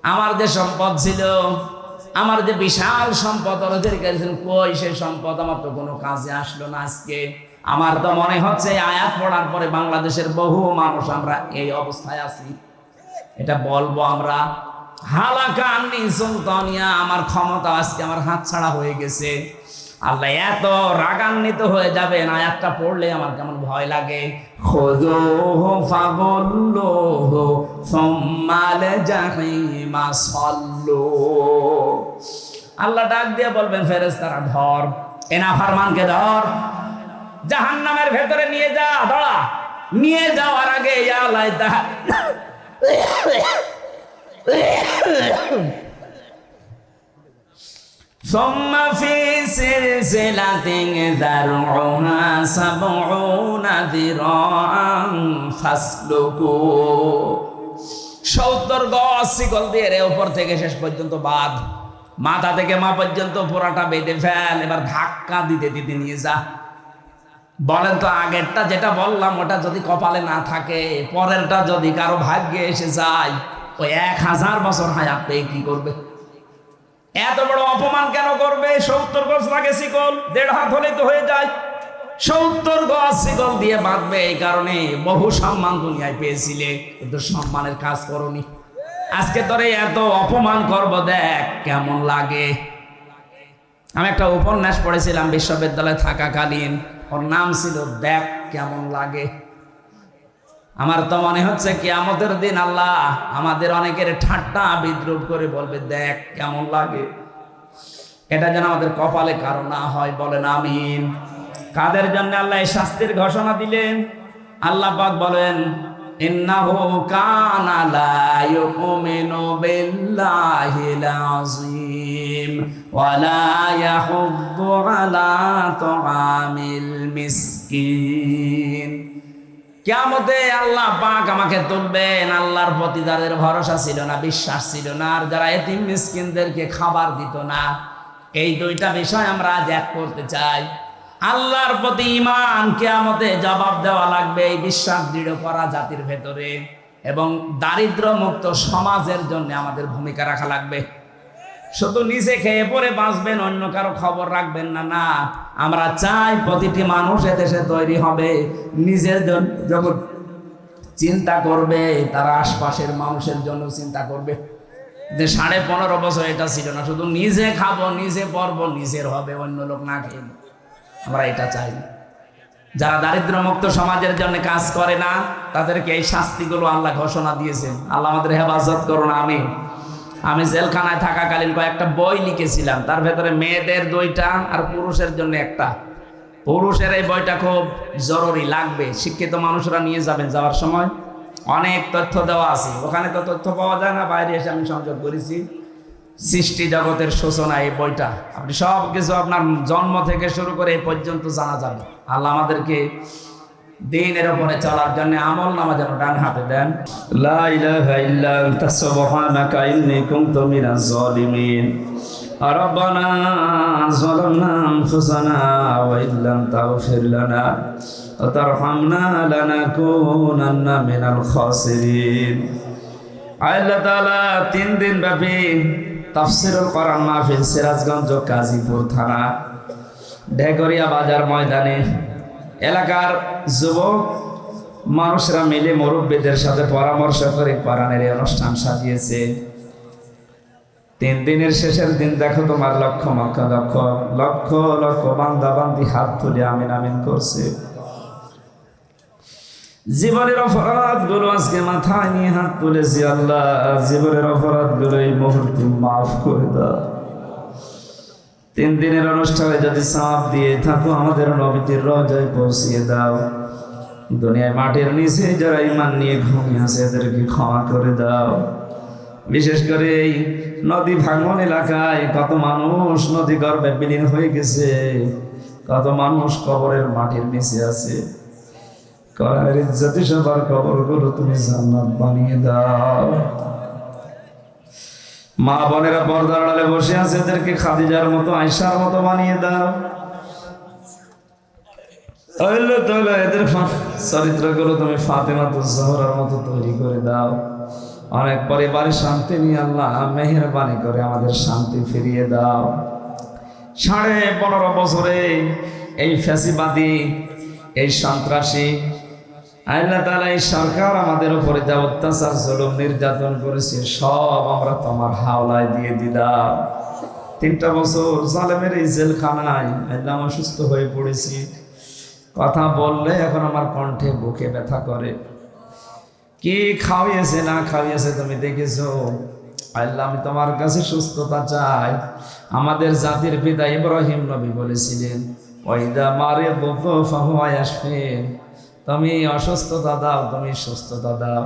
আমার যে সম্পদ ছিল, আমার যে বিশাল সম্পদ অর্জের করেছেন, কই সে সম্পদ? আমার তো কোনো কাজে আসলো না আজকে। আমার তো মনে হচ্ছে আয়াত পড়ার পরে বাংলাদেশের বহু মানুষ আমরা এই অবস্থায় আছি। এটা বলবো আমরা, হালাকা আন্নি সুলতানিয়া, আমার ক্ষমতা আজকে আমার হাত ছাড়া হয়ে গেছে। আল্লাহ এত রাগান্বিত হয়ে যাবেন, আয়াতটা পড়লে আমার কেমন ভয় লাগে। খুযুহু ফাগুল্লুহু সুম্মাল জাহিমা সাল্লু। আল্লাহ ডাক দিয়ে বলবেন, ফেরেশতারা ধর, এনা ফরমানকে ধর, জাহান্নামের ভেতরে নিয়ে যা, ধরা। নিয়ে যাওয়ার আগে ইয়া লাইতাহা ثم في سلسلة ذرعها 70 ذراعا فاسلكوه। 70 গজ শিকল দিয়ে এর উপর থেকে শেষ পর্যন্ত বাঁধ, মাথা থেকে মা পর্যন্ত পুরাটা বেঁধে ফেল। এবার ধাক্কা দিতে দিতে নিয়ে যা। বলেন তো, আগেরটা যেটা বললাম ওটা যদি কপালে না থাকে, পরেরটা যদি কারো ভাগ্যে এসে যায়, ওই 1000 বছর হায়াত পেয়ে কি করবে? এত বড় অপমান কেন করবে? 70 গজ লাগে শিকল, 1.5 হাত হলেই তো হয়ে যায়। 70 গজ শিকল দিয়ে বাঁধবে, এই কারণে বহু সম্মান দুনিয়ায় পেয়েছিলে, কিন্তু সম্মানের কাজ করনি। আজকে তোরে এত অপমান করব, দেখ কেমন লাগে। আমি একটা উপন্যাস পড়েছিলাম বিশ্ববিদ্যালয়ে থাকাকালীন, ওর নাম ছিল দেখ কেমন লাগে। আমার তো মনে হচ্ছে কিয়ামতের দিন আল্লাহ আমাদের অনেকের ঠাট্টা বিদ্রুপ করে বলবে, দেখ কেমন লাগে। এটা যেন আমাদের কপালে কারো না হয়, বলেন আমিন। কাদের জন্য আল্লাহ এই শাস্তির ঘোষণা দিলেন? আল্লাহ পাক বলেন, ইন্নাহু কানা লা ইউমিনু বিল্লাহিল আযীম ওয়া লা ইয়াহুদ্দু আলা তুআমিল মিসকিন। কিয়ামতে আল্লাহ পাক আমাকে তুলবেন, আল্লাহর প্রতি যাদের ভরসা ছিল না, বিশ্বাস ছিল না, আর যারা এতিম মিসকিনদেরকে খাবার দিত না, এই দুইটা বিষয় আমরা আজ এক করতে চাই। আল্লাহর প্রতি ঈমান, কিয়ামতে জবাব দেওয়া লাগবে, এই বিশ্বাস দৃঢ় করা জাতির ভেতরে, এবং দারিদ্র মুক্ত সমাজের জন্য আমাদের ভূমিকা রাখা লাগবে। শুধু নিজে খেয়ে পরে বাঁচবেন, অন্য কারো খবর রাখবেন না। না, আমরা চাই প্রতিটি মানুষ এদেশে তৈরি হবে, নিজের জন্য যখন চিন্তা করবে, তারা আশপাশের মানুষের জন্য চিন্তা করবে। যে 15.5 বছর এটা ছিল না, শুধু নিজে খাবো, নিজে পরবো, নিজের হবে, অন্য লোক না খেয়ে। আমরা এটা চাই না। যারা দারিদ্র মুক্ত সমাজের জন্য কাজ করে না, তাদেরকে এই শাস্তিগুলো আল্লাহ ঘোষণা দিয়েছেন। আল্লাহ আমাদের হেফাজত করুন, আমিন। আমি জেলখানায় থাকাকালীন কয়েকটা বই লিখেছিলাম, তার ভেতরে মেয়েদের 2টা আর পুরুষের জন্য 1টা। পুরুষের এই বইটা খুব জরুরি, লাগবে, শিক্ষিত মানুষরা নিয়ে যাবেন। যাওয়ার সময় অনেক তথ্য দেওয়া আছে, ওখানে তো তথ্য পাওয়া যায় না, বাইরে এসে আমি সংযোগ করেছি। সৃষ্টি জগতের সূচনা, এই বইটা আপনি সব কিছু আপনার জন্ম থেকে শুরু করে এই পর্যন্ত জানা যাবে। আল্লাহ আমাদেরকে দ্বীনের উপরে চলার জন্য আমল নামা যেন ডান হাতে দেন। লা ইলাহা ইল্লা আনতা সুবহানাকা ইন্নী কুনতু মিনাজ জালিমিন। রব্বানা যালামনা আনফুসানা ওয়া ইল্লাম তাগফির লানা ওয়া তারহামনা লানাকুনান্না মিনাল খাসিরিন। আল্লাহ তাআলা 3 দিন ব্যাপী তাফসীরুল কোরআন মাহফিল সিরাজগঞ্জ কাজীপুর থানা ঢেকরিয়া বাজার ময়দানে এলাকার যুবক মানুষরা মিলে মুরব্বীদের সাথে পরামর্শ করে কোরআনের এই অনুষ্ঠান সাজিয়েছে। 3 দিনের শেষের দিন দেখো তোমার লক্ষ লক্ষ বান্দা বান্দি হাত তুলে আমিন আমিন করছে। জীবনের অপরাধ গুলো আজকে মাথায় নিয়ে হাত তুলেছি। আল্লাহ জীবনের অপরাধ গুলো এই মুহূর্তে মাফ করে দাও। 3 দিনের অনুষ্ঠানে যদি সওয়াব দিয়ে থাকো আমাদের নবীজির রওজায় পৌঁছিয়ে দাও। দুনিয়ায় মাটির নিচে যারা ঈমান নিয়ে ঘুমিয়ে আছে এদেরকে ক্ষমা করে দাও। বিশেষ করে এই নদী ভাঙন এলাকায় কত মানুষ নদী গর্ভে বিলীন হয়ে গেছে, কত মানুষ কবরের মাটির নিচে আছে। কোরআনের ইজ্জতে সবার কবরগুলো তুমি জান্নাত বানিয়ে দাও। মা বোনেরা পর্দার আড়ালে বসে আছে এদেরকে খাদিজার মতো আয়েশার মতো বানিয়ে দাও। এদের চরিত্রগুলো তুমি ফাতেমাতুজ জাহরার মতো তৈরি করে দাও। অনেক পরিবারে শান্তি নিয়ে আল্লাহ মেহেরবানি করে আমাদের শান্তি ফিরিয়ে দাও। 15.5 বছরে এই ফ্যাসিবাদী, এই সন্ত্রাসী আল্লাহ তাআলা এই সরকার আমাদের উপরে যা অত্যাচার জুলুম নির্যাতন করেছে সব আমরা তোমার হাওলায় দিয়ে দিলাম। 3টা বছর জালেমের এই জেলখানায় আল্লাহ অসুস্থ হয়ে পড়েছি। কথা বললে এখন আমার কণ্ঠে বুকে ব্যথা করে। কি খাওয়িয়েছে না খাওয়িয়েছে তুমি দেখেছো আল্লাহ, আমি তোমার কাছে সুস্থতা চাই। আমাদের জাতির পিতা ইব্রাহিম নবী বলেছিলেন ওয়াইদা মারিদতু ফাহুয়া ইয়াশফিন, তুমি অসুস্থতা দাও, তুমি সুস্থতা দাও।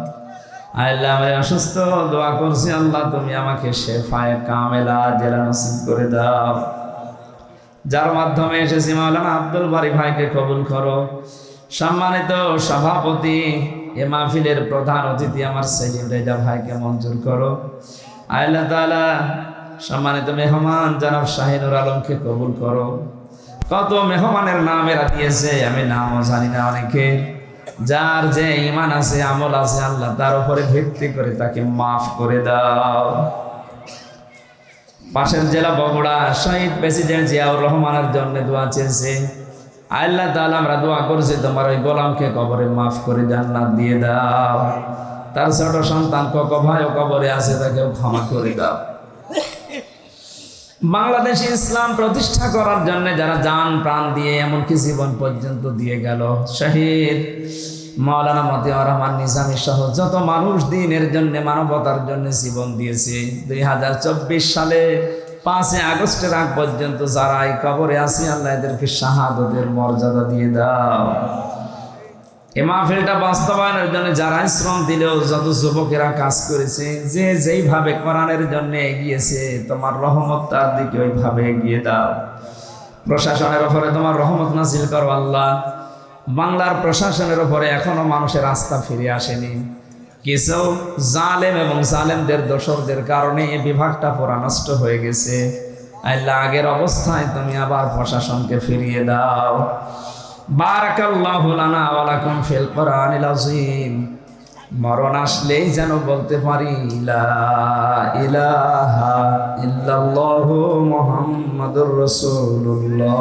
আল্লাহ আমি অসুস্থ, দোয়া করছি আল্লাহ তুমি আমাকে শেফায়ে কামেলা জেলা নসিব করে দাও। যার মাধ্যমে এসেছি মাওলানা আব্দুল বারী ভাইকে কবুল করো। সম্মানিত সভাপতি এ মাহফিলের প্রধান অতিথি আমার সেলিম রেজা ভাইকে মঞ্জুর করো। আল্লাহ তাআলা সম্মানিত মেহমান জনাব শাহিনুর আলমকে কবুল করো। কত মেহমানের নাম এরা দিয়েছে আমি নামও জানি না অনেকের। যার যে ঈমান আছে আমল আছে আল্লাহ তার উপরে ভিত্তি করে তাকে মাফ করে দাও। পাশের জেলা বগুড়া শহীদ প্রেসিডেন্ট জিয়াউর রহমানের জন্য দোয়া চেয়েছে। আল্লাহ তাআলা আমরা দোয়া করছি তোমার ওই গোলামকে কবরে মাফ করে জান্নাত দিয়ে দাও। তার ছোট সন্তান কক ভাই ও কবরে আছে তাকেও ক্ষমা করে দাও। বাংলাদেশে ইসলাম প্রতিষ্ঠা করার জন্য যারা জান প্রাণ দিয়ে এমনকি জীবন পর্যন্ত দিয়ে গেল, শহীদ মাওলানা মতিউর রহমান নিজামী সহ যত মানুষ দ্বীনের জন্য মানবতার জন্য জীবন দিয়েছে, 2024 সালে 5 আগস্টের আগ পর্যন্ত যারা এই কবরে আছে আল্লাহ এদেরকে শাহাদাতের মর্যাদা দিয়ে দাও। এই মাহফিলটা বাস্তবায়নের জন্য যারা শ্রম দিলেও যত যুবকেরা কাজ করেছে, যে যেইভাবে কোরআনের জন্য এগিয়েছে তোমার রহমত তার দিকে ওইভাবে এগিয়ে দাও। প্রশাসনের উপরে তোমার রহমত নাজিল করো আল্লাহ। বাংলার প্রশাসনের উপরে এখনো মানুষের আস্থা ফিরে আসেনি। কিছু জালেম এবং জালেমদের দোসরদের কারণে এই বিভাগটা পুরা নষ্ট হয়ে গেছে। আল্লাহ আগের অবস্থায় তুমি আবার প্রশাসনকে ফিরিয়ে দাও। বারাকাল্লাহু লানা ওয়া লাকুম ফিল কোরআনিল আযীম। মরণ আসলেই যেন বলতে পারি লা ইলাহা ইল্লাল্লাহু মুহাম্মাদুর রাসূলুল্লাহ।